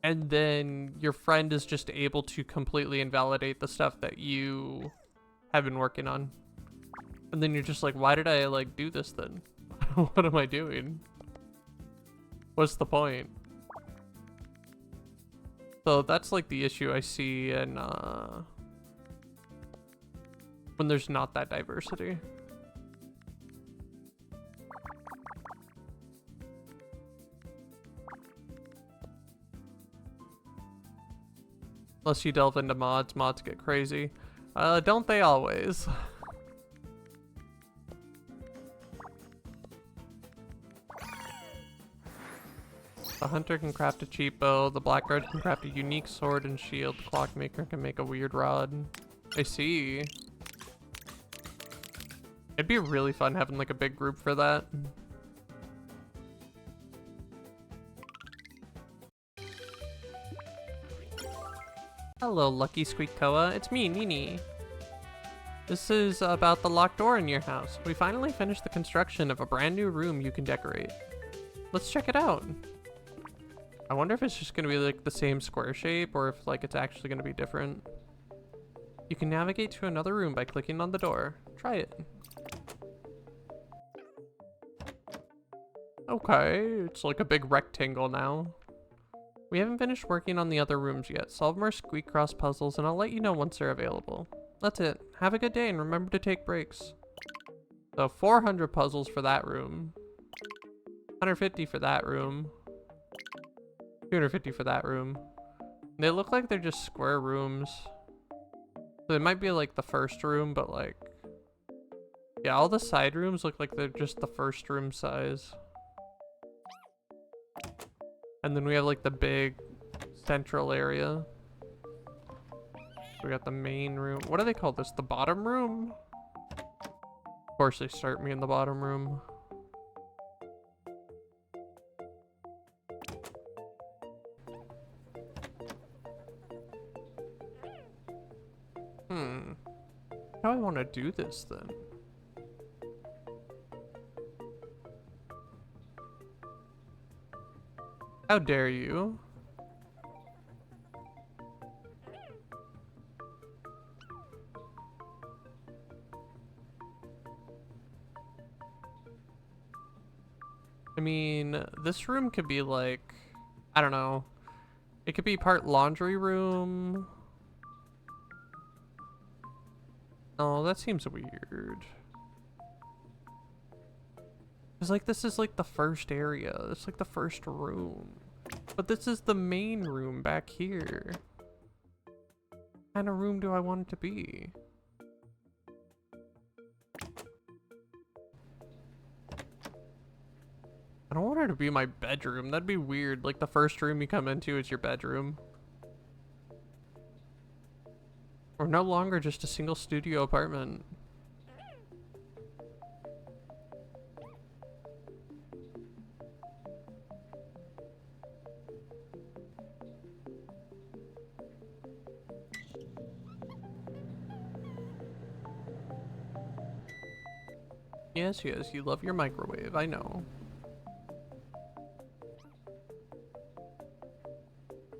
and then your friend is just able to completely invalidate the stuff that you have been working on. And then you're just like, why did I like do this then? What am I doing? What's the point? So that's like the issue I see in when there's not that diversity. Unless you delve into mods, mods get crazy. Don't they always? The hunter can craft a cheap bow, the blackguard can craft a unique sword and shield, the clockmaker can make a weird rod. I see. It'd be really fun having like a big group for that. Hello, Lucky Squeakcoa. It's me, Nini. This is about the locked door in your house. We finally finished the construction of a brand new room you can decorate. Let's check it out. I wonder if it's just gonna be like the same square shape or if like it's actually gonna be different. You can navigate to another room by clicking on the door. Try it. Okay, it's like a big rectangle now. We haven't finished working on the other rooms yet. Solve more Squeakcross puzzles and I'll let you know once they're available. That's it. Have a good day and remember to take breaks. So 400 puzzles for that room. 150 for that room. 250 for that room. They look like they're just square rooms. So they might be like the first room, but like... yeah, all the side rooms look like they're just the first room size. And then we have like the big central area. We got the main room. What do they call this? The bottom room? Of course they start me in the bottom room. How do I want to do this then? How dare you? I mean, this room could be like, I don't know. It could be part laundry room. Oh, that seems weird. Cause like this is like the first area. It's like the first room. But this is the main room back here. What kind of room do I want it to be? I don't want her to be my bedroom. That'd be weird. Like the first room you come into is your bedroom. We're no longer just a single studio apartment. Yes, yes, you love your microwave, I know.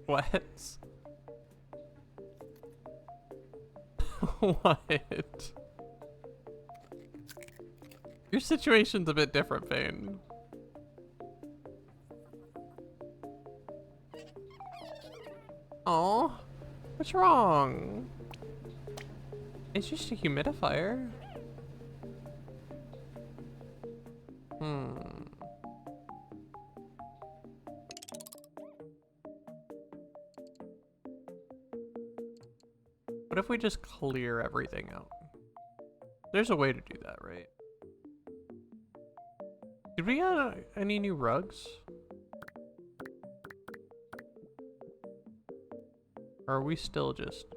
What? What? Your situation's a bit different, Vane. Oh, what's wrong? It's just a humidifier. What if we just clear everything out? There's a way to do that, right? Did we get any new rugs? Or are we still just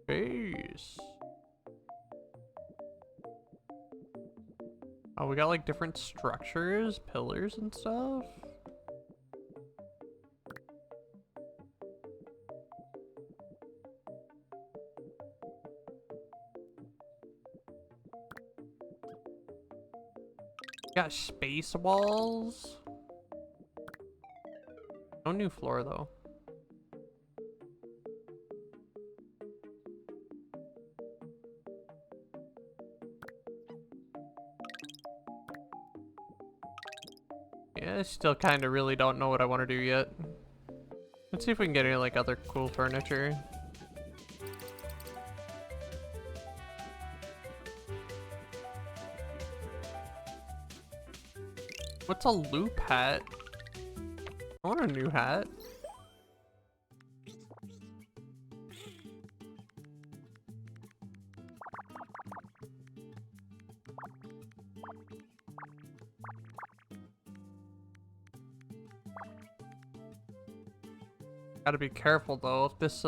space? Oh, we got like different structures, pillars and stuff. Got space walls. No new floor though. Yeah, I still kind of really don't know what I want to do yet. Let's see if we can get any like other cool furniture. What's a loop hat? I want a new hat. Gotta be careful though, if this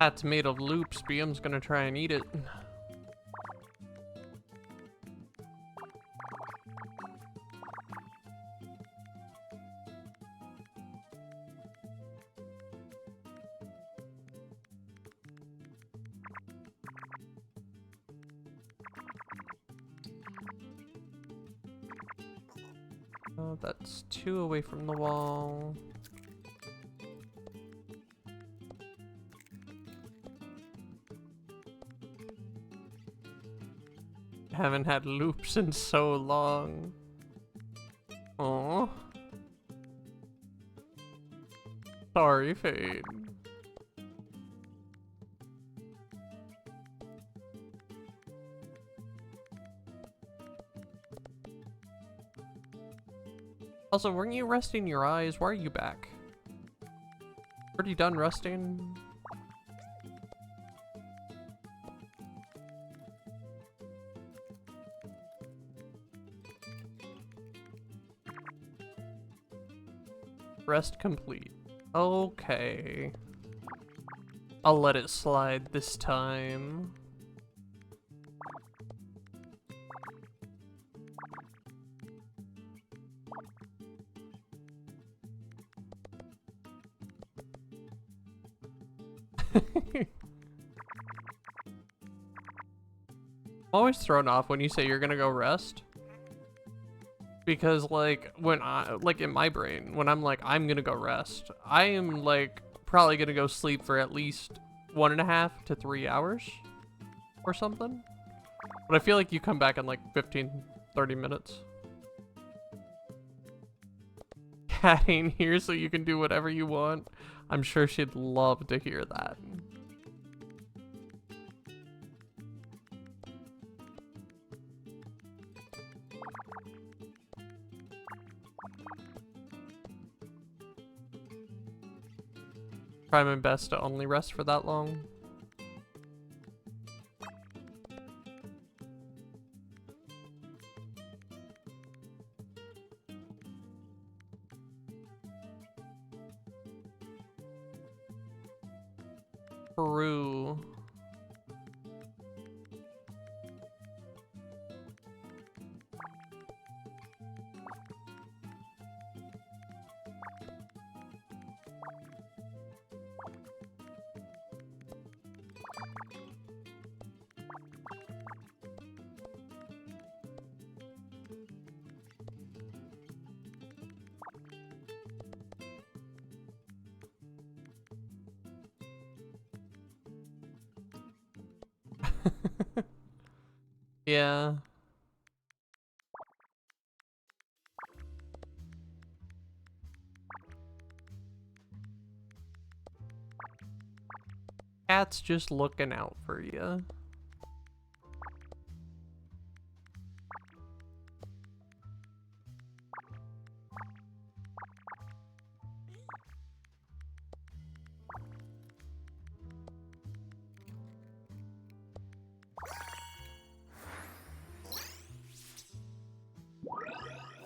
hat's made of loops, BM's gonna try and eat it. That's 2 away from the wall. Haven't had loops in so long. Oh. Sorry, Fade. Also, weren't you resting your eyes? Why are you back? Already done resting? Rest complete. Okay. I'll let it slide this time. I'm always thrown off when you say you're gonna go rest. Because like when like in my brain, when I'm like, I'm gonna go rest, I am like probably gonna go sleep for at least 1.5 to 3 hours or something. But I feel like you come back in like 15-30 minutes. Cat ain't here so you can do whatever you want. I'm sure she'd love to hear that. Try my best to only rest for that long. Peru. Yeah. Cat's just looking out for you.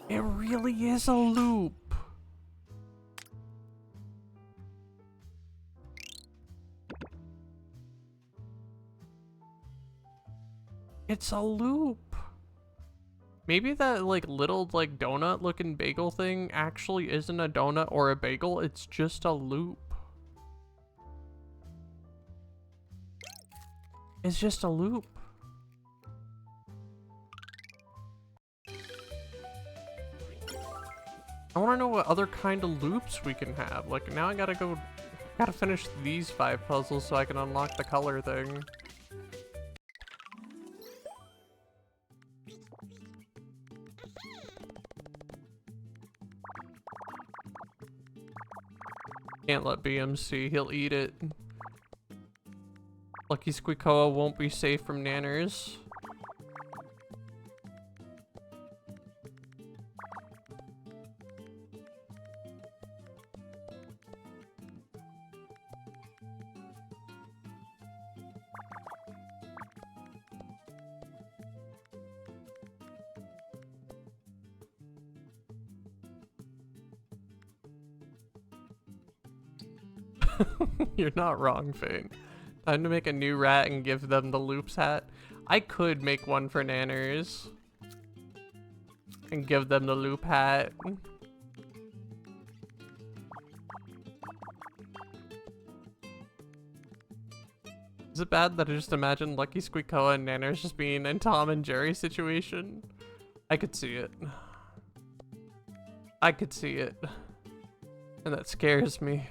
It really is a loop. It's a loop. Maybe that like little like donut looking bagel thing actually isn't a donut or a bagel, it's just a loop. It's just a loop. I want to know what other kind of loops we can have. Like now I gotta finish these 5 puzzles so I can unlock the color thing. Can't let BMC, he'll eat it. Lucky Squeakoa won't be safe from nanners. You're not wrong, Fane. Time to make a new rat and give them the loops hat. I could make one for nanners and give them the loop hat. Is it bad that I just imagine Lucky Squeakoa and nanners just being in Tom and Jerry situation? I could see it. I could see it. And that scares me.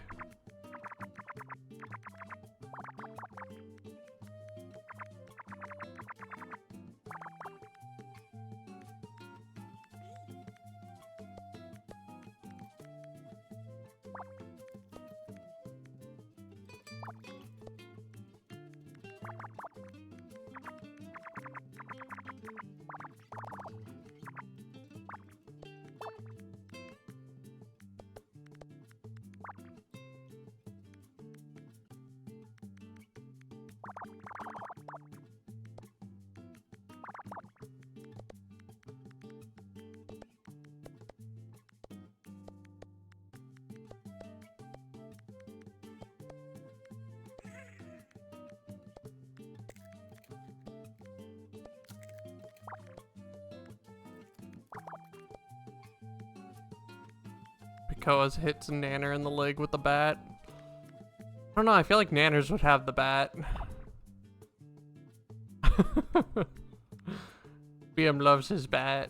Koa's hits Nanner in the leg with the bat. I don't know, I feel like Nanners would have the bat. BM loves his bat.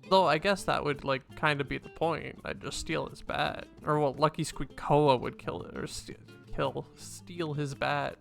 Though I guess that would like kind of be the point. I'd just steal his bat. Or well, Lucky Squeakcross would kill it, or steal his bat.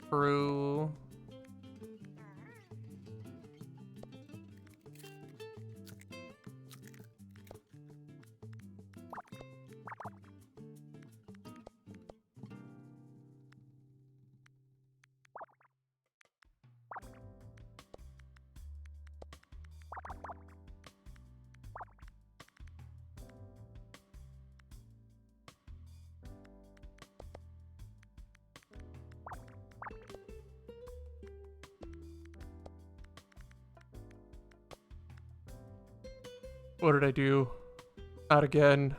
True. What did I do? Not again.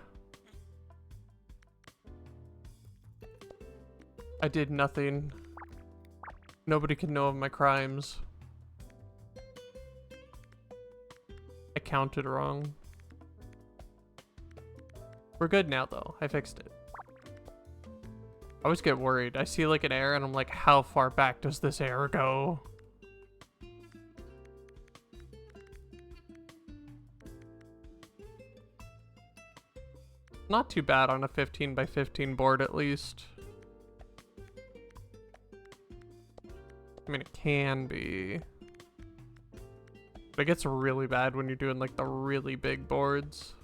I did nothing. Nobody can know of my crimes. I counted wrong. We're good now though. I fixed it. I always get worried. I see like an error and I'm like, how far back does this error go? Not too bad on a 15 by 15 board at least. I mean, it can be. But it gets really bad when you're doing like the really big boards.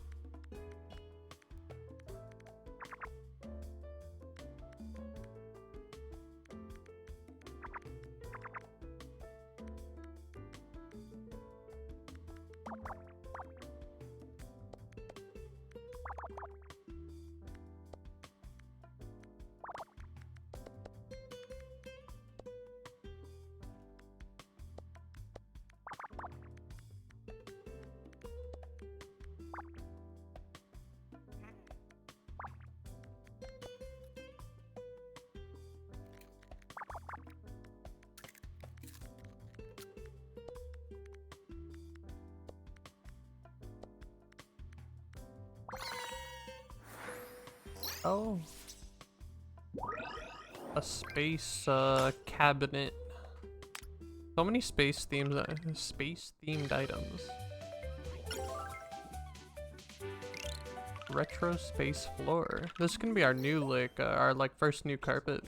Oh. A space cabinet. So many space themes, space themed items. Retro space floor. This is gonna be our new our first new carpet.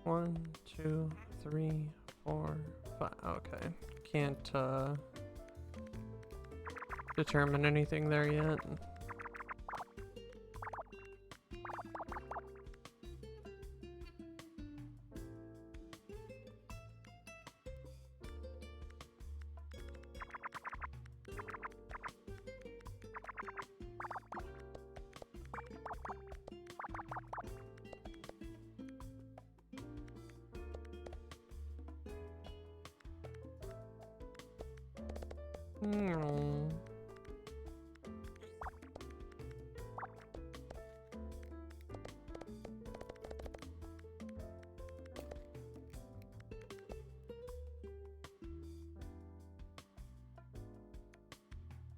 One, two, three, four, five. Okay. Can't determine anything there yet.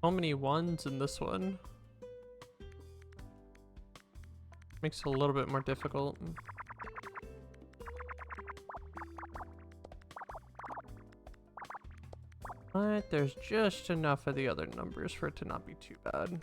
How many ones in this one? Makes it a little bit more difficult. But there's just enough of the other numbers for it to not be too bad.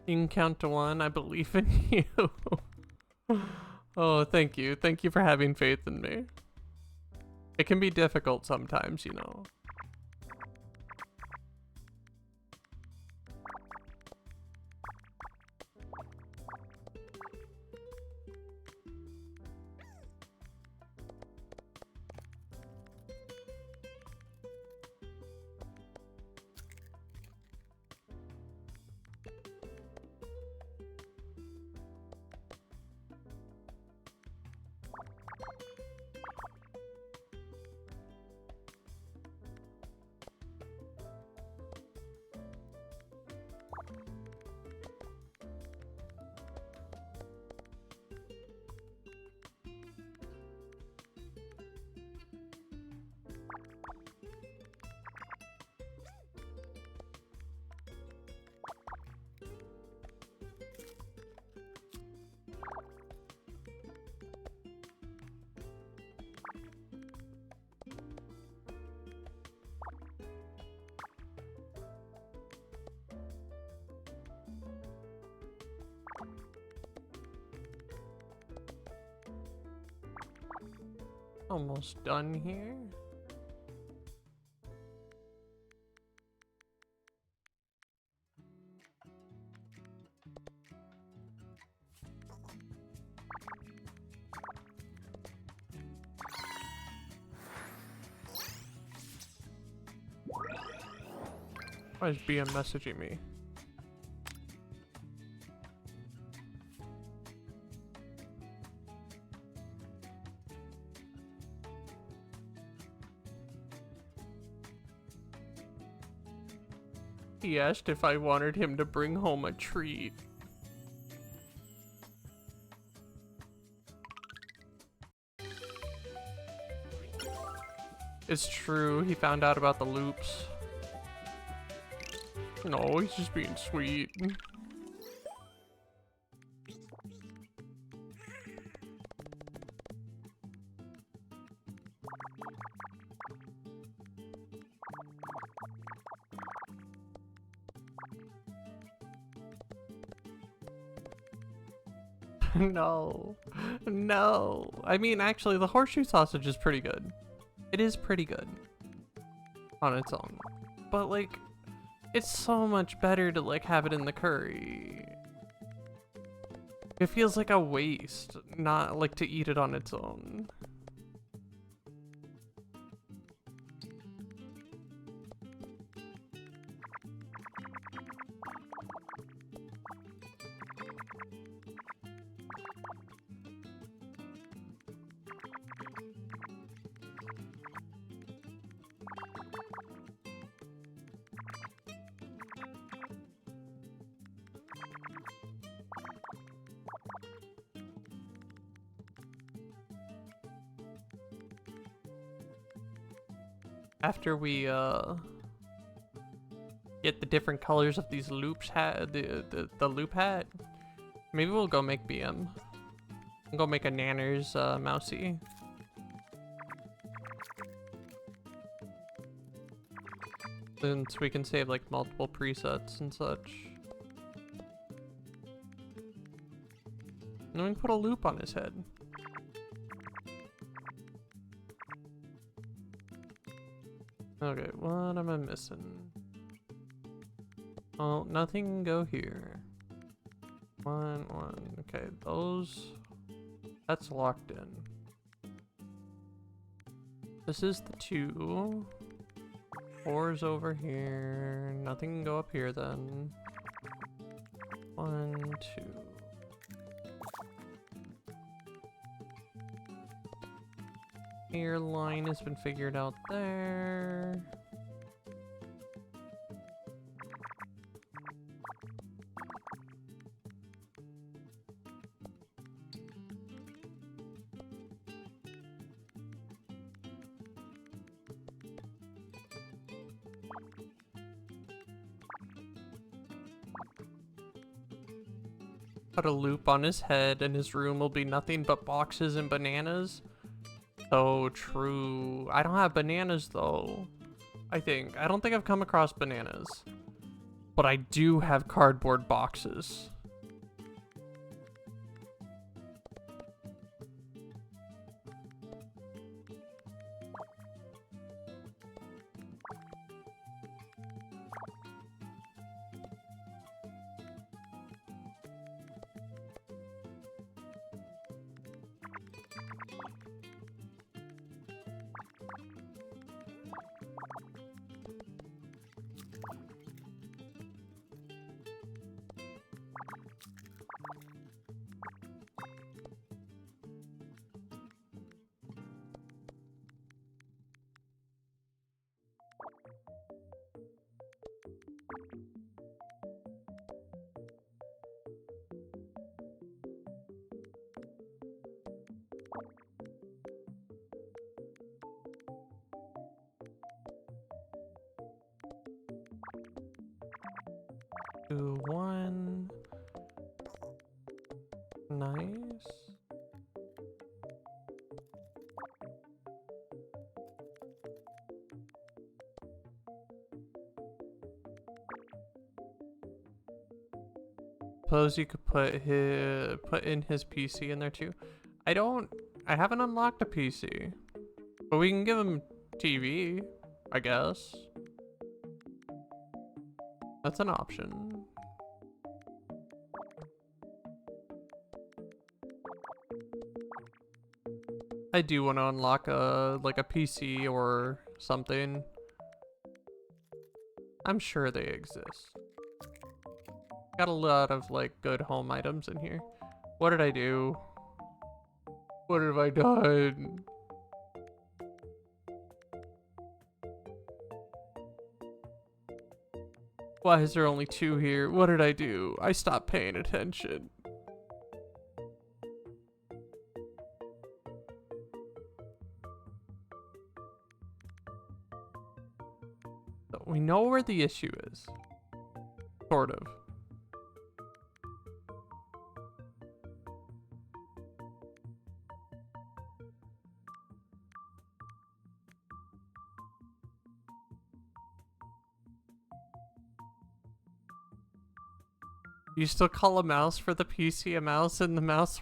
You can count to 1. I believe in you. Oh, thank you. Thank you for having faith in me. It can be difficult sometimes, you know. Almost done here. Why is BM messaging me? He asked if I wanted him to bring home a treat. It's true, he found out about the loops. No, he's just being sweet. No, no. I mean, actually, the horseshoe sausage is pretty good. It is pretty good on its own. But, like, it's so much better to, like, have it in the curry. It feels like a waste, not, like, to eat it on its own. After we get the different colors of these loops hat, the loop hat, maybe we'll go make BM. We'll go make a Nanners mousey. Since we can save like multiple presets and such. And then we can put a loop on his head. Okay, what am I missing? Oh, nothing can go here. One. Okay, those... That's locked in. This is the 2. 4's over here. Nothing can go up here then. 1, 2. Airline has been figured out there. Put a loop on his head and his room will be nothing but boxes and bananas. So true. I don't have bananas though. I don't think I've come across bananas. But I do have cardboard boxes. Two, one. Nice. Suppose you could put in his PC in there too. I haven't unlocked a PC. But we can give him TV, I guess. That's an option. I do want to unlock a PC or something. I'm sure they exist. Got a lot of like good home items in here. What did I do? What have I done? Why is there only two here? What did I do? I stopped paying attention. So we know where the issue is. Sort of. You still call a mouse for the PC a mouse in the mouse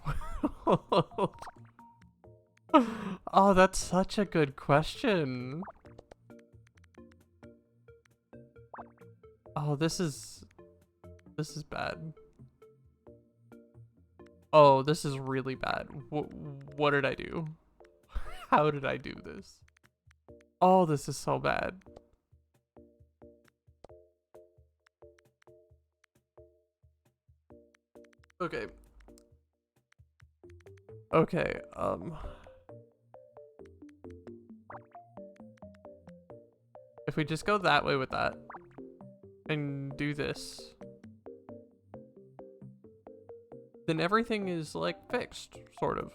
world? Oh, that's such a good question. Oh, this is bad. Oh, this is really bad. What did I do? How did I do this? Oh, this is so bad. Okay. Okay, if we just go that way with that and do this, then everything is like fixed, sort of.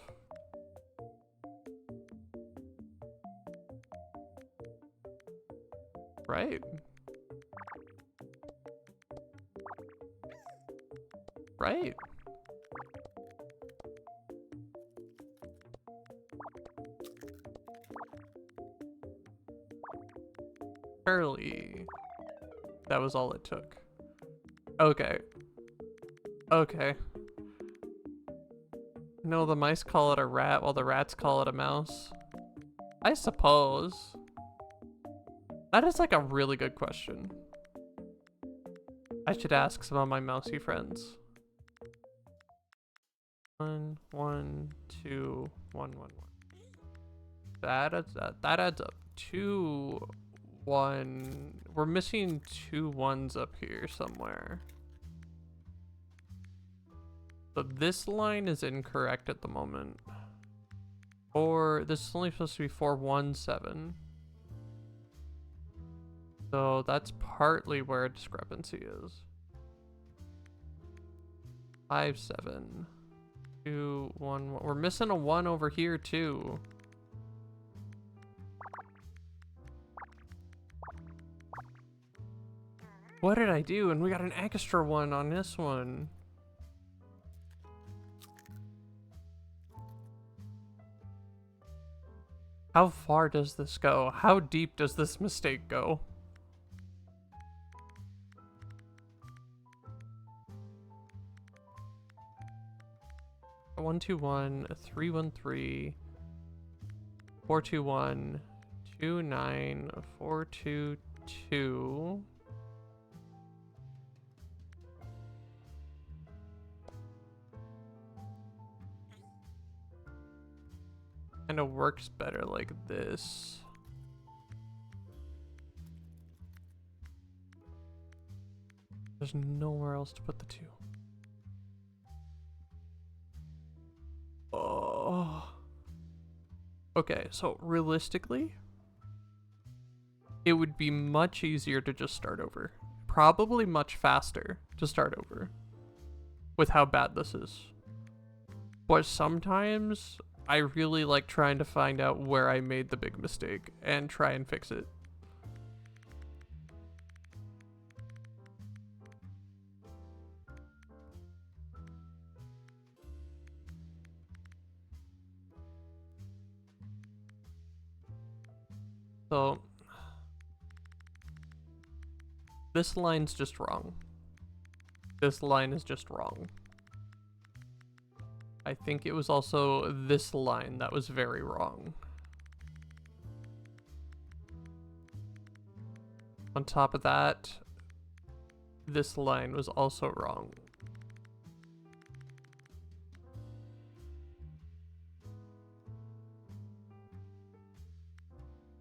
Right? Right. Barely. That was all it took. Okay. Okay. No, the mice call it a rat while the rats call it a mouse. I suppose. That is like a really good question. I should ask some of my mousy friends. 1, 1, 2, 1, 1, 1. That adds up. 2, 1. We're missing 2 1s up here somewhere. So this line is incorrect at the moment. This is only supposed to be 417. So that's partly where a discrepancy is. 5, 7, 2, 1, 1. We're missing a 1 over here too. What did I do? And we got an extra 1 on this one. How far does this go? How deep does this mistake go? One, 2, 1, 3, 1, 3, 4, 2, 1, 2, 9, 4, 2, 2. Kind of works better like this. There's nowhere else to put the 2. Oh. Okay, so realistically, it would be much easier to just start over. Probably much faster to start over with how bad this is. But sometimes I really like trying to find out where I made the big mistake and try and fix it. So this line's just wrong. This line is just wrong. I think it was also this line that was very wrong. On top of that, this line was also wrong.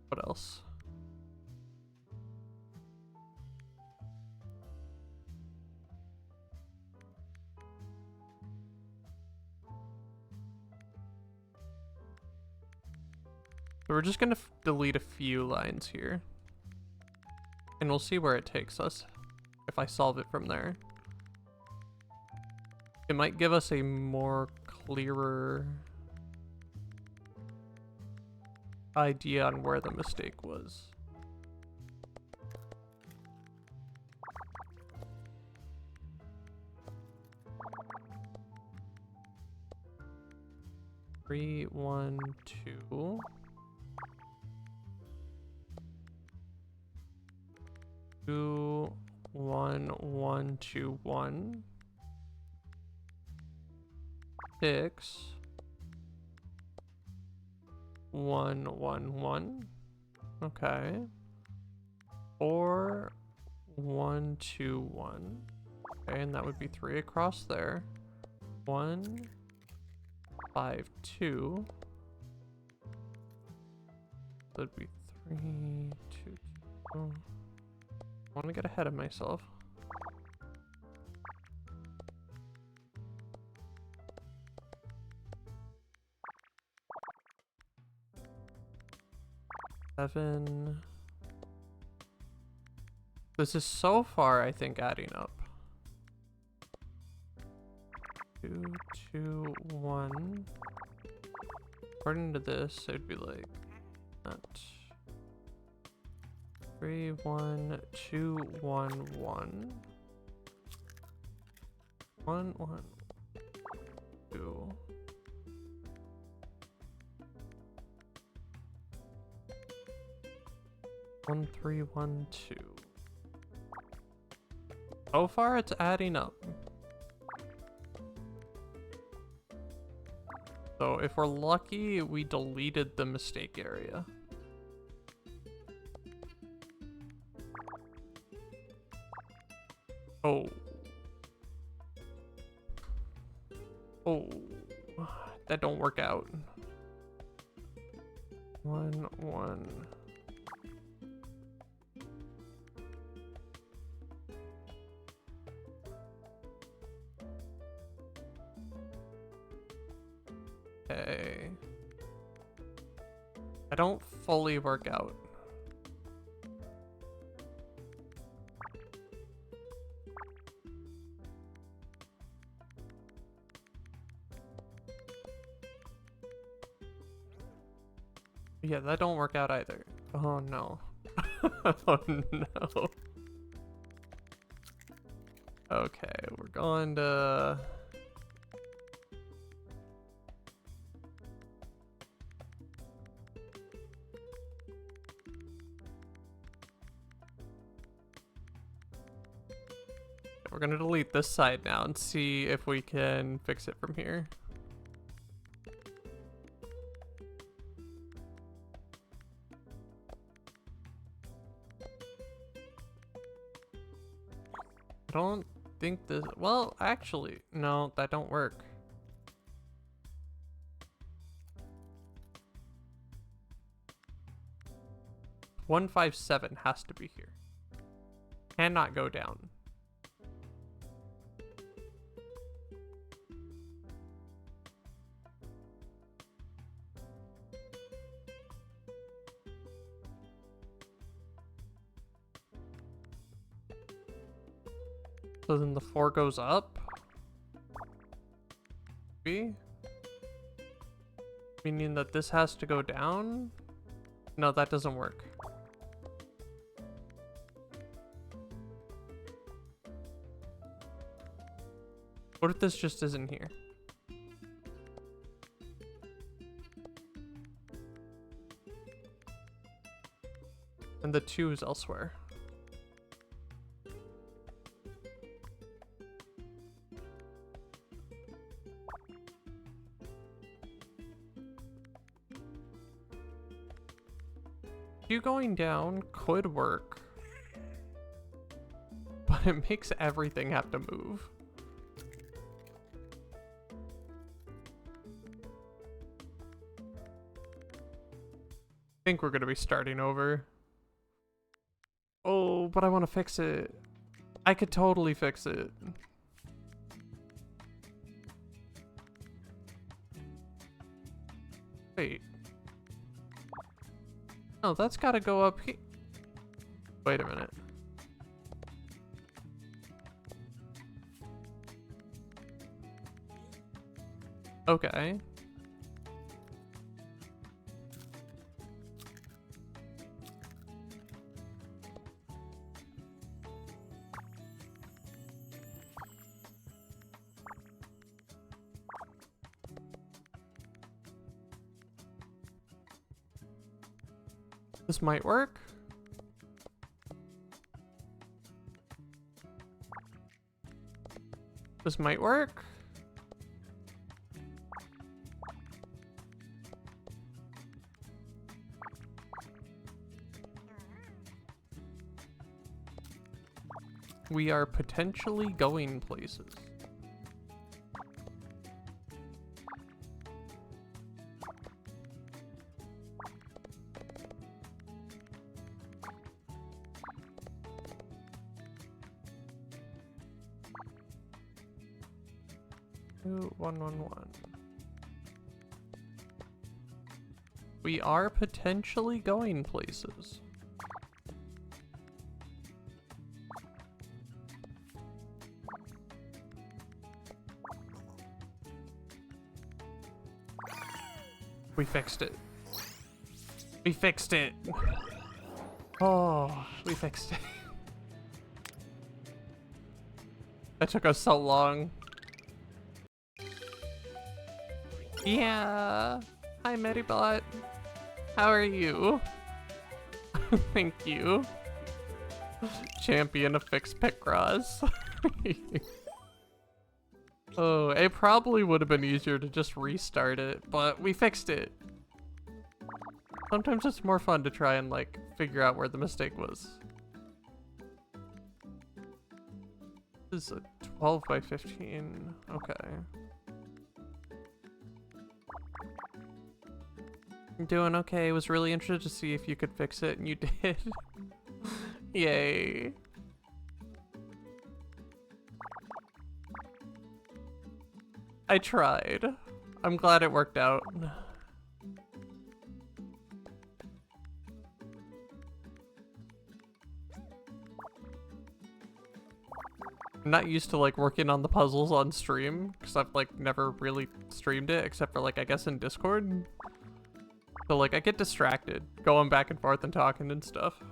What else? So we're just gonna delete a few lines here. And we'll see where it takes us if I solve it from there. It might give us a more clearer idea on where the mistake was. Three, 1, 2. 2, 1, 1, 2, 1. 6, 1, 1, 1. Okay. 4, 1, 2, 1. Okay, and that would be 3 across there. 1, 5, 2. That'd be 3, 2, 2. I want to get ahead of myself. Seven. This is so far, I think, adding up. 2, 2, 1. According to this, it'd be like that. 3, 1, 2, 1, 1. 1, 1, 2. One, 3, 1, 2. So far, it's adding up. So if we're lucky, we deleted the mistake area. Oh. Oh. That don't work out. 1, 1. Okay. I don't fully work out. Yeah, that don't work out either. Oh no. Oh no. Okay, we're going to... We're gonna delete this side now and see if we can fix it from here. I don't think this... Well, actually, no, that don't work. $157 has to be here. Cannot go down. So then the 4 goes up? B? Meaning that this has to go down? No, that doesn't work. What if this just isn't here? And the 2 is elsewhere. You going down could work, but it makes everything have to move. I think we're gonna be starting over. Oh, but I want to fix it. I could totally fix it. Wait. Oh, that's gotta go up here. Wait a minute. Okay. This might work. This might work. We are potentially going places. Ooh, 111. We are potentially going places. We fixed it. We fixed it. Oh, we fixed it. That took us so long. Yeah. Hi, Medibot. How are you? Thank you. Champion of fixed Picross. Oh, it probably would have been easier to just restart it, but we fixed it. Sometimes it's more fun to try and, like, figure out where the mistake was. This is a 12 by 15. Okay. I'm doing okay. Was really interested to see if you could fix it, and you did. Yay. I tried. I'm glad it worked out. I'm not used to like working on the puzzles on stream because I've like never really streamed it except for like I guess in Discord. So like I get distracted going back and forth and talking and stuff.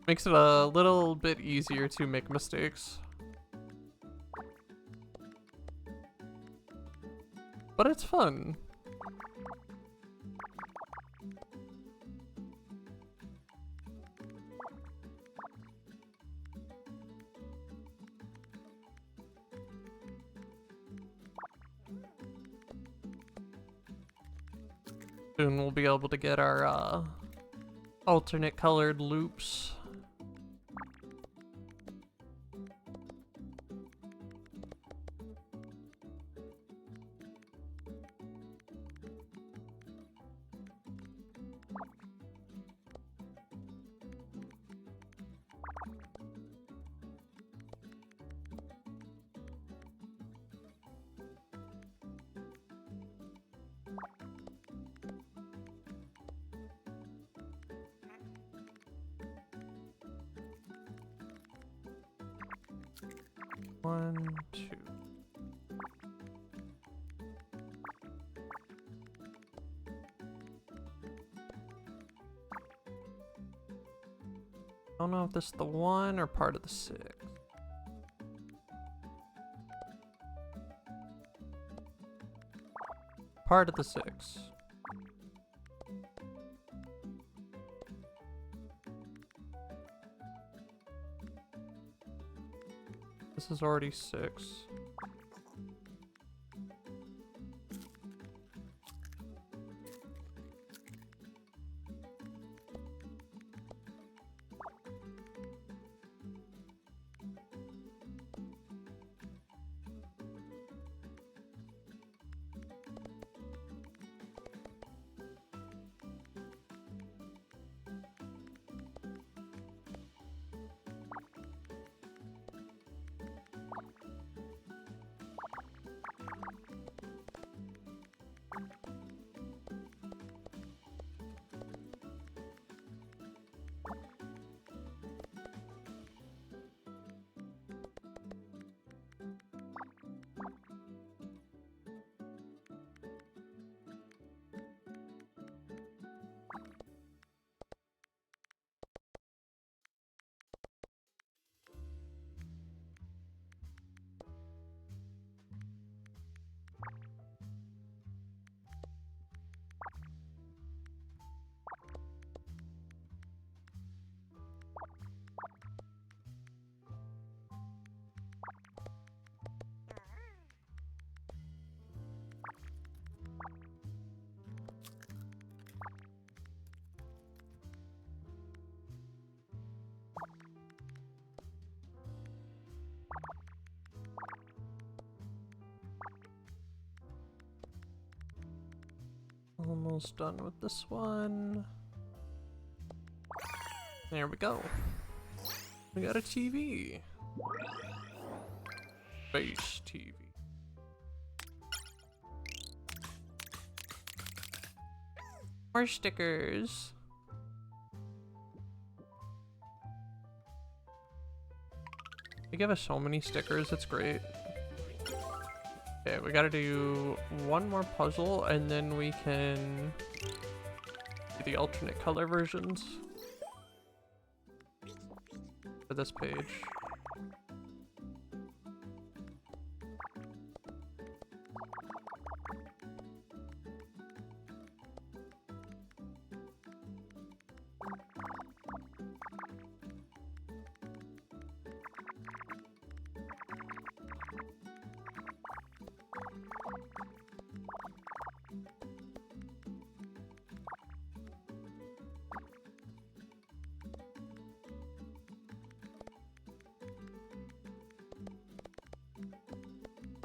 Makes it a little bit easier to make mistakes. But it's fun. Soon we'll be able to get our alternate colored loops. One, two. I don't know if this is the one or part of the 6. Part of the 6. This is already 6. Almost done with this one. There we go. We got a TV. Space TV. More stickers. They give us so many stickers, it's great. Okay, we gotta do one more puzzle and then we can do the alternate color versions for this page.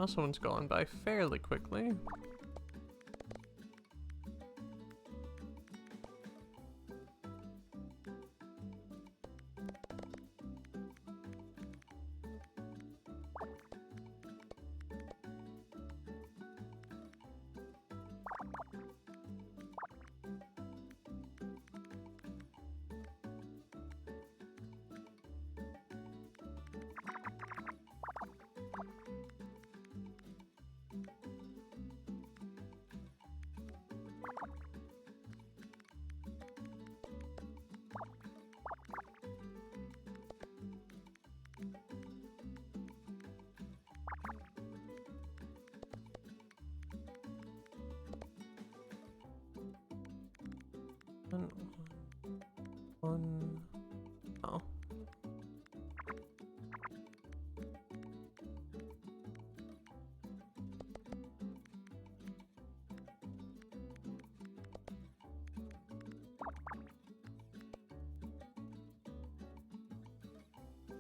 This one's going by fairly quickly. One, one. Oh.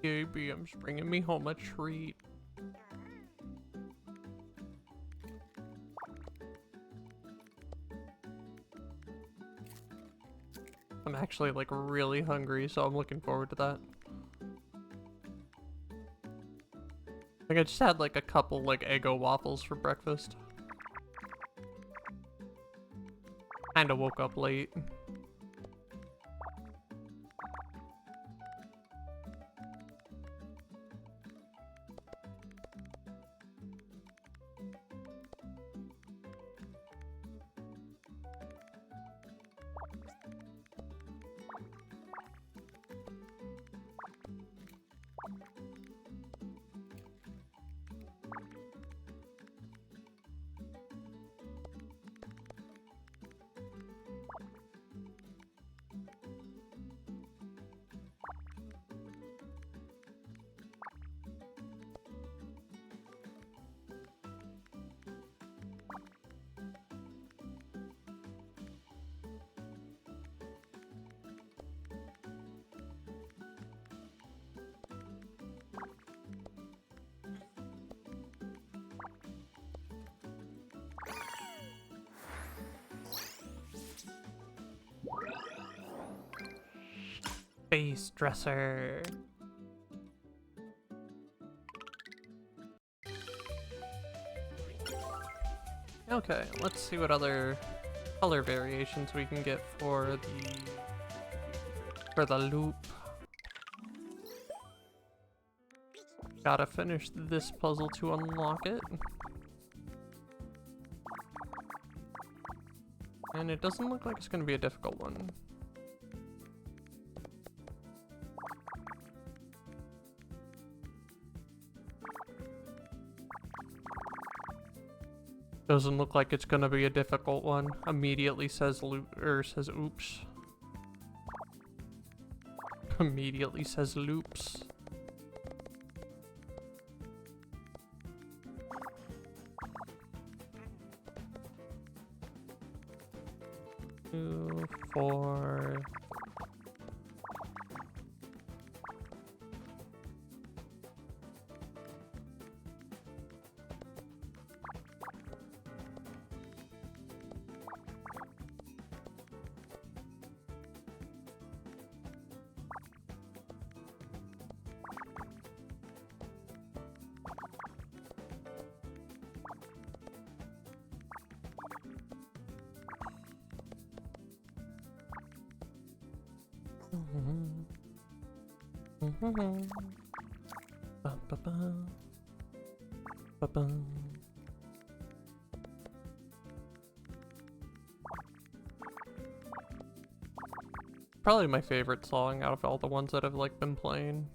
JBM's bringing me home a treat. I'm actually like really hungry, so I'm looking forward to that. Like I just had like a couple like Eggo waffles for breakfast. Kinda woke up late. Face dresser. Okay, let's see what other color variations we can get for the loop. Gotta finish this puzzle to unlock it. And it doesn't look like it's gonna be a difficult one. Doesn't look like it's gonna be a difficult one. Immediately says says oops. Immediately says loops. Two, four. Probably my favorite song out of all the ones that I've like been playing.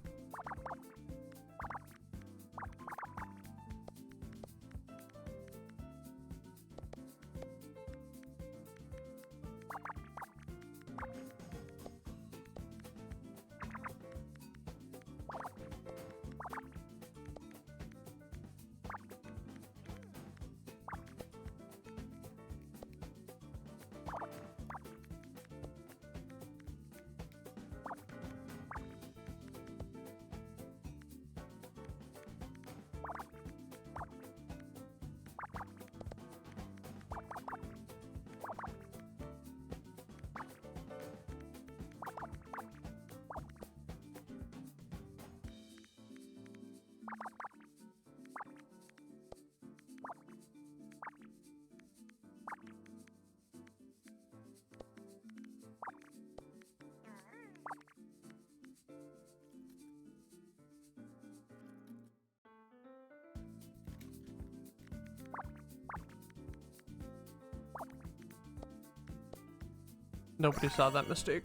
Nobody saw that mistake.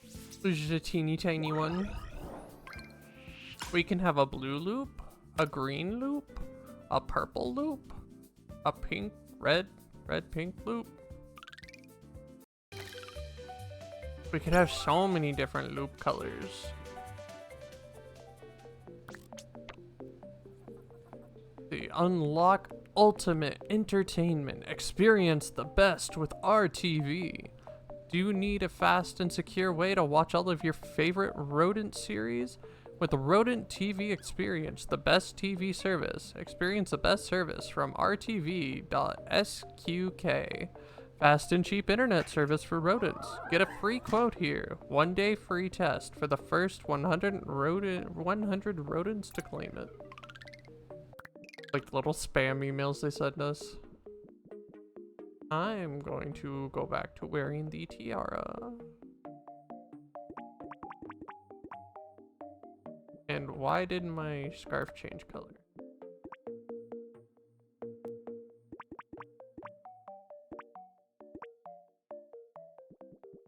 It was just a teeny tiny one. We can have a blue loop, a green loop, a purple loop, a pink, red, pink loop. We could have so many different loop colors. The unlock ultimate entertainment. Experience the best with RTV. Do you need a fast and secure way to watch all of your favorite rodent series? With the Rodent TV Experience, the best TV service. Experience the best service from rtv.sqk. Fast and cheap internet service for rodents. Get a free quote here. 1 day free test for the first 100 rodents to claim it. Like little spam emails they send us. I'm going to go back to wearing the tiara. And why did my scarf change color?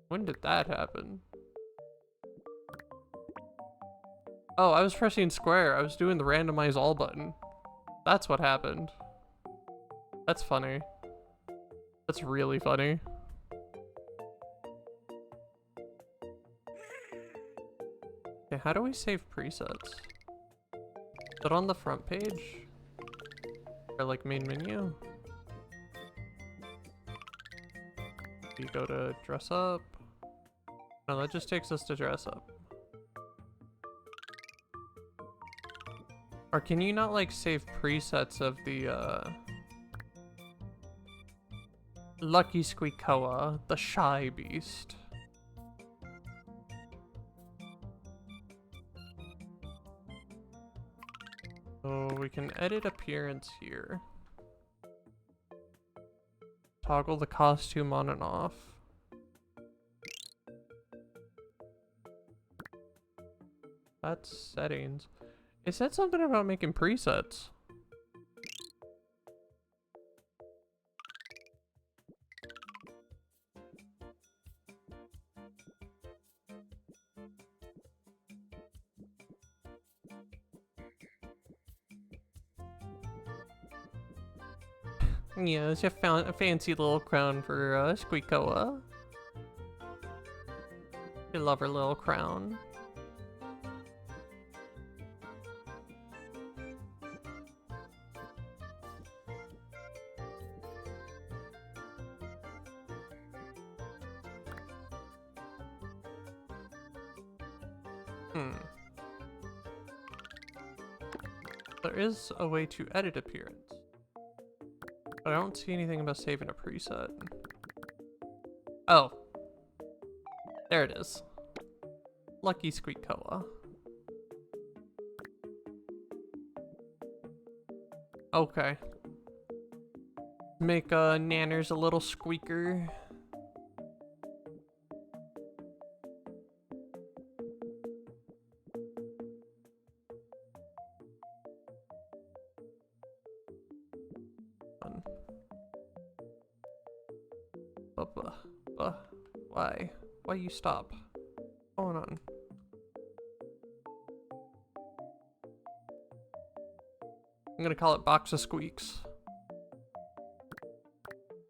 When did that happen? Oh, I was pressing square. I was doing the randomize all button. That's what happened. That's funny. That's really funny. Okay, how do we save presets? Is it on the front page? Or like main menu? You go to dress up. No, that just takes us to dress up. Or can you not like save presets of the Lucky Squeakcross, the shy beast? So we can edit appearance here. Toggle the costume on and off. That's settings. It said something about making presets. Yeah, it's a fancy little crown for Squeakcross. I love her little crown. There is a way to edit appearance. But I don't see anything about saving a preset. Oh. There it is. Lucky Squeakcross. Okay. Make Nanners a little squeaker. Why? Why you stop? What's going on? I'm gonna call it Box of Squeaks.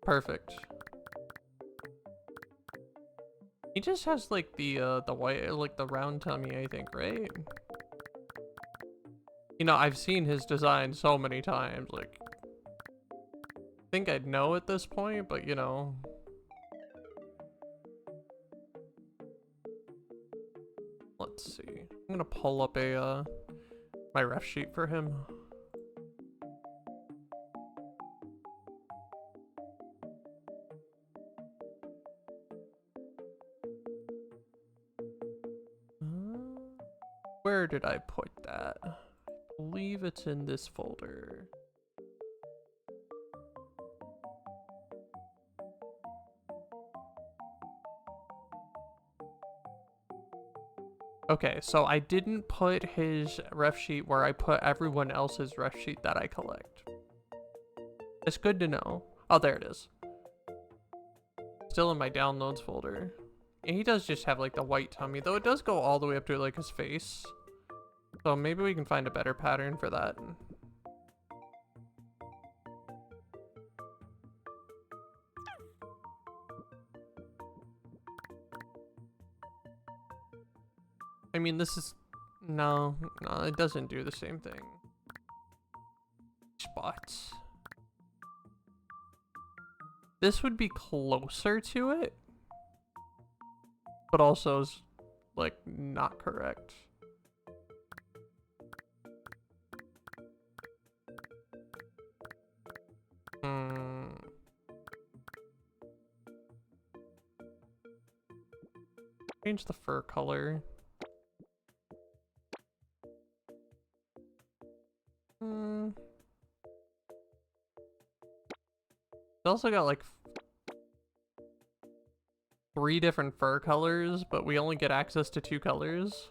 Perfect. He just has like the white, like the round tummy, I think, right? You know, I've seen his design so many times, like, I think I'd know at this point, but you know. Let's see. I'm gonna pull up a my ref sheet for him. Where did I put that? I believe it's in this folder. Okay, so I didn't put his ref sheet where I put everyone else's ref sheet that I collect. It's good to know. Oh, there it is. Still in my downloads folder. And he does just have like the white tummy, though it does go all the way up to like his face. So maybe we can find a better pattern for that. I mean, this is... No, it doesn't do the same thing. Spots. This would be closer to it, but also is, like, not correct. Change the fur color. It's also got like 3 different fur colors, but we only get access to 2 colors.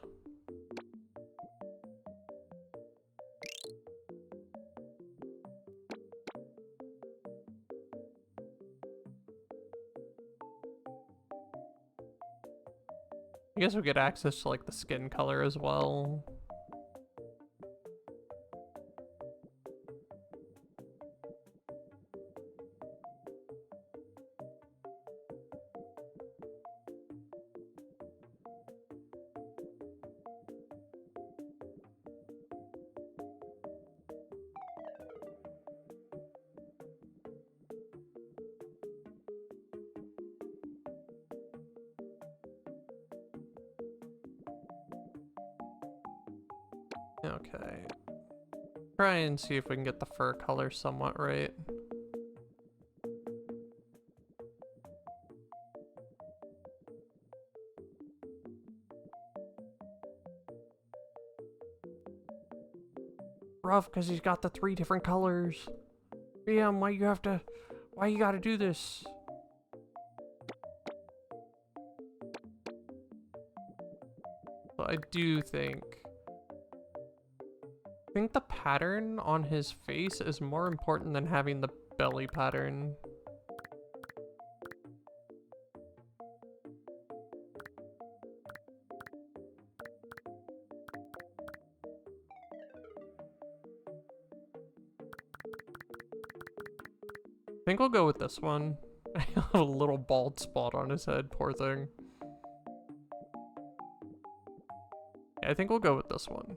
I guess we get access to like the skin color as well. Okay. Try and see if we can get the fur color somewhat right. Rough, because he's got the 3 different colors. BM, why you gotta do this? So I do think the pattern on his face is more important than having the belly pattern. I think we'll go with this one. I have a little bald spot on his head, poor thing. Yeah, I think we'll go with this one.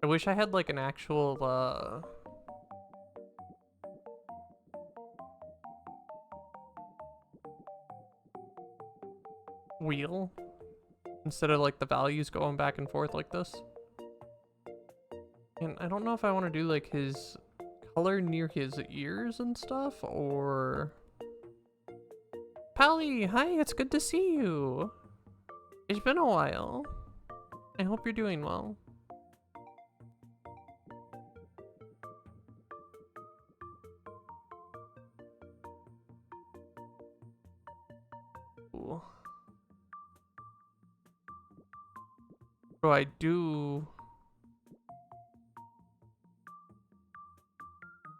I wish I had like an actual wheel instead of like the values going back and forth like this. And I don't know if I want to do like his color near his ears and stuff, or... Pally, hi, it's good to see you. It's been a while. I hope you're doing well. Ooh. So I do...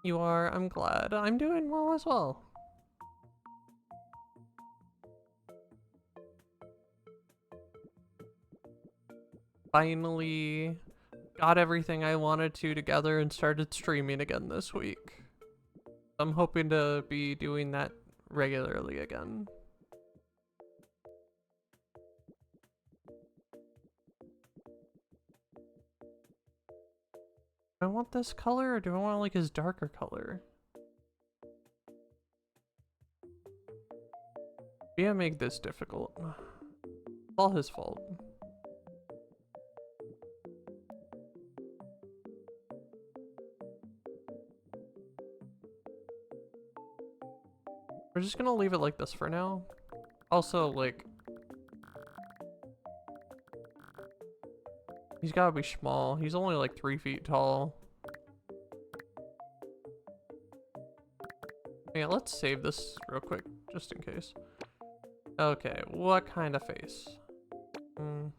You are, I'm glad. I'm doing well as well. Finally got everything I wanted to together and started streaming again this week. I'm hoping to be doing that regularly again. Do I want this color or do I want like his darker color? Yeah, make this difficult. It's all his fault. We're just gonna leave it like this for now. Also, like... He's gotta be small. He's only like 3 feet tall. Yeah, let's save this real quick, just in case. Okay, what kind of face? Do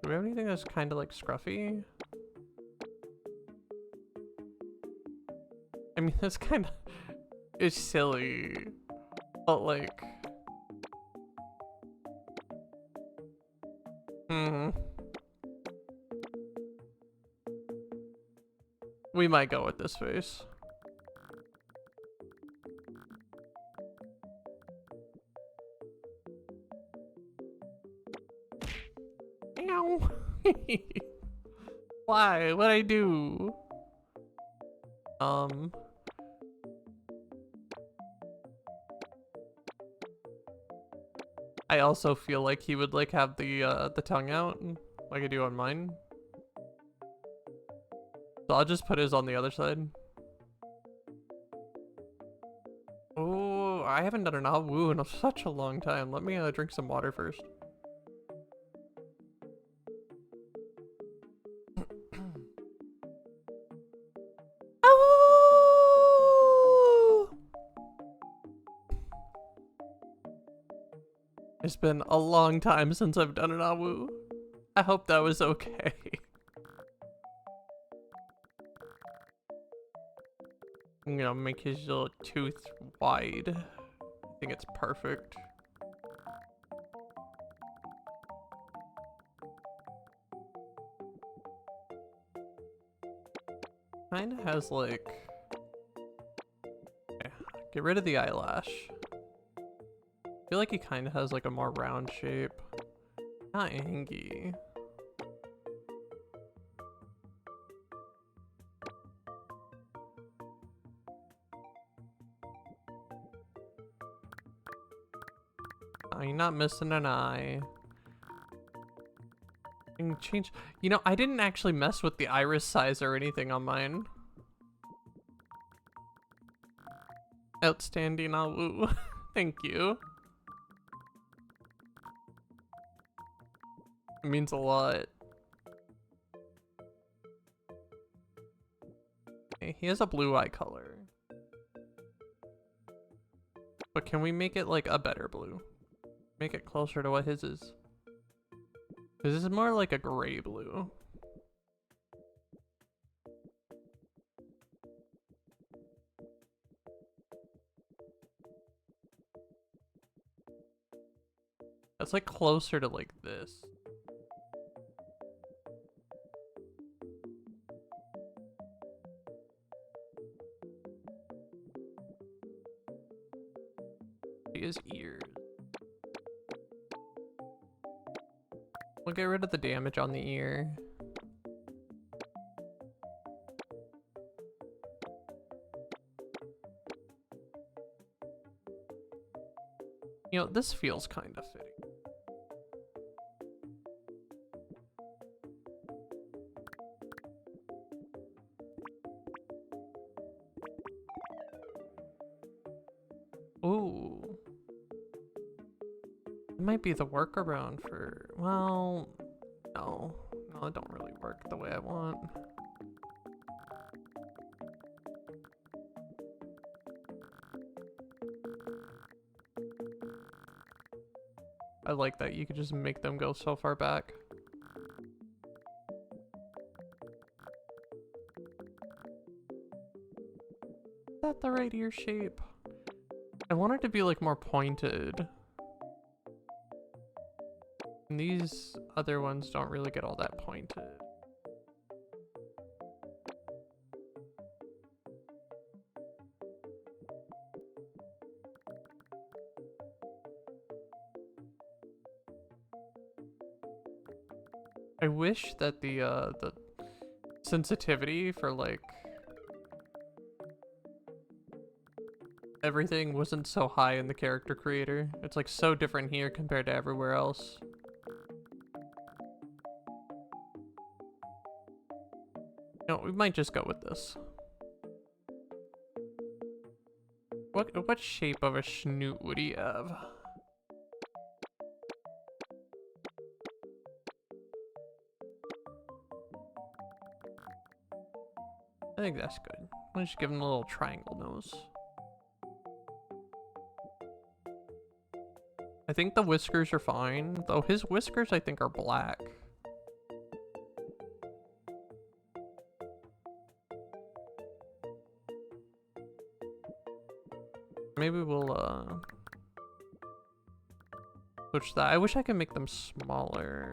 we have anything that's kind of like scruffy? I mean, that's kind of... It's silly. But like... We might go with this face. Ow. Why? What'd I do? I also feel like he would like have the tongue out like I do on mine. So I'll just put his on the other side. Oh, I haven't done an ah woo in such a long time. Let me drink some water first. It's been a long time since I've done an ah woo. I hope that was okay. I'm gonna make his little tooth wide. I think it's perfect. Kinda has like... Okay, get rid of the eyelash. I feel like he kinda has like a more round shape. Not angy. Oh, you're not missing an eye. You can change. You know, I didn't actually mess with the iris size or anything on mine. Outstanding, Awu. Thank you. It means a lot. Okay, he has a blue eye color. But can we make it like a better blue? Make it closer to what his is. Because this is more like a gray blue. That's like closer to like this. His ears. We'll get rid of the damage on the ear. You know, this feels kind of fitting. Ooh. It might be the workaround for, well, no, it don't really work the way I want. I like that you could just make them go so far back. Is that the right ear shape? I want it to be like more pointed. And these other ones don't really get all that pointed. I wish that the sensitivity for like everything wasn't so high in the character creator. It's like so different here compared to everywhere else. No, we might just go with this. What shape of a snoot would he have? I think that's good. Let's just give him a little triangle nose. I think the whiskers are fine, though his whiskers I think are black. Maybe we'll switch that. I wish I could make them smaller.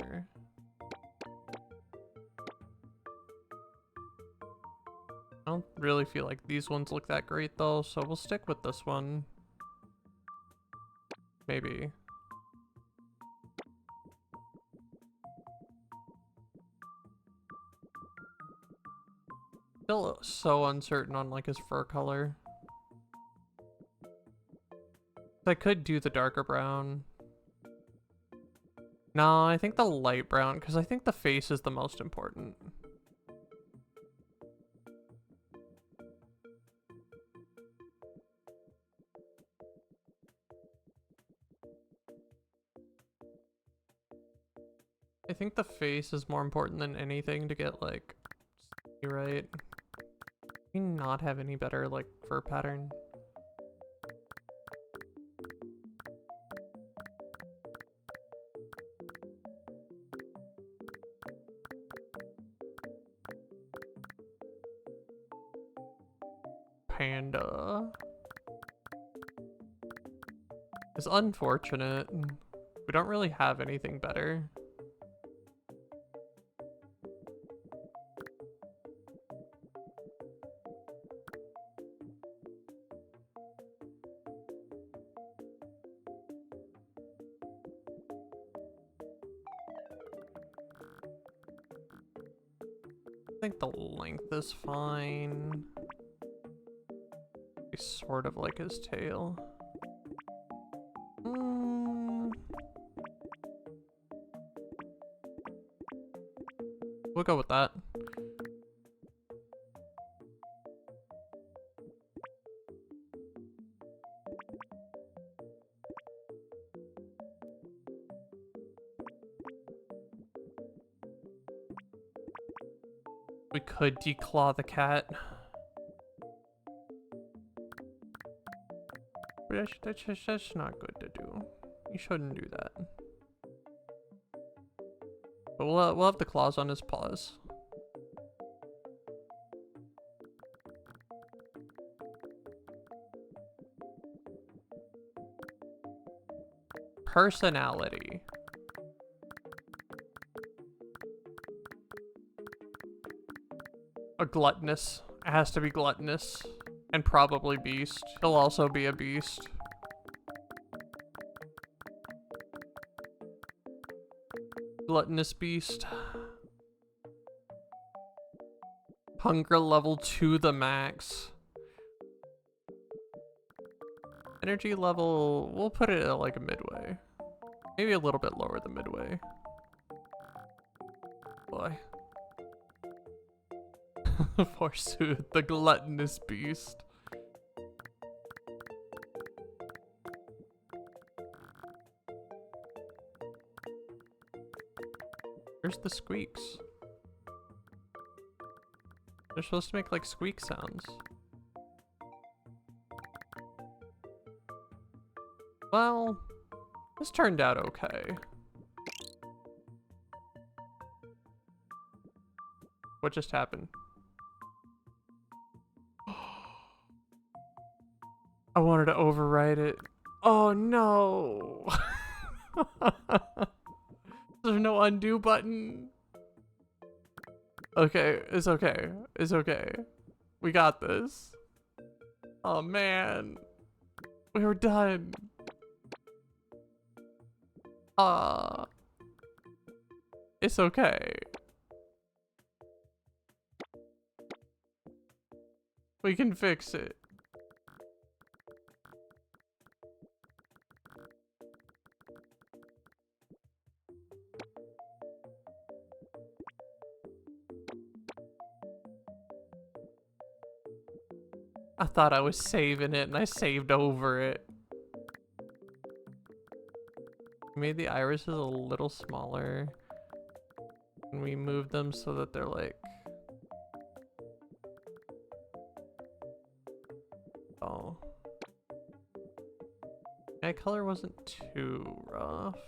I don't really feel like these ones look that great though, so we'll stick with this one. Maybe. Still so uncertain on like his fur color. I could do the darker brown. No, I think the light brown, because I think the face is the most important. I think the face is more important than anything to get like right. Do we not have any better like fur pattern? Panda. It's unfortunate. We don't really have anything better. I think the length is fine. I sort of like his tail. We'll go with that. We could declaw the cat. But that's not good to do. You shouldn't do that. But we'll have the claws on his paws. Personality. A gluttonous. It has to be gluttonous. And probably beast. He'll also be a beast. Gluttonous beast. Hunger level to the max. Energy level, we'll put it at like a midway. Maybe a little bit lower than midway. Boy. Forsooth, the gluttonous beast. Where's the squeaks? They're supposed to make like squeak sounds. Well, this turned out okay. What just happened? I wanted to override it. Oh no! There's no undo button. Okay, it's okay. It's okay. We got this. Oh man. We were done. It's okay. We can fix it. I thought I was saving it and I saved over it. Made the irises a little smaller. And we moved them so that they're like... Oh. Eye color wasn't too rough.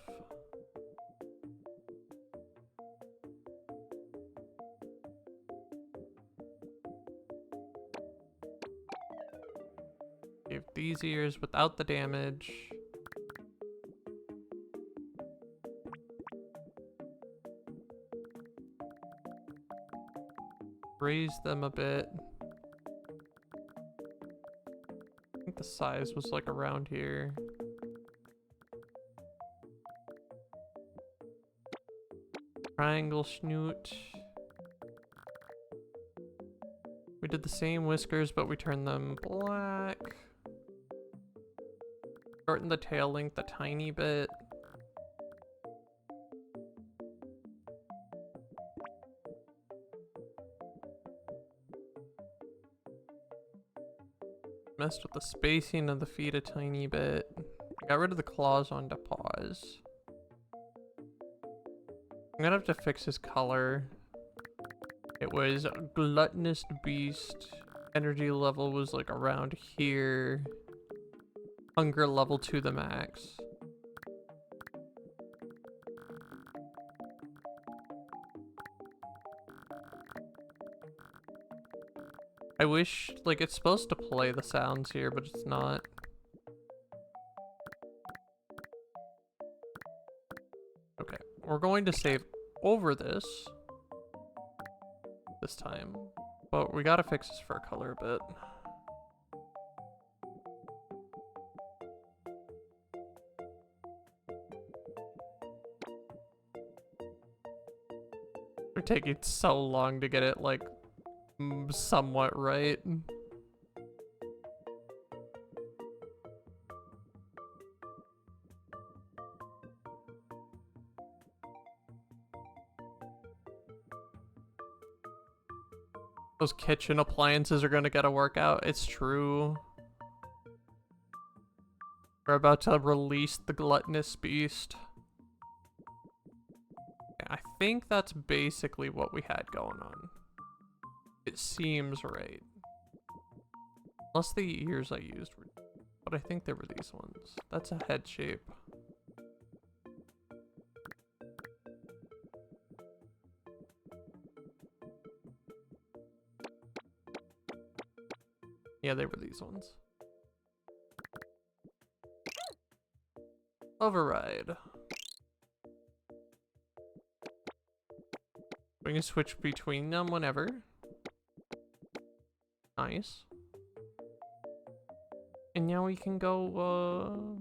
Give these ears without the damage. Raise them a bit. the size was like around here. Triangle snoot. We did the same whiskers, but we turned them black. Shorten the tail length a tiny bit. Messed with the spacing of the feet a tiny bit. Got rid of the claws onto paws. I'm gonna have to fix his color. It was gluttonous beast. Energy level was like around here. Hunger level to the max. I wish, like, it's supposed to play the sounds here, but it's not. Okay, we're going to save over this time, but we gotta fix his fur color a bit. We're taking so long to get it, like, somewhat right. Those kitchen appliances are gonna get a workout. It's true. We're about to release the gluttonous beast. I think that's basically what we had going on. It seems right. Unless the ears I used were... But I think they were these ones. That's a head shape. Yeah, they were these ones. Override. We can switch between them whenever. Nice. And now we can go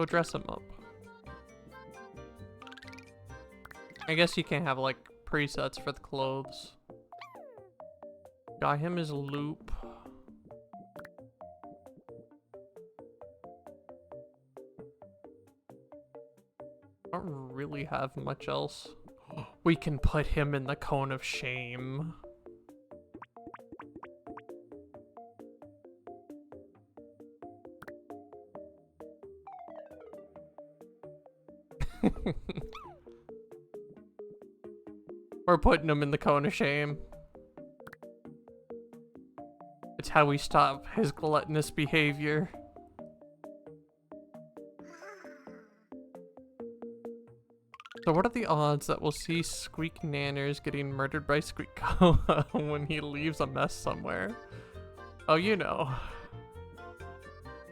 dress him up. I guess you can't have like presets for the clothes. Got him his loop. Don't really have much else. We can put him in the cone of shame. We're putting him in the cone of shame. It's how we stop his gluttonous behavior. So what are the odds that we'll see Squeak Nanners getting murdered by Squeakcross when he leaves a mess somewhere? Oh, you know.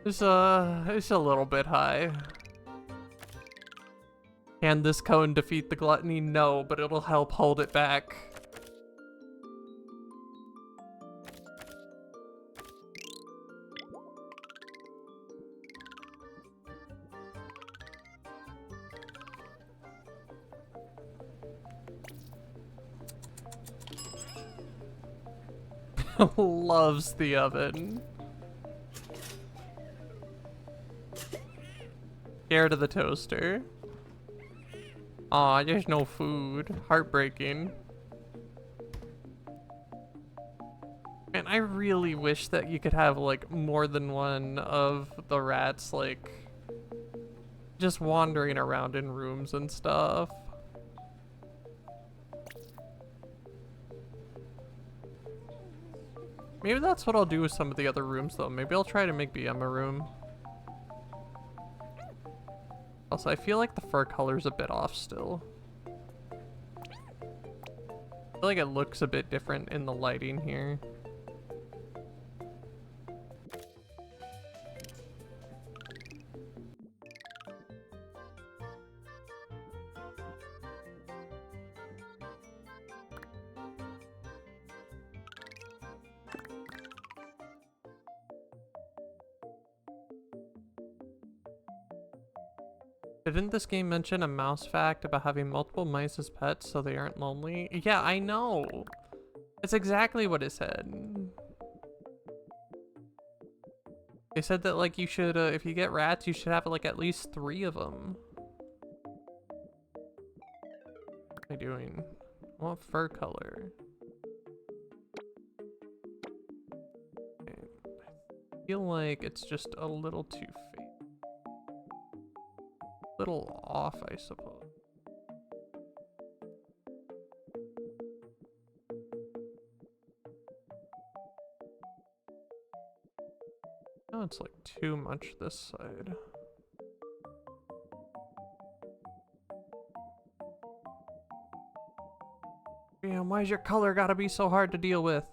It's a little bit high. Can this cone defeat the gluttony? No, but it'll help hold it back. Loves the oven. Scared of the toaster. Aw, there's no food. Heartbreaking. Man, I really wish that you could have like more than one of the rats like just wandering around in rooms and stuff. Maybe that's what I'll do with some of the other rooms though. Maybe I'll try to make BM a room. Also, I feel like the fur color's a bit off still. I feel like it looks a bit different in the lighting here. Didn't this game mention a mouse fact about having multiple mice as pets so they aren't lonely? Yeah, I know. It's exactly what it said. They said that like you should, if you get rats, you should have like at least 3 of them. What am I doing? I want fur color. Okay. I feel like it's just a little too fake. Little off, I suppose. Oh, it's like too much this side. Damn, why's your color gotta be so hard to deal with?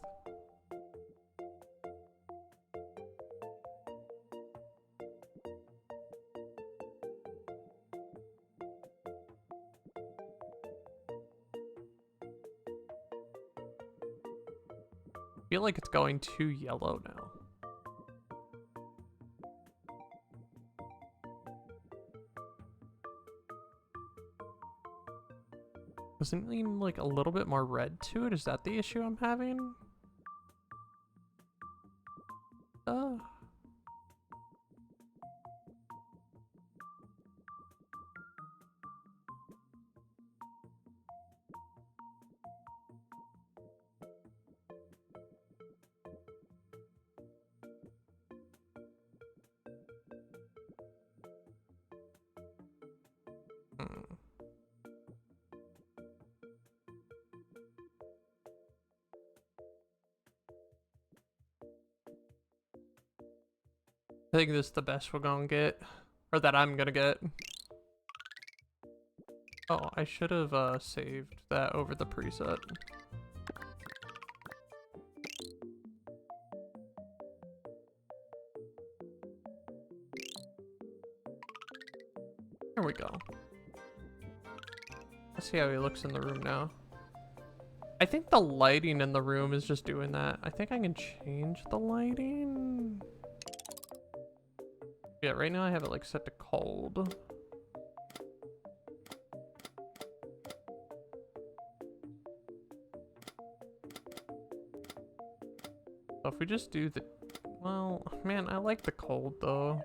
I feel like it's going too yellow now. Doesn't it seem like a little bit more red to it? Is that the issue I'm having? I think this is the best we're gonna get. Or that I'm gonna get. Oh, I should have saved that over the preset. There we go. Let's see how he looks in the room now. I think the lighting in the room is just doing that. I think I can change the lighting. Yeah, right now I have it like set to cold. So if we just do the, well, man, I like the cold though.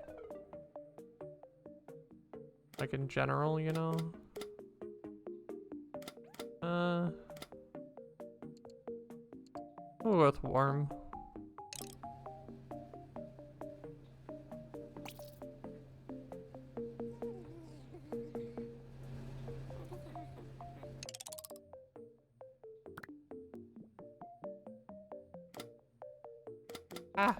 Like in general, you know? We'll go with warm. Ah.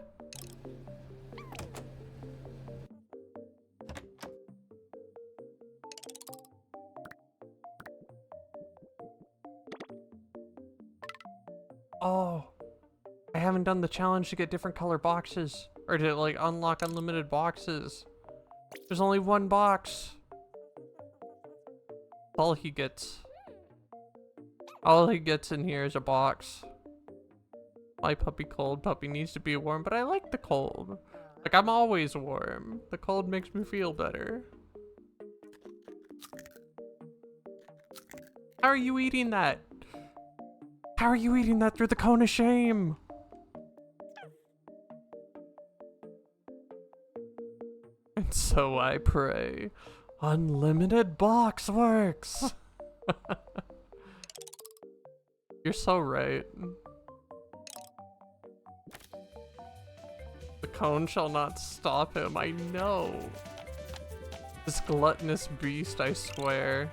Oh, I haven't done the challenge to get different color boxes or to like unlock unlimited boxes. There's only one box. All he gets. All he gets in here is a box. My puppy cold. Puppy needs to be warm, but I like the cold. Like, I'm always warm. The cold makes me feel better. How are you eating that? How are you eating that through the cone of shame? And so I pray. Unlimited box works. You're so right. The cone shall not stop him, I know. This gluttonous beast, I swear.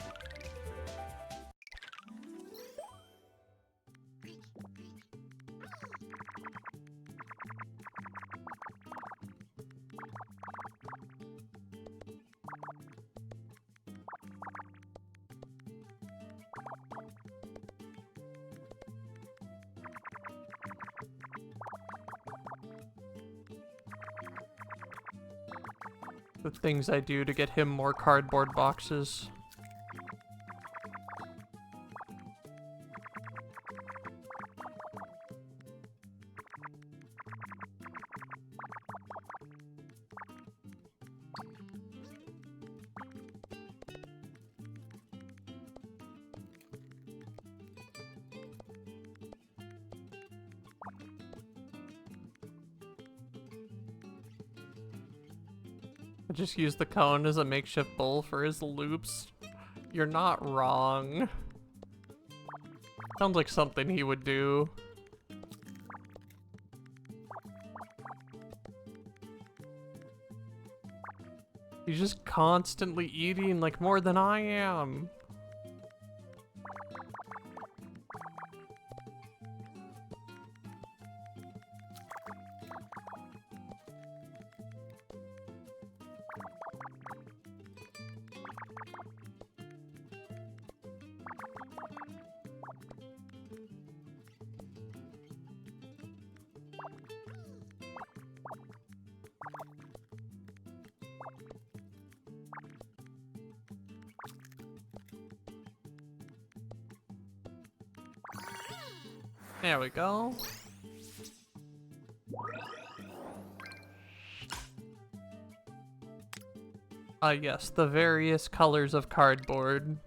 The things I do to get him more cardboard boxes. Just use the cone as a makeshift bowl for his loops. You're not wrong. Sounds like something he would do. He's just constantly eating, like, more than I am. There we go. Yes, the various colors of cardboard.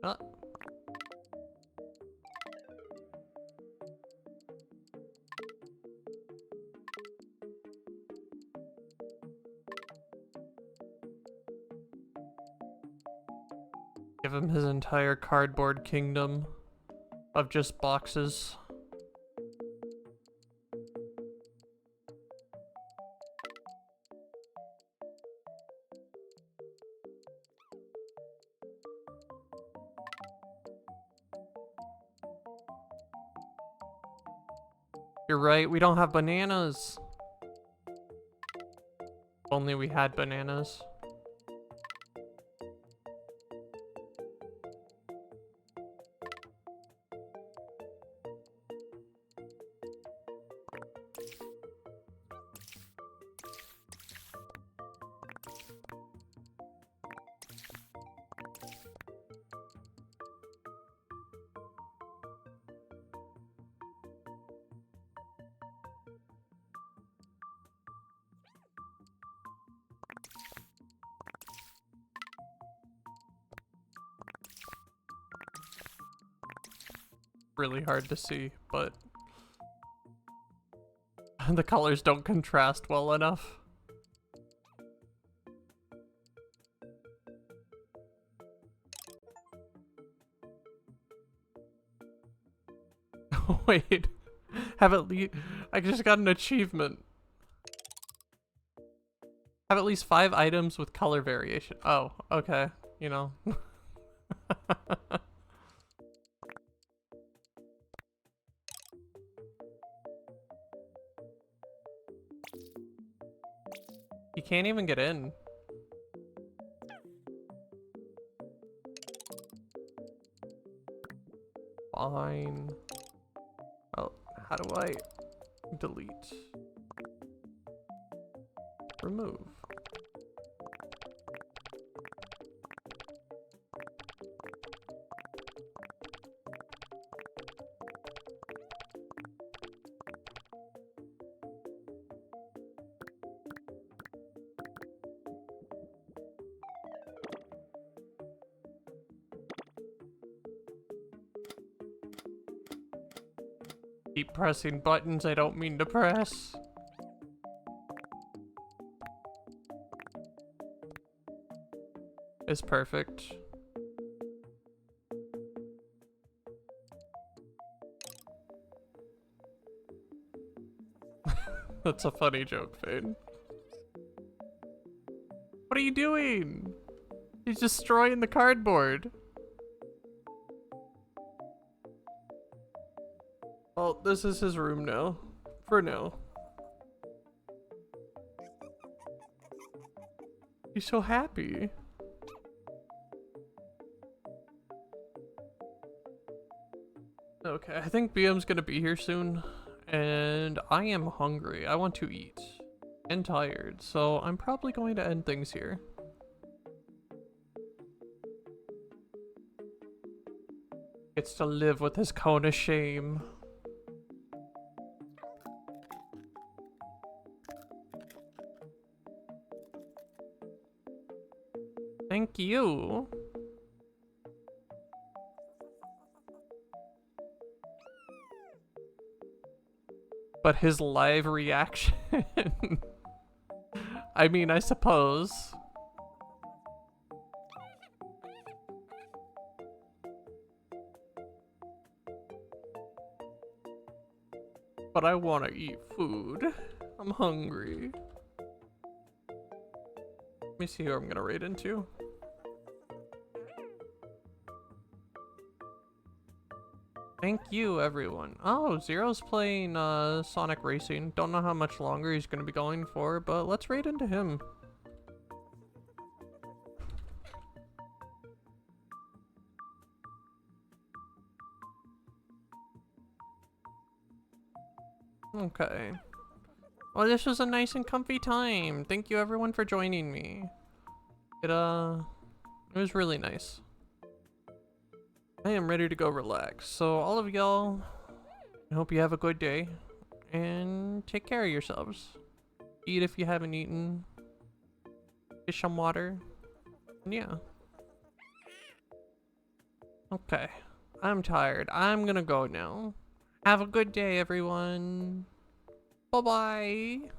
Uh. Give him his entire cardboard kingdom of just boxes. You're right, we don't have bananas. If only we had bananas. Really hard to see, but the colors don't contrast well enough. Wait, have at least I just got an achievement. Have at least 5 items with color variation. Oh, okay, you know. You can't even get in. Fine. Oh, how do I delete? Remove. Keep pressing buttons I don't mean to press. It's perfect. That's a funny joke, Fade. What are you doing? He's destroying the cardboard. Well, this is his room now. For now. He's so happy. Okay, I think BM's gonna be here soon. And I am hungry. I want to eat. And tired, so I'm probably going to end things here. Gets to live with his cone of shame. Thank you. But his live reaction. I mean, I suppose. But I want to eat food. I'm hungry. Let me see who I'm gonna raid into. Thank you, everyone. Oh, Zero's playing Sonic Racing. Don't know how much longer he's gonna be going for, but let's raid into him. Okay. Well, this was a nice and comfy time. Thank you, everyone, for joining me. It was really nice. I am ready to go relax. So all of y'all, I hope you have a good day and take care of yourselves. Eat if you haven't eaten. Get some water. And yeah. Okay. I'm tired. I'm gonna go now. Have a good day, everyone. Bye-bye.